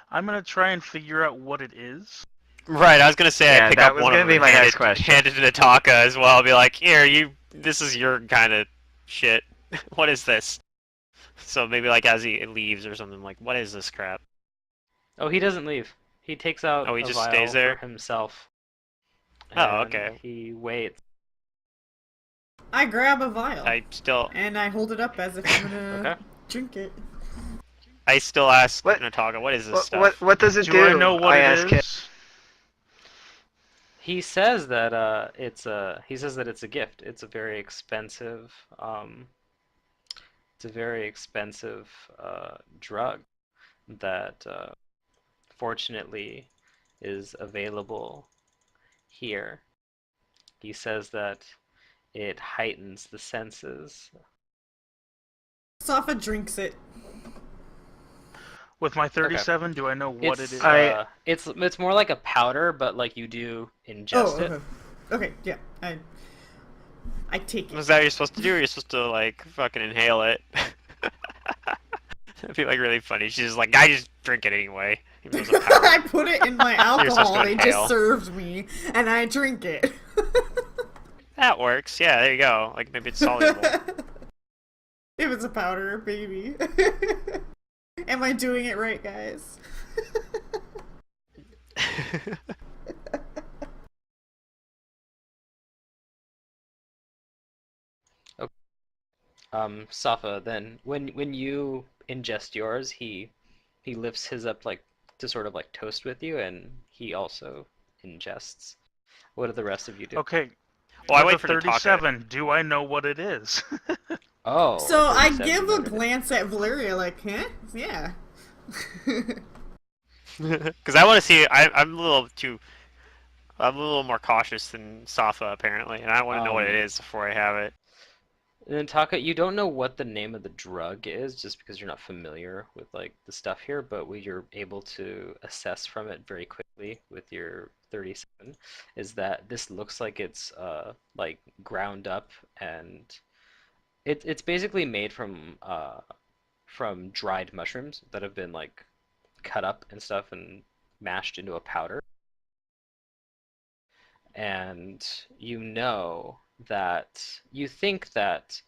I'm gonna try and figure out what it is. Right, I was gonna say Yeah, I pick that up was one of gonna them be and my next question. hand it to Nataka as well. I'll be like, here, this is your kind of shit. What is this? So maybe like as he leaves or something, like, what is this crap? Oh, he doesn't leave. He takes out Oh, he a just vial stays there? for himself. Oh, And okay. he waits. I grab a vial I still and I hold it up as if I'm gonna Okay. drink it. ask What- Nataka, what is this stuff? What does it do? Do I know what it ask him. is? He says that it's a gift. It's a very expensive drug that fortunately is available here. He says that it heightens the senses. Safa drinks it. With my 37, do I know what it is? It's more like a powder, but like you do ingest Oh, it. okay. Okay, yeah. I take Is it. that what you're supposed to do, or you're supposed to, like, fucking inhale it? That'd be, like, really funny. She's just like, I just drink it anyway. Even though it's a powder. I put it in my supposed alcohol to they inhale. just served me, and I drink it. That works. Yeah, there you go. Like maybe it's soluble. If it's a powder, baby. Am I doing it right, guys? Safa, then when you ingest yours, he lifts his up like to sort of like toast with you, and he also ingests. What do the rest of you do? Okay. Well, I With wait a for Nataka. 37, do I know what it is? Oh, So a I 37 give a noted. glance at Valeria, like, huh? Yeah. Because I want to see. I'm a little too. I'm a little more cautious than Safa apparently, and I want to know what it is before I have it. And then Taka, you don't know what the name of the drug is, just because you're not familiar with like the stuff here, but what you're able to assess from it very quickly with your 37 is that this looks like it's like ground up, and it's basically made from dried mushrooms that have been like cut up and stuff and mashed into a powder. And you know that you think that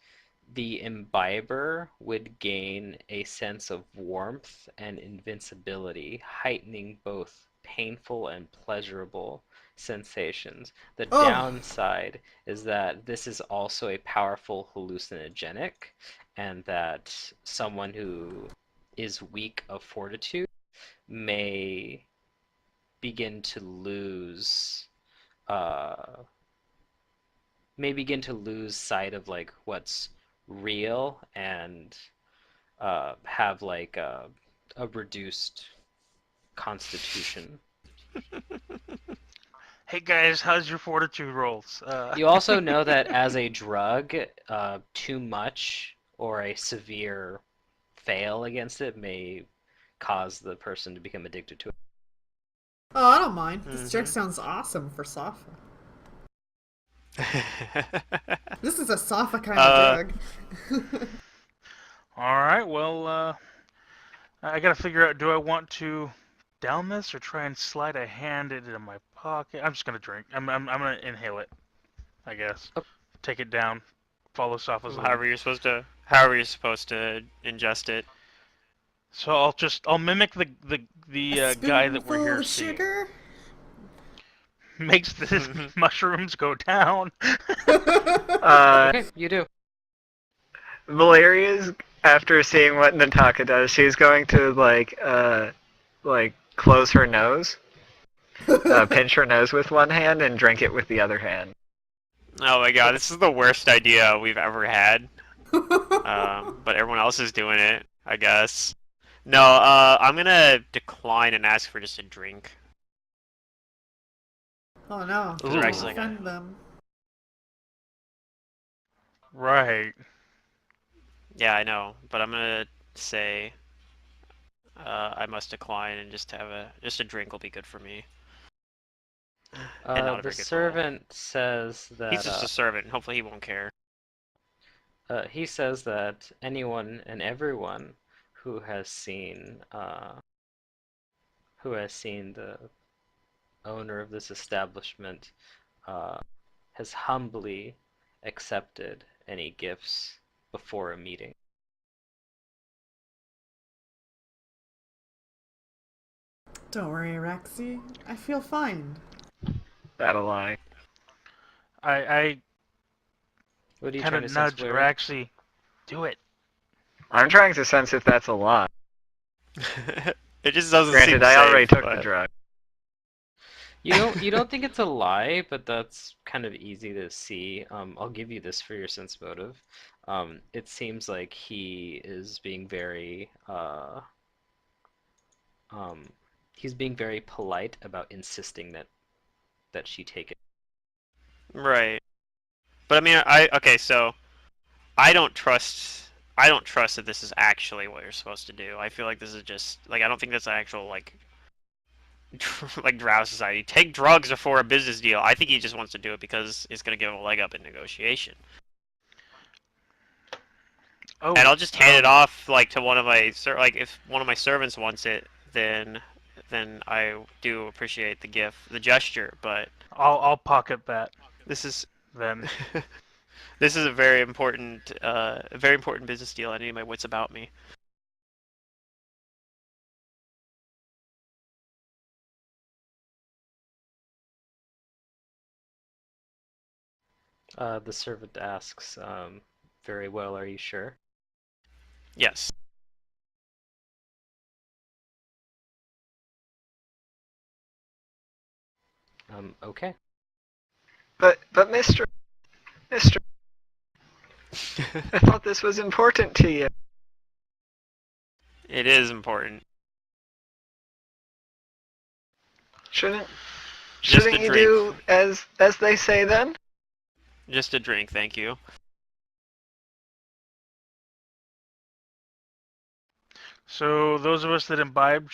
the imbiber would gain a sense of warmth and invincibility, heightening both painful and pleasurable sensations. The Oh. downside is that this is also a powerful hallucinogenic, and that someone who is weak of fortitude may begin to lose uh, sight of like what's real, and have like a reduced constitution. Hey guys, how's your fortitude rolls? You also know that as a drug, too much or a severe fail against it may cause the person to become addicted to it. Oh, I don't mind. This drug sounds awesome for Safa. This is a Safa kind of drug. Alright, well, I gotta figure out, do I want to down this or try and slide a hand into my pocket? I'm just gonna drink. I'm gonna inhale it, I guess. Oh. Take it down. Follow Safa's lead. However you're supposed to ingest it. So I'll mimic the A guy that we're spoonful here of seeing. sugar. Makes the mushrooms go down. Okay, you do. Valeria's, after seeing what Nataka does, she's going to like close her nose, pinch her nose with one hand, and drink it with the other hand. Oh my god, this is the worst idea we've ever had. But everyone else is doing it, I guess. No, I'm gonna decline and ask for just a drink. Oh no. Ooh. They're actually Defend them. Right. Yeah, I know, but I'm gonna say I must decline and just have a drink will be good for me. And not a The very good roll. servant says that He's just a servant. Hopefully he won't care. he says that anyone and everyone who has seen the owner of this establishment has humbly accepted any gifts before a meeting. Don't worry, Rexy. I feel fine. That'll lie. I What are you kind trying to of sense, nudge Larry? Raxi. Do it. I'm trying to sense if that's a lie. It just doesn't seem Granted, I already safe, took the but- drug. You don't think it's a lie, but that's kind of easy to see. I'll give you this for your sense motive. It seems like he is being very he's being very polite about insisting that she take it. Right. But I mean, okay, so I don't trust that this is actually what you're supposed to do. I feel like this is just like I don't think that's an actual like like drow society. Take drugs before a business deal. I think he just wants to do it because it's gonna give him a leg up in negotiation. Oh, And I'll just hand it off like to one of my like if one of my servants wants it, then I do appreciate the gift, the gesture. But I'll pocket that. this is then. This is a very important business deal. I need my wits about me. The servant asks, very well, are you sure? Yes. Okay. But Mister, I thought this was important to you. It is important. Shouldn't Just a you drink. do as they say then? Just a drink, thank you. So those of us that imbibe,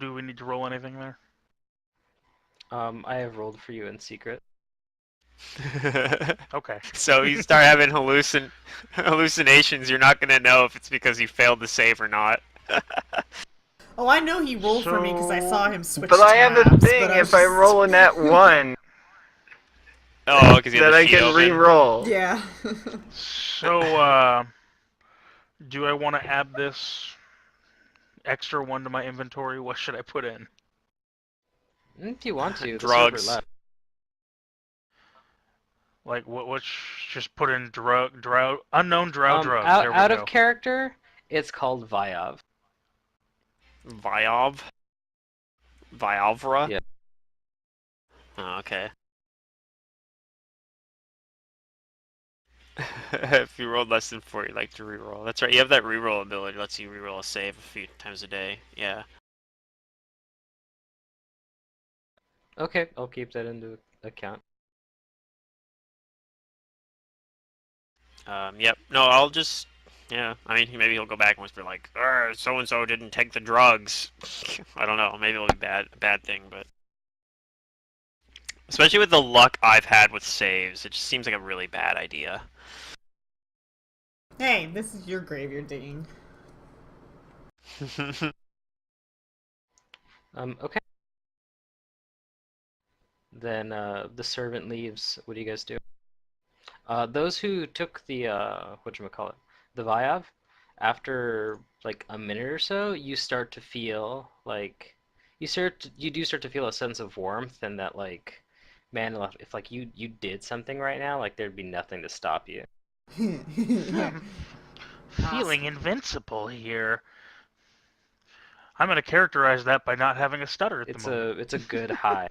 do we need to roll anything there? I have rolled for you in secret. Okay. So you start having hallucinations, you're not gonna know if it's because you failed to save or not. Oh, I know he rolled for me because I saw him switch But I have a tabs. thing. But I was If I just... roll a nat 1, Oh, because you have that the I sheet can open. re-roll. Yeah. So, do I want to add this extra one to my inventory? What should I put in? If you want to, the server Drugs. left. Like, just put in unknown drow drugs. Out, There we out go. of character, it's called Viov. Viov? Vialvra? Yeah. Oh, okay. If you rolled less than 4, you'd like to reroll. That's right, you have that reroll ability. It lets you reroll a save a few times a day. Yeah. Okay, I'll keep that into account. Yep. No, I'll just... Yeah, I mean, maybe he'll go back and whisper like, so-and-so didn't take the drugs. I don't know. Maybe it'll be a bad thing, but... Especially with the luck I've had with saves, it just seems like a really bad idea. Hey, this is your grave you're digging. Okay. Then the servant leaves. What do you guys do? Those who took the whatchamacallit, the Viav, after like a minute or so, you start to feel like you do start to feel a sense of warmth and that like, man, if like you did something right now, like there'd be nothing to stop you. Feeling invincible here. I'm going to characterize that by not having a stutter at the moment. It's a good high.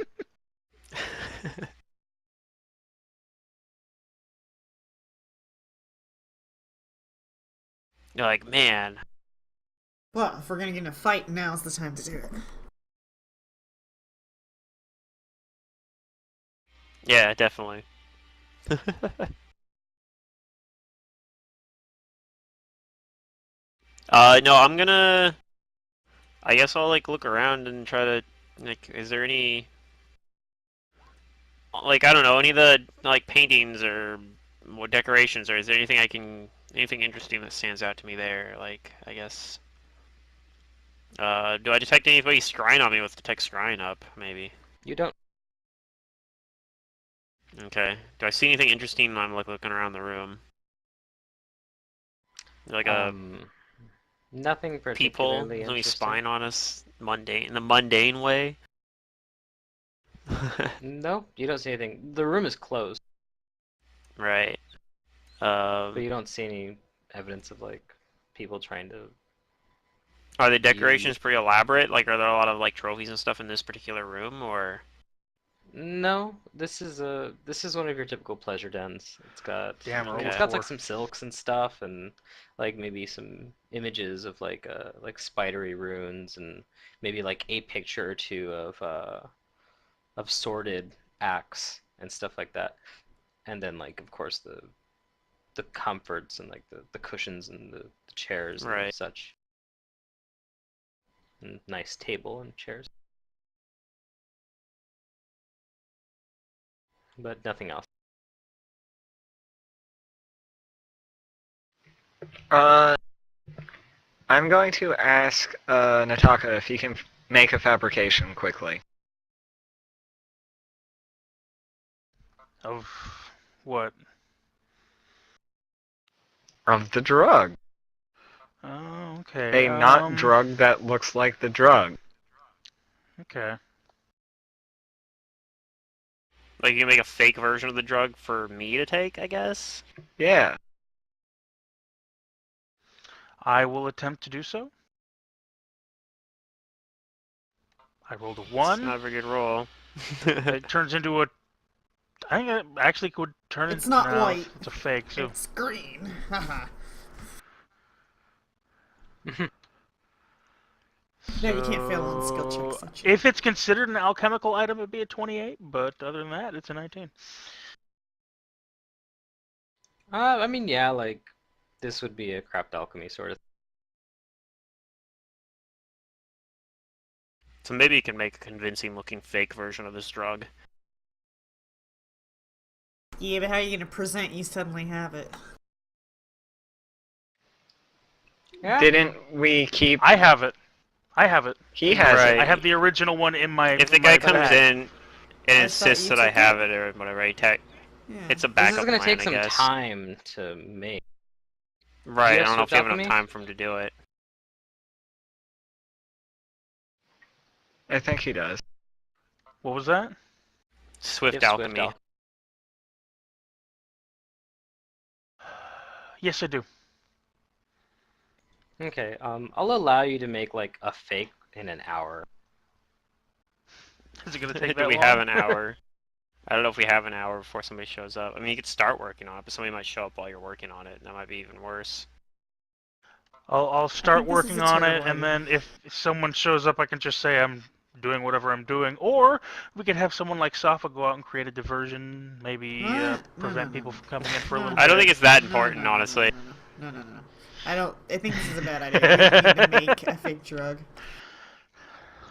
You're like, man. Well, if we're gonna get in a fight, now's the time to do it. Yeah, definitely. No, I'm gonna... I guess I'll, like, look around and try to... Like, is there any... Like, I don't know, any of the, like, paintings or decorations, or is there anything anything interesting that stands out to me there? Like, I guess... do I detect anybody scrying on me with detect scrying up, maybe? You don't. Okay. Do I see anything interesting when I'm, like, looking around the room? Like a Nothing people, particularly somebody interesting. spying on us, in the mundane way? No, you don't see anything. The room is closed, Right. but you don't see any evidence of like people trying to. Are the decorations pretty elaborate? Like, are there a lot of like trophies and stuff in this particular room, or? No, this is one of your typical pleasure dens. It's got Damn, roll it's a got four. like some silks and stuff, and like maybe some images of like spidery runes, and maybe like a picture or two of sworded axe and stuff like that. And then like of course the comforts and like the cushions and the chairs and Right. such. And nice table and chairs. But nothing else. I'm going to ask Nataka if he can make a fabrication quickly. Of What? Of the drug. Oh, okay. A not drug that looks like the drug. Okay. Like you can make a fake version of the drug for me to take, I guess. Yeah. I will attempt to do so. I rolled a It's 1. not a very good roll. It turns into a. I think it actually could turn It's into. not No, white. it's a fake. So. It's green. Haha. No, you can't fail on skill checks. So, Such if it's considered an alchemical item, it'd be a 28. But other than that, it's a 19. I mean, yeah, like this would be a craft alchemy sort of. So maybe you can make a convincing looking fake version of this drug. Yeah, but how are you gonna present you suddenly have it? Yeah. Didn't we keep... I have it. I have it. He has Right. it. I have the original one in my. If the in my guy comes bag. in and I insists thought that you I took have it. it or whatever, it's Yeah. a This backup is gonna plan, take I some guess. time to make. Right, have I don't know if Swift you have enough Alchemy? time for him to do it. I think he does. What was that? Swift Give Swift alchemy. Alchemy. Yes, I do. Okay, I'll allow you to make like a fake in an hour. Is it gonna take Do that we long? have an hour? I don't know if we have an hour before somebody shows up. I mean, you could start working on it, but somebody might show up while you're working on it, and that might be even worse. I'll start think this is working a on it, terrible and idea. then if someone shows up, I can just say I'm doing whatever I'm doing. Or we could have someone like Safa go out and create a diversion, maybe What? prevent No. people from coming in for a No, little no, I don't bit. think it's that No, important, no, no, honestly. no. I think this is a bad idea. We don't need to make a fake drug.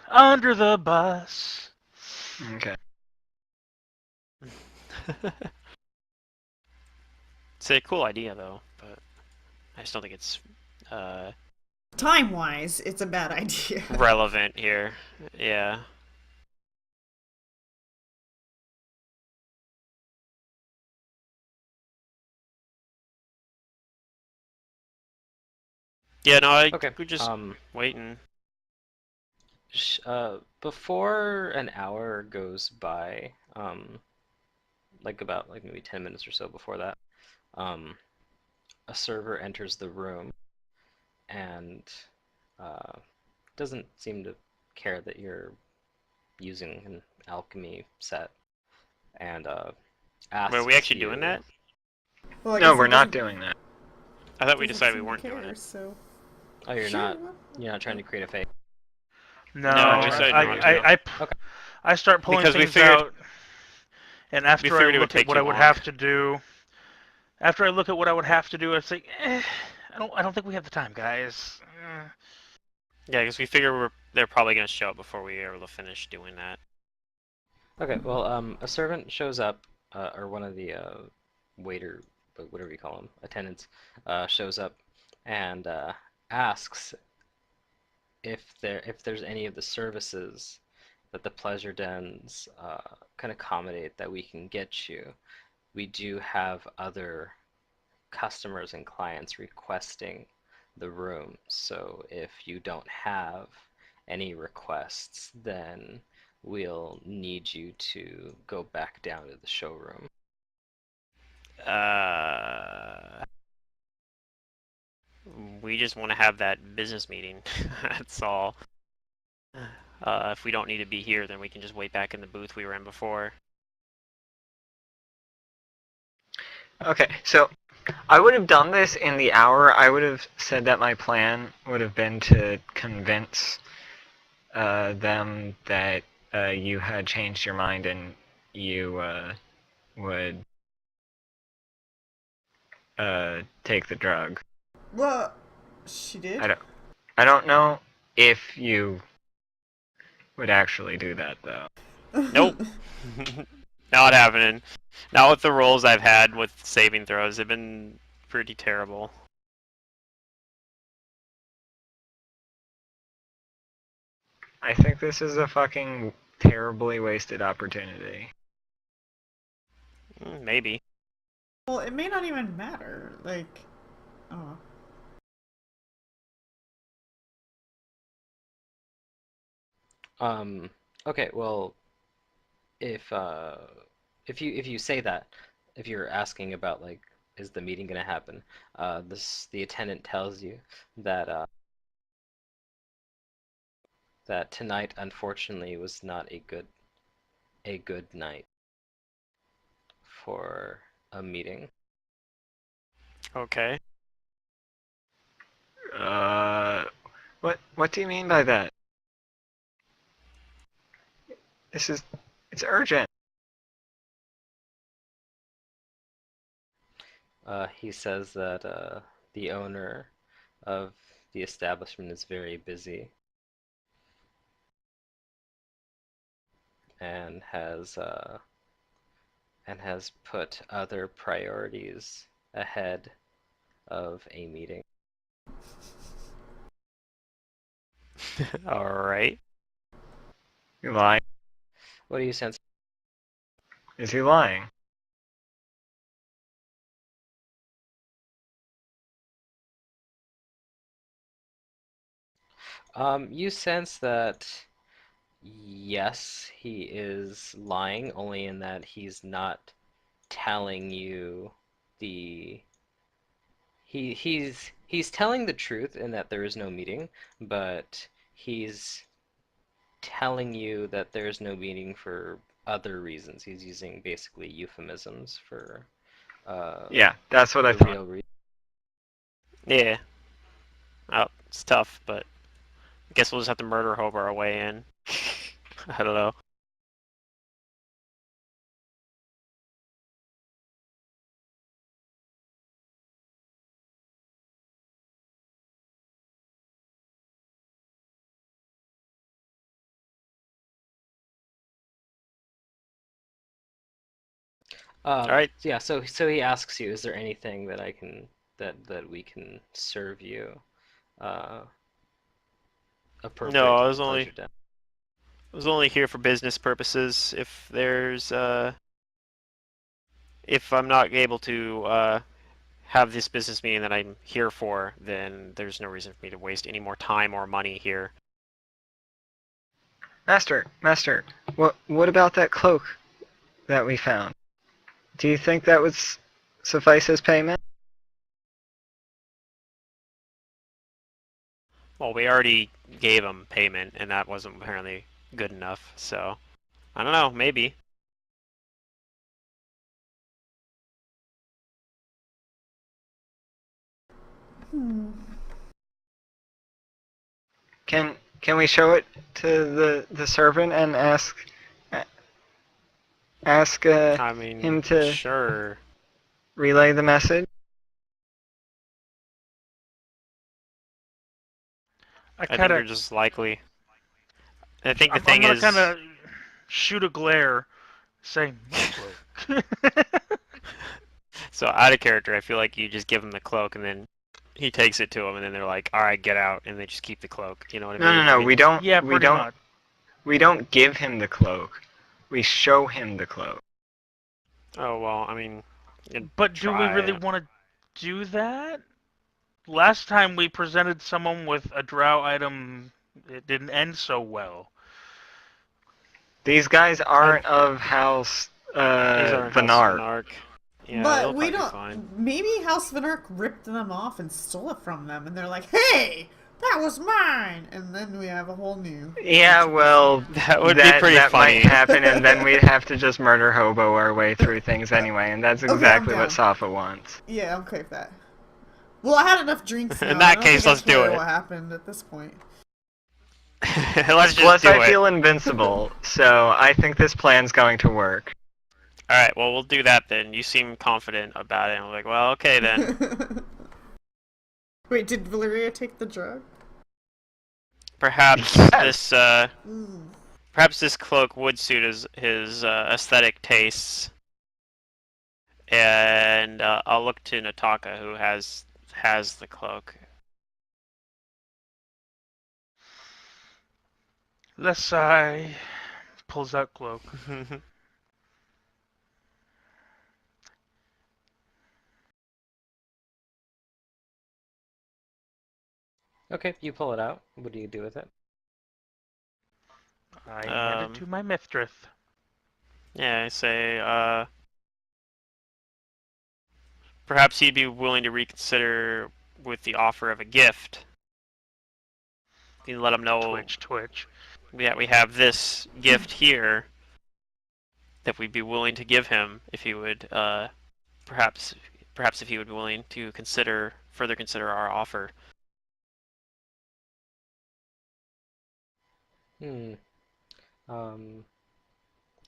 Under the bus. Okay. It's a cool idea, though, but I just don't think it's Time-wise, it's a bad idea. relevant here. Yeah. Yeah, no, Okay. we're just waiting. Before an hour goes by, like about like maybe 10 minutes or so before that, a server enters the room and doesn't seem to care that you're using an alchemy set, and asks Wait, are we actually you, doing that? Well, I No, guess we're he not doesn't- doing that. I thought we doesn't decided we seem to weren't care, doing it. So. Oh, you're Sure. not trying to create a fake. No, No, we decided not to. Okay. I start pulling Because we things figured- out, and after I figured it would look at take what too I would long. have to do, after I look at what I would have to do, I say, I don't think we have the time, guys. Yeah, because we figured they're probably going to show up before we are able to finish doing that. Okay, well, a servant shows up, or one of the waiter, whatever you call them, attendants, shows up and asks if there's any of the services that the pleasure dens can accommodate that we can get you. We do have other customers and clients requesting the room, so if you don't have any requests, then we'll need you to go back down to the showroom. We just want to have that business meeting. That's all. If we don't need to be here, then we can just wait back in the booth we were in before. Okay, so I would have done this in the hour. I would have said that my plan would have been to convince them that you had changed your mind and you would take the drug. Well, she did. I don't know if you would actually do that though. Nope. Not happening. Not with the rolls I've had with saving throws. They've been pretty terrible. I think this is a fucking terribly wasted opportunity. Maybe. Well, it may not even matter. Like, oh. Okay, well, if if you say that, if you're asking about like, is the meeting gonna happen? The attendant tells you that that tonight unfortunately was not a good night for a meeting. Okay. Uh, what do you mean by that? This is, it's urgent. He says that the owner of the establishment is very busy and has put other priorities ahead of a meeting. All right. You lying? What do you sense? Is he lying? You sense that yes, he is lying, only in that he's not telling you the he's telling the truth in that there is no meeting, but he's telling you that there's no meeting for other reasons. He's using basically euphemisms for Yeah, that's what I the thought. real reason. Yeah. Oh, it's tough, but I guess we'll just have to murder hope our way in. I don't know. All right. Yeah, so he asks you, is there anything that I can that we can serve you uh, No, appropriate to the pleasure den? I was only here for business purposes. If I'm not able to have this business meeting that I'm here for, then there's no reason for me to waste any more time or money here. Master, what about that cloak that we found? Do you think that would suffice as payment? Well, we already gave him payment, and that wasn't apparently good enough. So I don't know. Maybe. Can we show it to the servant and ask I mean, him to sure. relay the message? I I think kind you're of, just likely. I think the I'm thing gonna kind is, of shoot a glare, saying, "My cloak." so out of character, I feel like you just give him the cloak, and then he takes it to him, and then they're like, "All right, get out," and they just keep the cloak. You know what I No, mean? no, I no. mean, Yeah, pretty much. We don't give him the cloak. We show him the cloak. oh well. I mean, you But do we really try. want to do that? Last time we presented someone with a drow item, it didn't end so well. These guys I, aren't of House these are in House Vanar. Snark. Yeah, But they'll we probably be don't. fine. Maybe House Vinark ripped them off and stole it from them, and they're like, "Hey, that was mine!" And then we have a whole new. Yeah, well, That would be pretty that might funny. happen, and then we'd have to just murder hobo our way through things anyway, and that's Okay, I'm exactly what down. Safa wants. Yeah, I'm okay with that. Well, I had enough drinks In now. I that don't case, think I let's do care it. what happened at this point. Let's just Plus, do I it. feel invincible, so I think this plan's going to work. All right. Well, we'll do that then. You seem confident about it. And we're like, well, okay then. Wait, did Valeria take the drug? Perhaps Yes. this perhaps this cloak would suit his aesthetic tastes. And I'll look to Nataka, who has the cloak. Lesai pulls out cloak. Okay, you pull it out. What do you do with it? I hand it to my Mithrith. Yeah, I say, perhaps he'd be willing to reconsider with the offer of a gift. You can let him know Twitch. that we have this gift here that we'd be willing to give him if he would, perhaps if he would be willing to further consider our offer. Hmm. Um,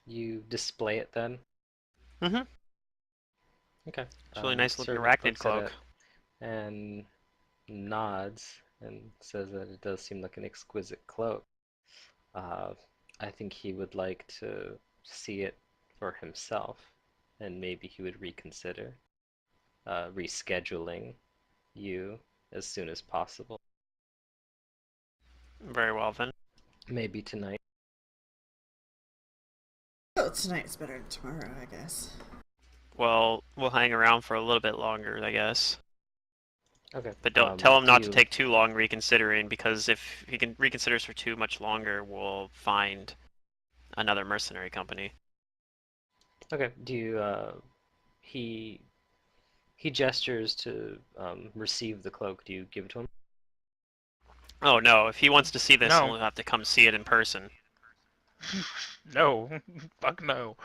you display it then? Mm-hmm. Okay. It's a really nice looking Servant arachnid looks at cloak. it and nods and says that it does seem like an exquisite cloak. I think he would like to see it for himself, and maybe he would reconsider rescheduling you as soon as possible. Very well then. Maybe tonight. Well, tonight's better than tomorrow, I guess. Well, we'll hang around for a little bit longer, I guess. Okay. But don't tell him do not to you- take too long reconsidering, because if he can reconsiders for too much longer, we'll find another mercenary company. Okay. Do you? He gestures to receive the cloak. Do you give it to him? Oh no, if he wants to see this, No. he'll have to come see it in person. No. Fuck no.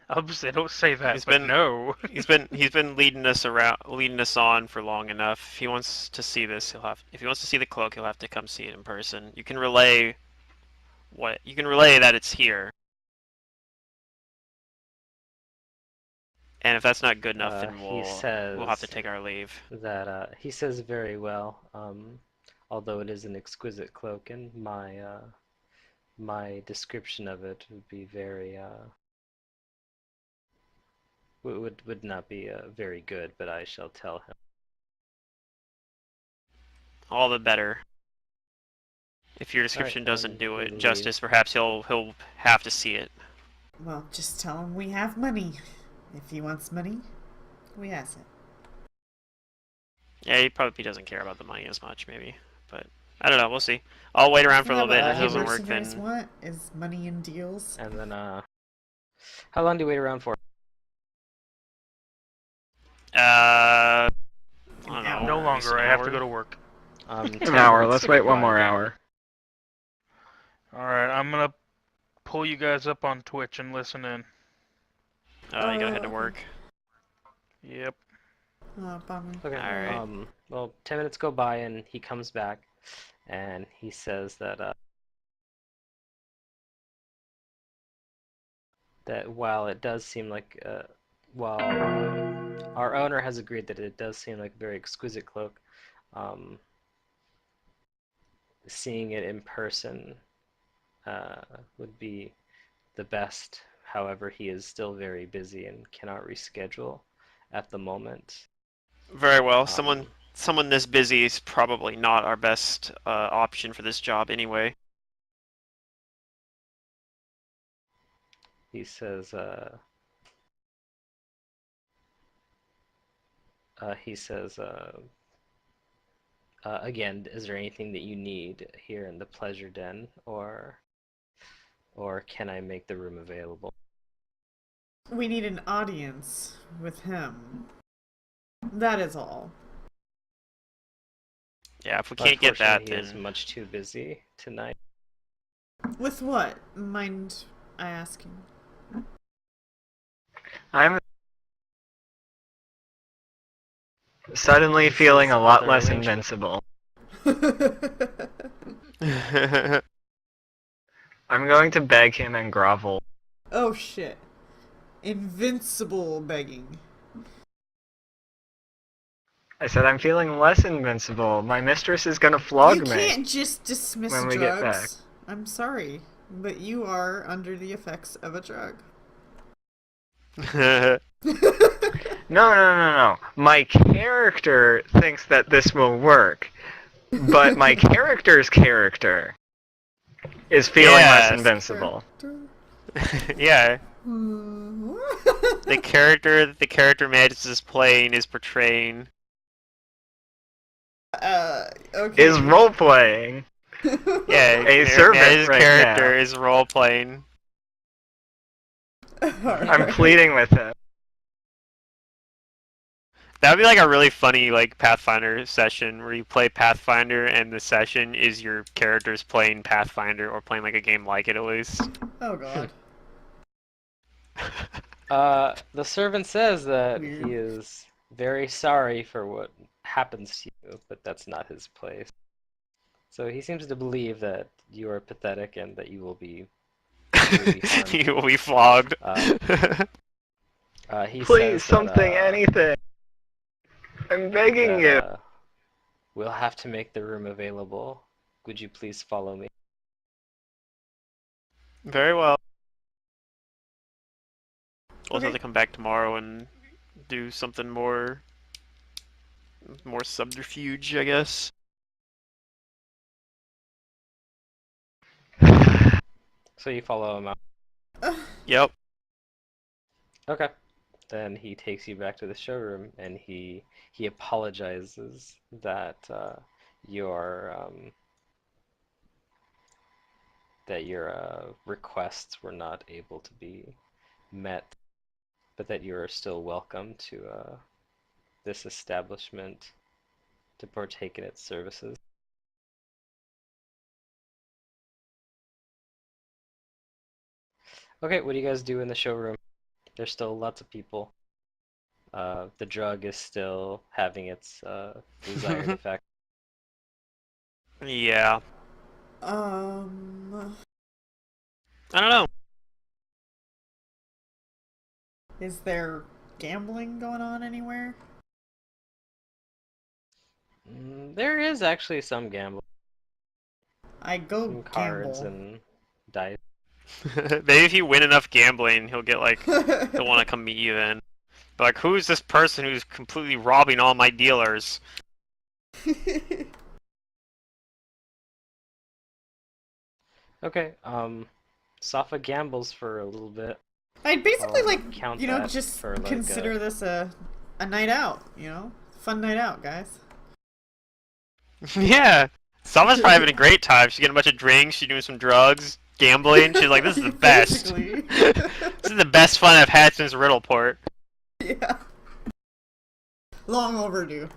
I'll say don't say that, He's but been- no. He's been leading us on for long enough. If he wants to see this, if he wants to see the cloak, he'll have to come see it in person. You can relay that it's here. And if that's not good enough, then He we'll have to says take our leave. that he says very well. Although it is an exquisite cloak, and my description of it would be very would not be very good, but I shall tell him. All the better. If your description doesn't and do we it leave. justice, perhaps he'll have to see it. Well, just tell him we have money. If he wants money, we has it. Yeah, he probably doesn't care about the money as much, maybe. But I don't know. We'll see. I'll wait around for a little bit, and if it doesn't work, mercenaries then want is money and deals. And then how long do you wait around for? I don't know. No maybe longer. some I have to hour? go to work. 10 An hour. minutes Let's to wait go one by more then. hour. Alright, I'm gonna pull you guys up on Twitch and listen in. You gotta head to work. Yep. Oh, bummer. Okay. Alright. Well, 10 minutes go by and he comes back, and he says that while it does seem like while our owner has agreed that it does seem like a very exquisite cloak, seeing it in person would be the best. However, he is still very busy and cannot reschedule at the moment. Very well. Um, Someone this busy is probably not our best option for this job anyway. He says again, is there anything that you need here in the pleasure den, or can I make the room available? We need an audience with him. That is all. Yeah, if we can't get that, Unfortunately, he is then much too busy tonight. With what? Mind I asking? I'm suddenly feeling a lot Other less arrangement. invincible. I'm going to beg him and grovel. Oh shit. Invincible begging. I said I'm feeling less invincible. My mistress is gonna flog You me. can't just dismiss when we drugs. get back. I'm sorry, but you are under the effects of a drug. No. My character thinks that this will work, but my character's character is feeling less Yes. invincible. yeah, Hmm. the character Magus is playing is portraying Okay. is role playing. Yeah, A servant his right character now. is role playing. I'm Alright. pleading with him. That would be like a really funny like Pathfinder session where you play Pathfinder and the session is your characters playing Pathfinder or playing like a game like it at least. Oh god. The servant says that Weird. he is very sorry for what happens to you, but that's not his place. So he seems to believe that you are pathetic and that you will be harmed. You will be flogged. He Please, says something, that, anything. I'm begging you. we'll have to make the room available. Would you please follow me? Very well. We'll Okay. have to come back tomorrow and do something more subterfuge, I guess. So you follow him out. Yep. Okay. Then he takes you back to the showroom and he apologizes that your requests were not able to be met, but that you are still welcome to this establishment to partake in its services. Okay, what do you guys do in the showroom? There's still lots of people. The drug is still having its desired effect. Yeah. Um. I don't know. Is there gambling going on anywhere? There is actually some gambling, I go some cards gamble. and dice. Maybe if you win enough gambling, he'll get like he'll want to come meet you then. But like, who's this person who's completely robbing all my dealers? Okay, Safa gambles for a little bit. I'd basically I'll like, count you know, that just for like consider this a night out, you know? Fun night out, guys. Yeah. Summer's probably having a great time. She's getting a bunch of drinks, she's doing some drugs, gambling. She's like, this is the best. Basically. This is the best fun I've had since Riddleport. Yeah. Long overdue.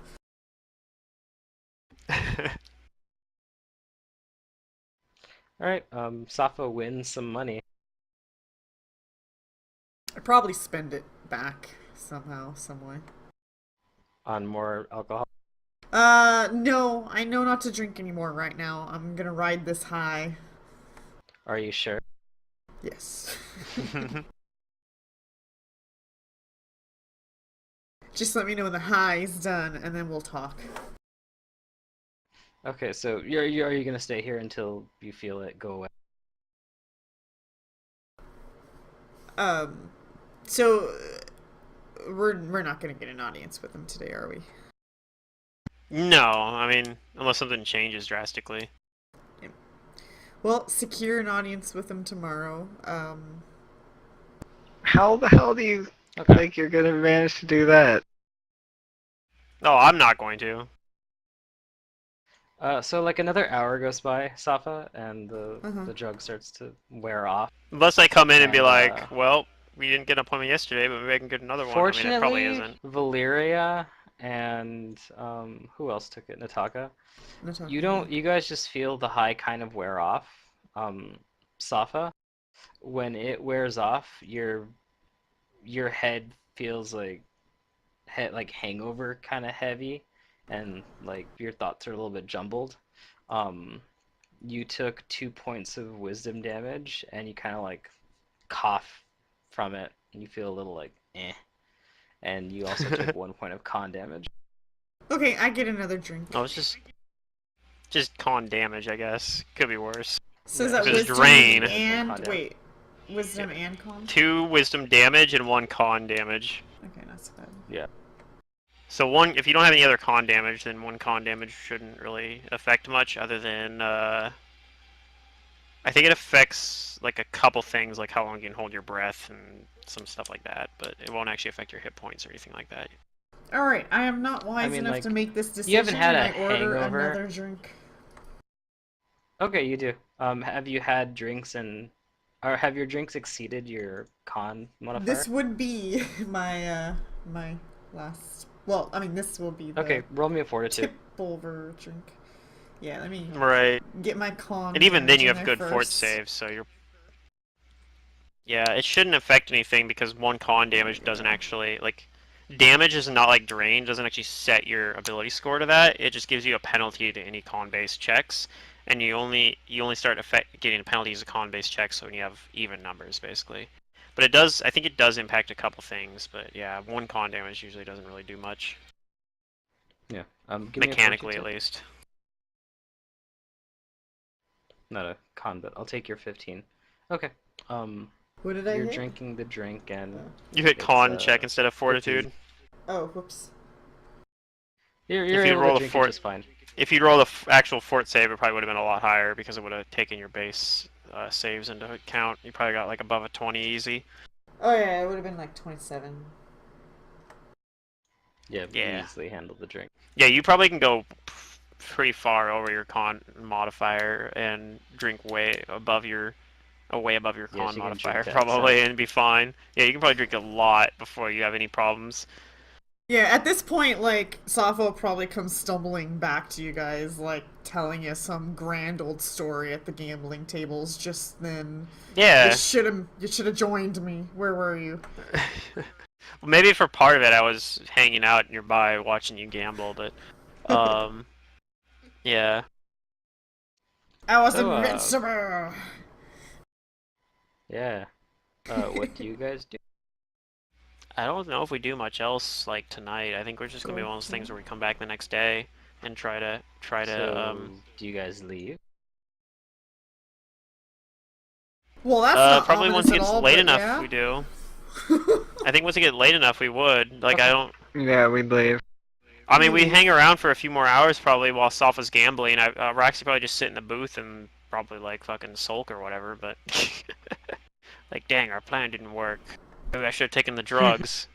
Alright, Safa wins some money. I'd probably spend it back somehow, some way. On more alcohol. No, I know not to drink anymore right now. I'm gonna ride this high. Are you sure? Yes. Just let me know when the high is done, and then we'll talk. Okay, so are you gonna stay here until you feel it go away? So we're not gonna get an audience with him today, are we? No, I mean, unless something changes drastically. Well, secure an audience with him tomorrow. How the hell do you think you're gonna manage to do that? No, I'm not going to. So like another hour goes by, Safa, and the drug starts to wear off. Unless I come in and be And, like, well, we didn't get an appointment yesterday, but maybe I can get another one. I mean, it probably Fortunately, isn't. Valyria and who else took it? Nataka. You guys just feel the high kind of wear off. Safa, when it wears off, your head feels like hangover kind of heavy, and like your thoughts are a little bit jumbled. You took 2 points of wisdom damage, and you kind of like cough from it, and you feel a little like eh. And you also took 1 point of con damage. Okay, I get another drink. No, it's just con damage, I guess. Could be worse. So is Yeah, that just wisdom drain. and wait, wisdom and con? 2 wisdom damage and 1 con damage. Okay, not so bad. Yeah. So if you don't have any other con damage, then 1 con damage shouldn't really affect much, other than I think it affects like a couple things, like how long you can hold your breath and some stuff like that. But it won't actually affect your hit points or anything like that. All right, I am not wise mean, enough like, to make this you haven't decision, had and a I order hangover. another drink. Okay, you do. Have you had drinks or have your drinks exceeded your con modifier? This would be my last. Well, I mean, this will be the Okay, roll me a fortitude. tip over drink. Yeah, let me Right. get my con And even then damage you in have there good fort first. saves, so you're... Yeah, it shouldn't affect anything because one con damage doesn't actually, like... Damage is not like drain, doesn't actually set your ability score to that. It just gives you a penalty to any con-based checks, and you only start getting penalties to con-based checks when you have even numbers, basically. But it does, I think it does impact a couple things, but yeah, one con damage usually doesn't really do much. Yeah. Give me a Mechanically, at fortitude. least. Not a con, but I'll take your 15. Okay. What did I You're hit? drinking the drink and You hit it's con check instead of it's fortitude. easy. Oh, whoops. You're If you able to roll the drink it fort, just fine. if you roll the actual fort save, it probably would have been a lot higher because it would have taken your base saves into account. You probably got like above a 20 easy. Oh yeah, it would have been like 27. Yeah, you Yeah. easily handle the drink. Yeah, you probably can go pretty far over your con modifier and drink way above your Yes, con you can drink modifier to probably excess. and be fine. Yeah, you can probably drink a lot before you have any problems. Yeah, at this point, like, Sappho probably comes stumbling back to you guys, like, telling you some grand old story at the gambling tables just then. Yeah. You should have joined me. Where were you? Well, maybe for part of it I was hanging out nearby watching you gamble, but yeah. I was So, invincible! yeah. What do you guys do? I don't know if we do much else like tonight. I think we're just gonna be Go one of those things home. where we come back the next day and So, do you guys leave? Well, that's not probably once ominous it at gets all, late but enough yeah. we do. I think once it gets late enough we would. Like I Okay. don't. Yeah, we'd leave. I We mean, we leave. hang around for a few more hours probably while Safa's gambling. Roxy probably just sit in the booth and probably like fucking sulk or whatever. But like, dang, our plan didn't work. Maybe I should have taken the drugs.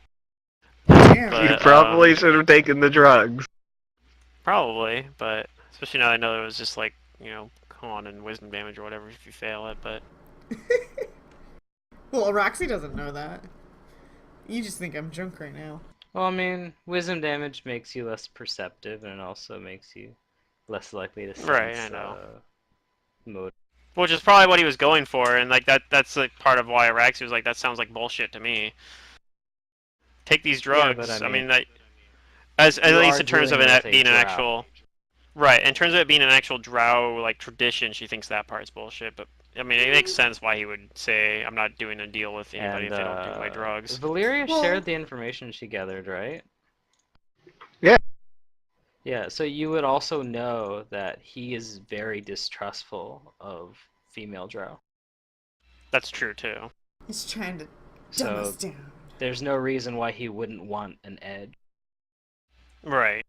Damn. You But probably should have taken the drugs. probably. But especially now I know it was just like con and wisdom damage or whatever if you fail it. But Well, Roxy doesn't know that. You just think I'm drunk right now. Well, I mean, wisdom damage makes you less perceptive, and it also makes you less likely to right, I sense know. motive. Which is probably what he was going for, and like that's like part of why Araxi was like, that sounds like bullshit to me. Take these Yeah, but drugs. I I mean, mean, that as at you least are in terms of dealing with a being an drow. actual right. In terms of it being an actual drow like tradition, she thinks that part's bullshit. But I mean, it makes sense why he would say, "I'm not doing a deal with anybody And if they don't do my drugs." Valyria Well, shared the information she gathered, right? Yeah. Yeah, so you would also know that he is very distrustful of female drow. That's true too. he's trying to dumb us So down. there's no reason why he wouldn't want an edge. Right.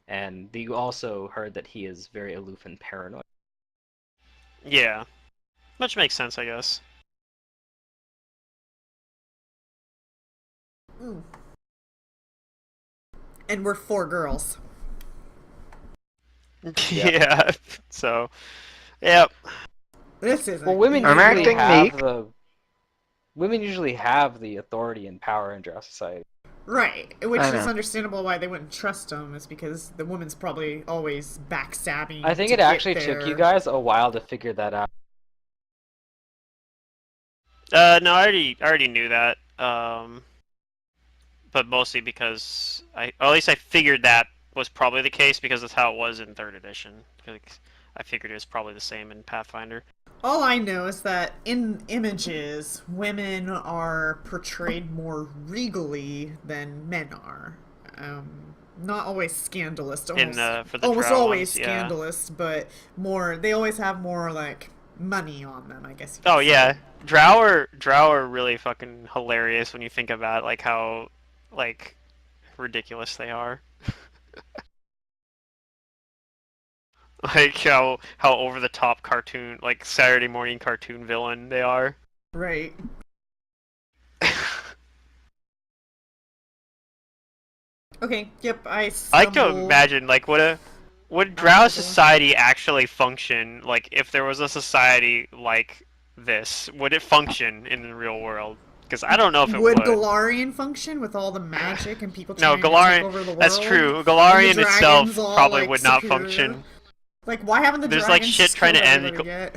And you also heard that he is very aloof and paranoid. Yeah. Which makes sense, I guess. Mm. And we're 4 girls. Yeah. So, yep. This isn't. Well, women I'm easy. usually acting have meek. the authority and power in drow society. Right, which I is know. understandable why they wouldn't trust him, is because the woman's probably always backstabbing. I think to it get actually took you their- guys a while to figure that out. No, I already knew that. But mostly because or at least I figured that was probably the case because that's how it was in third edition. Like, I figured it was probably the same in Pathfinder. All I know is that in images, women are portrayed more regally than men are. Not always scandalous, For the almost drow always ones, yeah. scandalous, but more. They always have more like money on them, I guess. You could Oh say. yeah, drow are really fucking hilarious when you think about like how like ridiculous they are. Like how over the top cartoon, like Saturday morning cartoon villain they are. Right. Okay, yep, I I like to stumble. imagine, like, would out Drow the door. society actually function? Like, if there was a society like this, would it function in the real world? Because I don't know if it Would would. Galarian function with all the magic and people No, trying to take Galarian. over the That's world? true. And the Galarian dragons itself all probably like would not superior? function. Like, why haven't the There's like dragons shit just trying killed to end. everybody yet?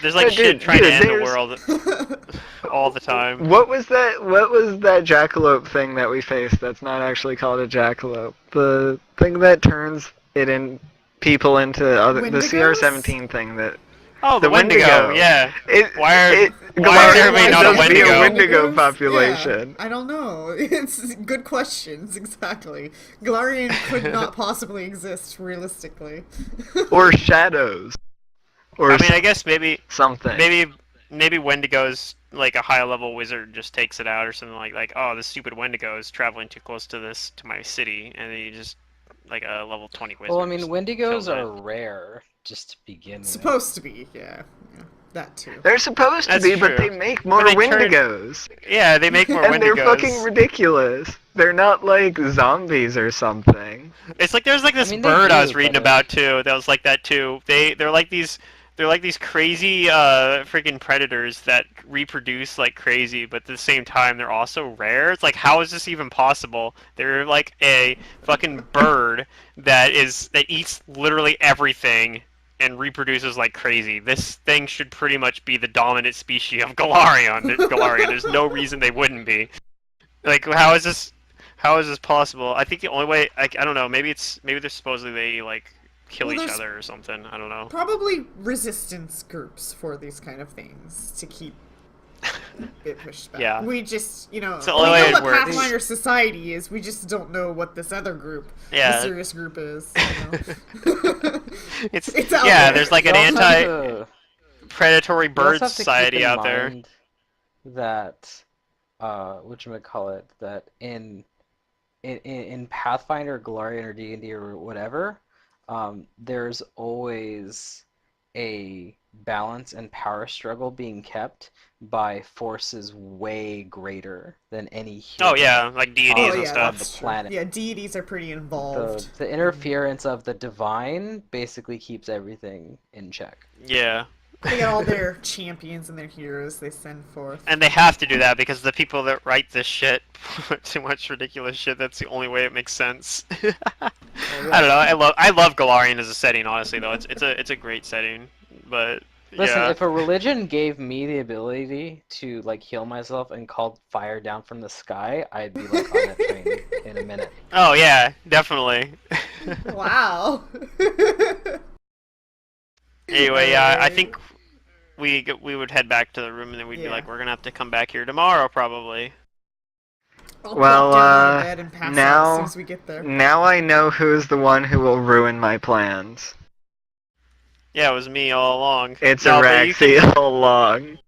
There's like No, shit dude, trying to dude, end the there's world all the time. what was that? What was that jackalope thing that we faced? That's not actually called a jackalope. The thing that turns it in people into the Wendigos? CR17 thing that Oh, the the Wendigo. Wendigo. Yeah. It, Why it is Galarian everybody might not a just be a Wendigo? Wendigo Wendigos? population. Yeah, I don't know. It's good questions, exactly. Galarian could not possibly exist realistically. Or shadows. Or I mean, I guess something. maybe Wendigo's like a high level wizard just takes it out or something like oh, this stupid Wendigo is traveling too close to my city, and then you just like a level 20 wizard. Well, I mean, just Wendigos kills it. are rare, just to begin with. Supposed to be, yeah. That too. They're supposed to That's be, but true. they make more they turn- Wendigos. Yeah, they make more And they're Wendigos. fucking ridiculous. They're not like zombies or something. It's like there's like this mean, they bird I do, was reading but, about too. That was like that too. They're like these crazy freaking predators that reproduce like crazy, but at the same time they're also rare. It's like how is this even possible? They're like a fucking bird that eats literally everything and reproduces like crazy. This thing should pretty much be the dominant species of Galarian. Galarian. There's no reason they wouldn't be. Like how is this? How is this possible? I think the only way I don't know. Maybe they're supposedly they like kill Well, each there's other or something. I don't know. Probably resistance groups for these kind of things to keep it pushed back. Yeah. We just, It's the we only know way it what works. Pathfinder society is. We just don't know what this other group, Yeah. the serious group is. It's out yeah. there. There's like an You also have to- anti-predatory you also bird have to keep society in out there. mind that, whatchamacallit, that in Pathfinder, Galarian, or D&D or whatever, there's always a balance and power struggle being kept by forces way greater than any human Oh yeah, like deities Oh and yeah, stuff. that's the true. planet. Yeah, deities are pretty involved. The interference of the divine basically keeps everything in check. Yeah. They got all their champions and their heroes they send forth. And they have to do that because the people that write this shit put too much ridiculous shit. That's the only way it makes sense. I don't know. I love Galarian as a setting. Honestly, though, it's a great setting. But Listen, yeah. if a religion gave me the ability to like heal myself and call fire down from the sky, I'd be like on that train in a minute. Oh yeah, definitely. Wow. Anyway, yeah, I think we would head back to the room and then we'd be Yeah. like, we're gonna have to come back here tomorrow probably. I'll Well, plop down on the bed and pass out as now- soon as we get there. Now I know who's the one who will ruin my plans. Yeah, it was me all along. It's No, but you Araxi all along.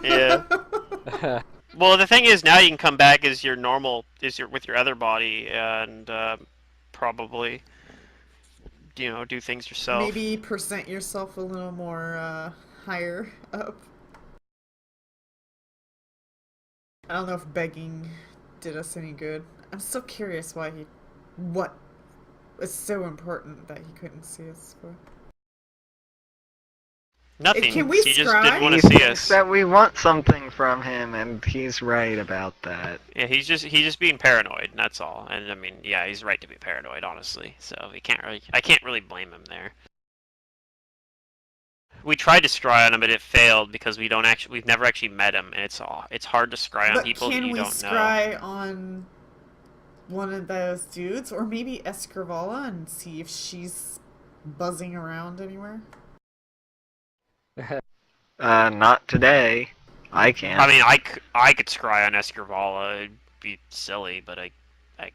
Yeah. Well, the thing is, now you can come back as your normal, with your other body, and probably, do things yourself. Maybe present yourself a little more higher up. I don't know if begging did us any good. I'm so curious what was so important that he couldn't see us for. Nothing. Can we He just scry? didn't want He to see thinks us. that we want something from him, and he's right about that. Yeah, he's just being paranoid. That's all. And I mean, yeah, he's right to be paranoid, honestly. So I can't really blame him there. We tried to scry on him, but it failed because we've never actually met him, and it's hard to scry on But people that can you we don't know. scry on one of those dudes, or maybe Escrivala, and see if she's buzzing around anywhere? Not today. I can't. I mean, I could scry on Escrivala. It'd be silly, but I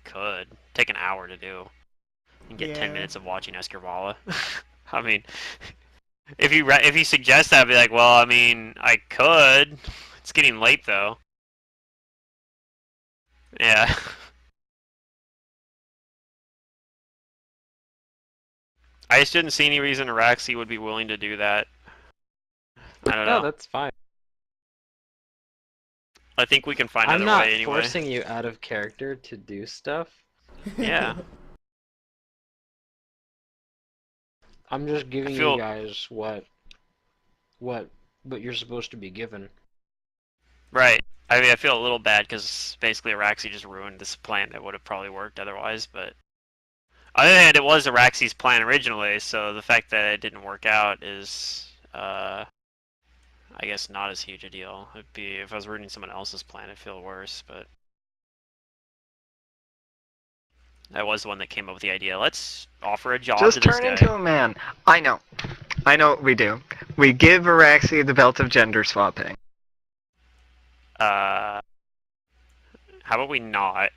could. Take an hour to do. And get 10 Yeah. minutes of watching Escrivala. I mean, if you suggest that, I'd be like, well, I mean, I could. It's getting late, though. Yeah. I just didn't see any reason Araxi would be willing to do that. I don't No, know. that's fine. I think we can find I'm another not way anyway. forcing you out of character to do stuff. Yeah. I'm just giving feel- you guys what you're supposed to be given. Right. I mean, I feel a little bad because basically Araxi just ruined this plan that would have probably worked otherwise, but on the other hand, it was Araxi's plan originally, so the fact that it didn't work out is, I guess, not as huge a deal. It'd be if I was ruining someone else's plan, I'd feel worse, but I was the one that came up with the idea. Let's offer a job Just to this turn guy. into a man. I know what we do. We give Araxi the belt of gender swapping. How about we not?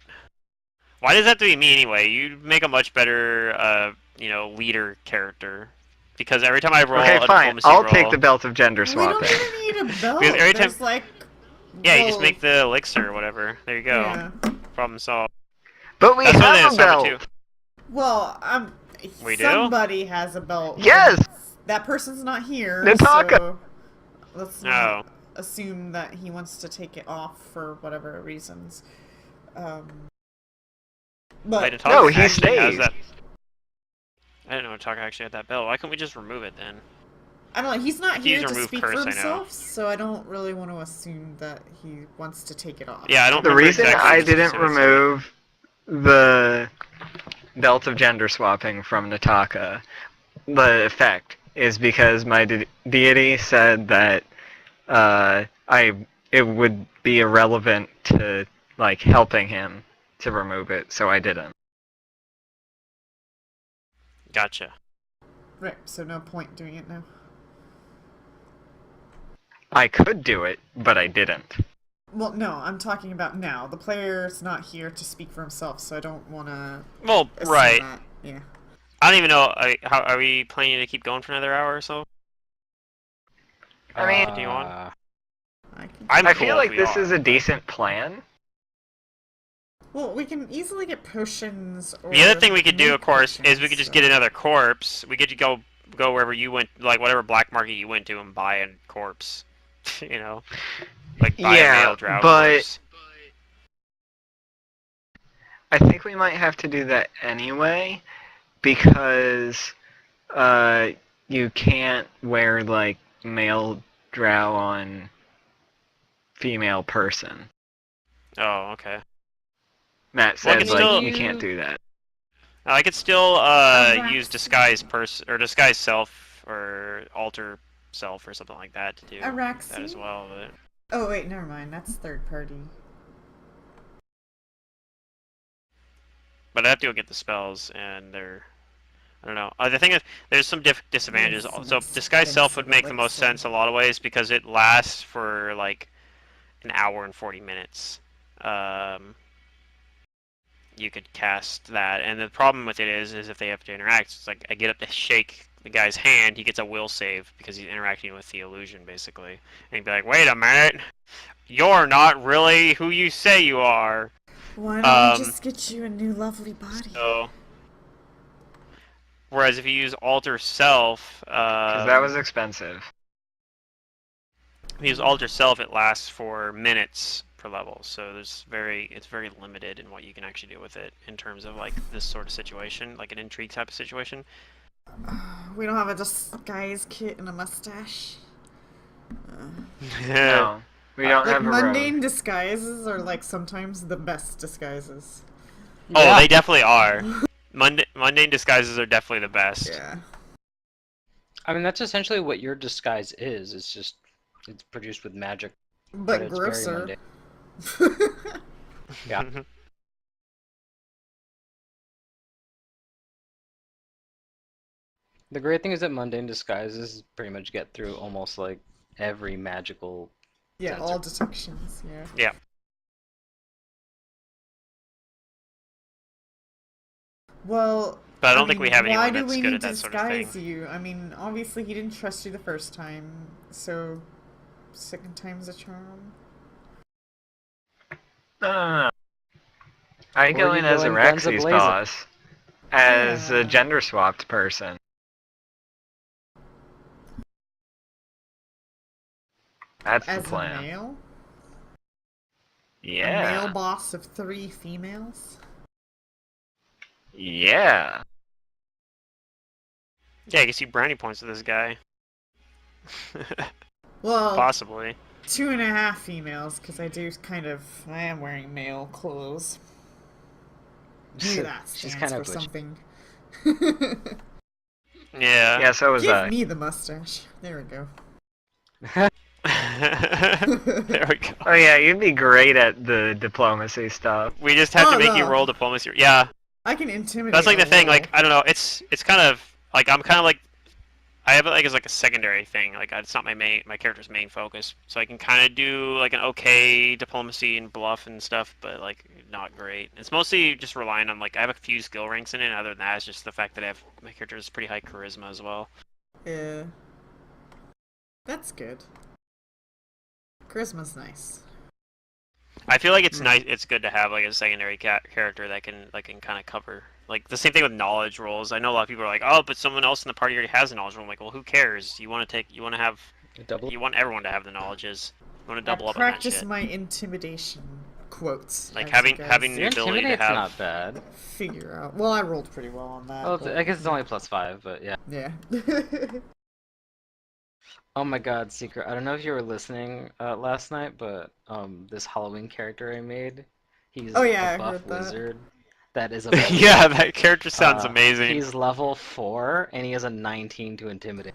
Why does that have to be me anyway? You make a much better, leader character. Because every time I roll Okay, a fine. diplomacy I'll roll, take the belt of gender We don't swapping. even need a belt. every time- There's like. yeah, you just well, make the elixir or whatever. There you go. Yeah. Problem solved. But we That's something have a that's number belt. 2. Well, We do? somebody has a belt. Yes! That person's not here. Nataka! So let's not No. assume that he wants to take it off for whatever reasons. But Wait, Nataka No, he actually has stays. that. I didn't know Nataka actually had that belt. Why can't we just remove it then? I don't know. He's not He's here to removed speak curse, for I know. himself, so I don't really want to assume that he wants to take it off. Yeah, I don't The remember reason exactly I the didn't specifics of it. remove the belt of gender swapping from Nataka, the effect, is because my deity said that it would be irrelevant to like helping him to remove it, so I didn't. Gotcha. Right. So no point doing it now. I could do it, but I didn't. Well, no, I'm talking about now. The player's not here to speak for himself, so I don't want to. Well, right. That. Yeah. I don't even know. How are we planning to keep going for another hour or so? I mean, Continue on. I can. I'm I cool feel if like we this are, is a but- decent plan. Well, we can easily get potions. Or The other thing we could do, make of course, is we potions, could just so- get another corpse. We could go wherever you went, like whatever black market you went to, and buy a corpse. You know, like buy a Yeah, male drow but- corpse. I think we might have to do that anyway, because you can't wear like male drow on female person. Oh, okay. Matt Well, I said can like still- you can't do that. I could still Araxi. use disguise person or disguise self or alter self or something like that to do that Araxi? as well. But Oh wait, never mind. That's third party. I have to go get the spells, and they're. I don't know. The thing is, there's some disadvantages. Yes, So it's disguise self would make the expensive, most sense a lot of ways because it lasts for like an hour and 40 minutes. You could cast that, and the problem with it is if they have to interact, it's like I get up to shake the guy's hand, he gets a will save because he's interacting with the illusion basically, and he'd be like, "Wait a minute, you're not really who you say you are." Why don't we Um, just get you a new lovely body? So, whereas if you use alter self, Because that was expensive. if you use alter self, it lasts for minutes per level. So it's very limited in what you can actually do with it in terms of like this sort of situation, like an intrigue type of situation. We don't have a disguise kit and a mustache. No, we don't Like have a mundane robe. disguises are like sometimes the best disguises. Oh, Yeah. they definitely are. Mundane disguises are definitely the best. Yeah. I mean, that's essentially what your disguise is. It's just it's produced with magic. But it's very grosser. mundane. Yeah. The great thing is that mundane disguises pretty much get through almost like every magical. Yeah, Sensor. all detections, yeah. Yeah. Well, But I don't think we have why anyone do that's we good need at to that sort of thing. disguise you? I mean, obviously he didn't trust you the first time, so second time's a charm. No. I Or go you in go as in guns Araxi's a-blazing. boss, as Yeah. a gender swapped person. That's the As a plan. male? A Yeah. male boss of 3 females? Yeah. Yeah, I guess you brownie points with this guy. Well, Possibly. 2.5 females, because I am wearing male clothes. Maybe that She's stands kind for of butch. something. Yeah. Yeah, so was Give I. me the mustache. There we go. There we go. Oh yeah, you'd be great at the diplomacy stuff. We just have to Oh, make you no. roll diplomacy. Yeah, I can intimidate. that's like a the thing. little. Like I don't know. It's kind of like I'm kind of like I have it like as like a secondary thing. Like it's not my character's main focus. So I can kind of do like an okay diplomacy and bluff and stuff, but like not great. It's mostly just relying on like I have a few skill ranks in it. And other than that, it's just the fact that my character is pretty high charisma as well. Yeah. That's good. Charisma's nice. I feel like it's nice. It's good to have like a secondary character that can kind of cover. Like the same thing with knowledge rolls. I know a lot of people are like, oh, but someone else in the party already has a knowledge roll. I'm like, well, who cares? You want to have, Double. you want everyone to have the knowledges. You want to double I up on that practice shit. my intimidation quotes. Like as having you guys having the Your ability to intimidate's have. not bad. figure out. Well, I rolled pretty well on that. Well, but- I guess it's only +5, but yeah. Yeah. Oh my God, Secret! I don't know if you were listening last night, but this Halloween character I made, he's Oh, yeah, a I buff heard that. wizard. That is a buff Yeah, that character sounds amazing. He's level 4 and he has a 19 to intimidate.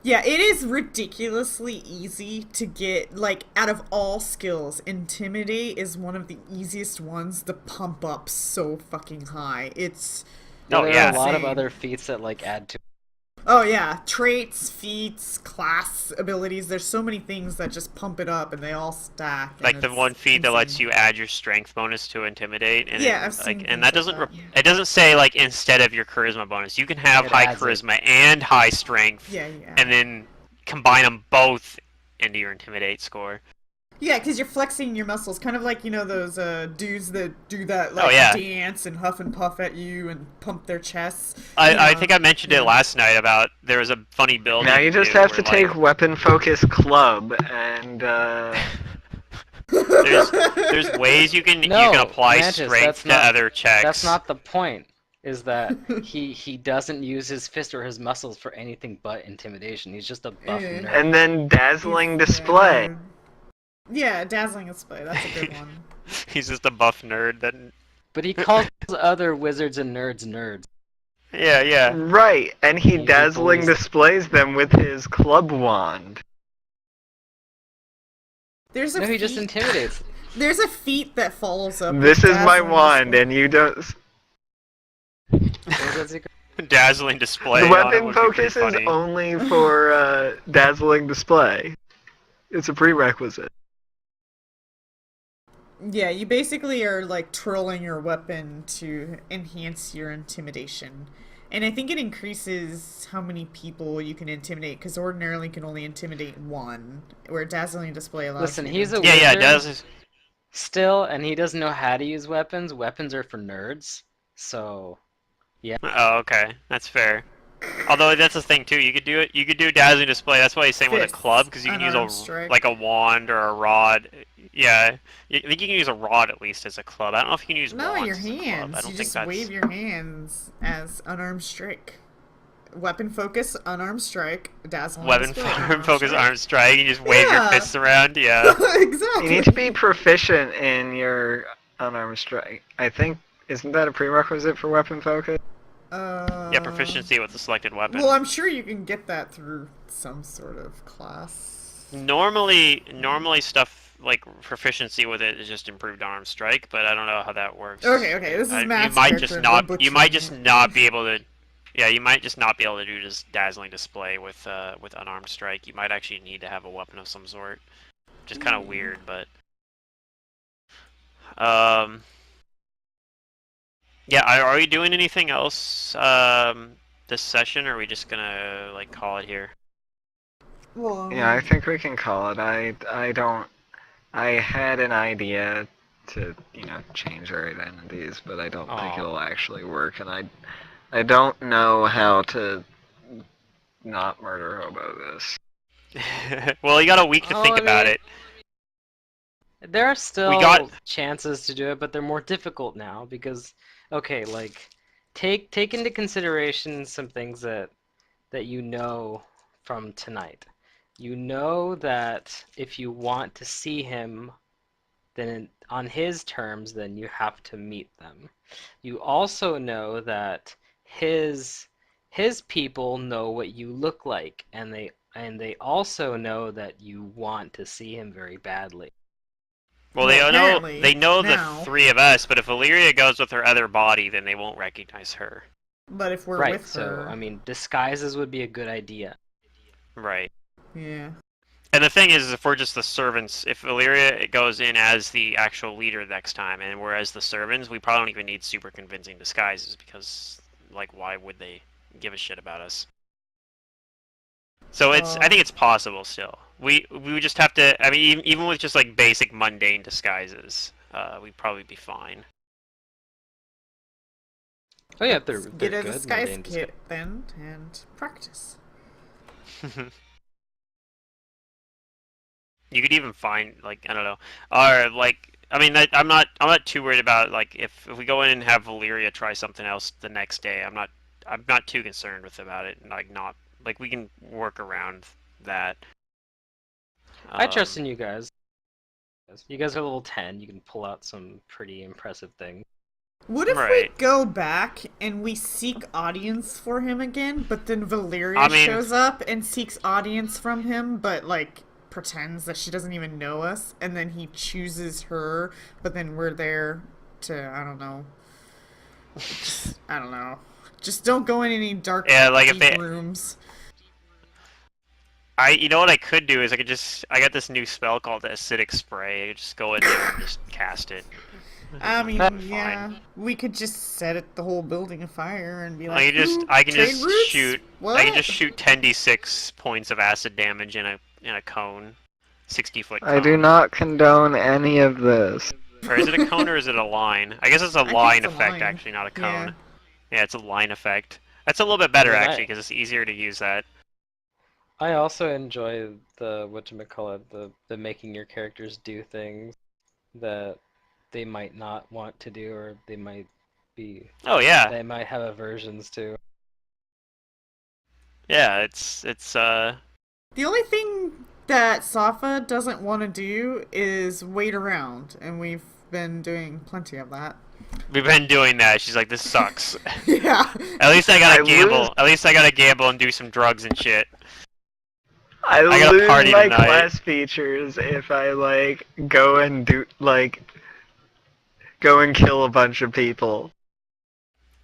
Yeah, it is ridiculously easy to get, like, out of all skills, Intimidate is one of the easiest ones to pump up so fucking high. It's... Oh, There yeah. are a lot of Insane. other feats that like add to. Oh yeah, traits, feats, class abilities, there's so many things that just pump it up and they all stack. And Like the it's one feat that lets insane. you add your strength bonus to intimidate, and Yeah, it, I've seen like, things and that like doesn't that. it doesn't say like instead of your charisma bonus. You can have It high adds it. charisma and high strength, Yeah, yeah. and then combine them both into your intimidate score. Yeah, because you're flexing your muscles, kind of like, you know, those dudes that do that, like, Oh, yeah. dance and huff and puff at you and pump their chests. I Yeah. think I mentioned it Yeah. last night about there was a funny build. Now you just do have to where, take like, weapon focus club and there's ways you can apply Mantis, strength that's to not- other checks. That's not the point. Is that he doesn't use his fist or his muscles for anything but intimidation. He's just a buff Yeah. nerd. and then dazzling He's- display. Yeah, dazzling display, that's a good one. He's just a buff nerd that. But he calls other wizards and nerds nerds. Yeah. Right, and he Easy dazzling boys. displays them with his club wand. There's a No, he feat, just intimidates. There's a feat that follows up. This with is my dazzling wand, display. and you don't. What was that, Secret? Dazzling display. The on it weapon would be pretty focus is funny. only for dazzling display. It's a prerequisite. Yeah, you basically are like twirling your weapon to enhance your intimidation. And I think it increases how many people you can intimidate, because ordinarily you can only intimidate one, where dazzling display allows Listen, you he's to a Yeah, wizard it does. still, and he doesn't know how to use weapons. Weapons are for nerds. So, Oh, okay, that's fair. Although that's the thing too, you could do it. You could do dazzling display. That's why he's saying with a Fists, club, because you can use unarmed strike. like a wand or a rod. Yeah, I think you can use a rod at least as a club. I don't know if you can use No, wands your as a club. I hands. don't You think just that's. wave your hands as unarmed strike. Weapon focus, unarmed strike, dazzling Weapon display, unarmed focus strike. arm strike. You just wave your Yeah. fists around. Yeah. Exactly. You need to be proficient in your unarmed strike. I think, isn't that a prerequisite for weapon focus? Yeah, proficiency with the selected weapon. Well, I'm sure you can get that through some sort of class. Normally stuff like proficiency with it is just improved arm strike, but I don't know how that works. Okay, this is You Matt's might character, just and not. we're You might butchering just it. not be able to. Yeah, you might just not be able to do just dazzling display with unarmed strike. You might actually need to have a weapon of some sort, which is kind of weird, but. Yeah, are we doing anything else this session, or are we just gonna like call it here? Well, Yeah, I think we can call it. I don't. I had an idea to, change our identities, but I don't think Aw. it'll actually work, and I don't know how to not murder hobo this. Well, you got a week to Oh, think I about mean- it. there are still got- chances to do it, but they're more difficult now because, okay, like, take into consideration some things that you know from tonight. You know that if you want to see him, then on his terms, then you have to meet them. You also know that his people know what you look like, and they also know that you want to see him very badly. Well, Well, they apparently, know the now. three of us, but if Illyria goes with her other body, then they won't recognize her. But if we're Right, with so her, I mean, disguises would be a good idea. Right. yeah. And the thing is, if we're just the servants, if Illyria goes in as the actual leader next time, and we're as the servants, we probably don't even need super convincing disguises, because, like, why would they give a shit about us? So I think it's possible still. We would just have to, I mean, even with just, like, basic mundane disguises, we'd probably be fine. Oh yeah, Let's they're get a good. disguise mundane kit then and practice. You could even find, like, I don't know, or like, I mean, I'm not too worried about, like, if we go in and have Valyria try something else the next day. I'm not too concerned with about it. Like, not like we can work around that. I trust in you guys. You guys are level 10. You can pull out some pretty impressive things. What if we Right. go back and we seek audience for him again, but then Valeria I mean- shows up and seeks audience from him, but like pretends that she doesn't even know us, and then he chooses her, but then we're there to I don't know. Just don't go in any dark Yeah, like, if deep they- rooms. You know what I could do is I got this new spell called the acidic spray. I could just go in there and just cast it. I mean, Fine. yeah, we could just set the whole building afire and be I like, can just "Ooh, I can trade just routes? shoot What? I can just shoot 10d6 points of acid damage in a cone, 60-foot cone. I do not condone any of this. Or is it a cone or is it a line? I guess it's a I think line it's a effect line. actually, not a cone. Yeah. Yeah, it's a line effect. That's a little bit better I mean, actually because it's easier to use that. I also enjoy the whatchamacallit, the making your characters do things that they might not want to do, or they might be Oh yeah, they might have aversions to. yeah. It's The only thing that Safa doesn't want to do is wait around, and we've been doing plenty of that. we've been doing that. She's like, this sucks. Yeah. At least I gotta I gamble. lose- At least I gotta gamble and do some drugs and shit. I got a lose party my tonight. class features if I like go and go and kill a bunch of people.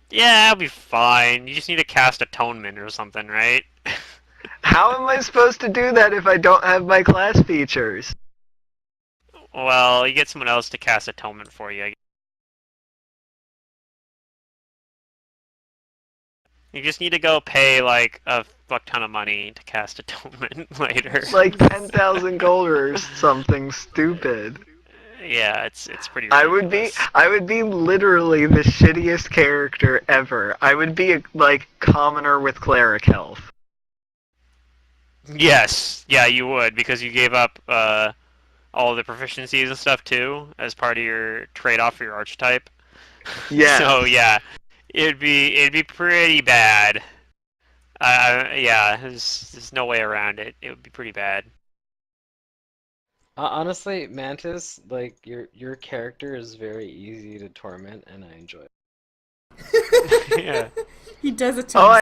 Yeah, I'll be fine. You just need to cast atonement or something, right? How am I supposed to do that if I don't have my class features? Well, you get someone else to cast atonement for you. You just need to go pay like a fuck ton of money to cast atonement later. Like 10,000 gold or something stupid. Yeah, it's pretty I ridiculous. would be literally the shittiest character ever. I would be a commoner with cleric health. Yes, yeah, you would because you gave up all the proficiencies and stuff too as part of your trade-off for your archetype. Yeah. So yeah, it'd be pretty bad. Yeah, there's no way around it. It would be pretty bad. Honestly, Mantis, like your character is very easy to torment, and I enjoy it. Yeah. He does it to Oh,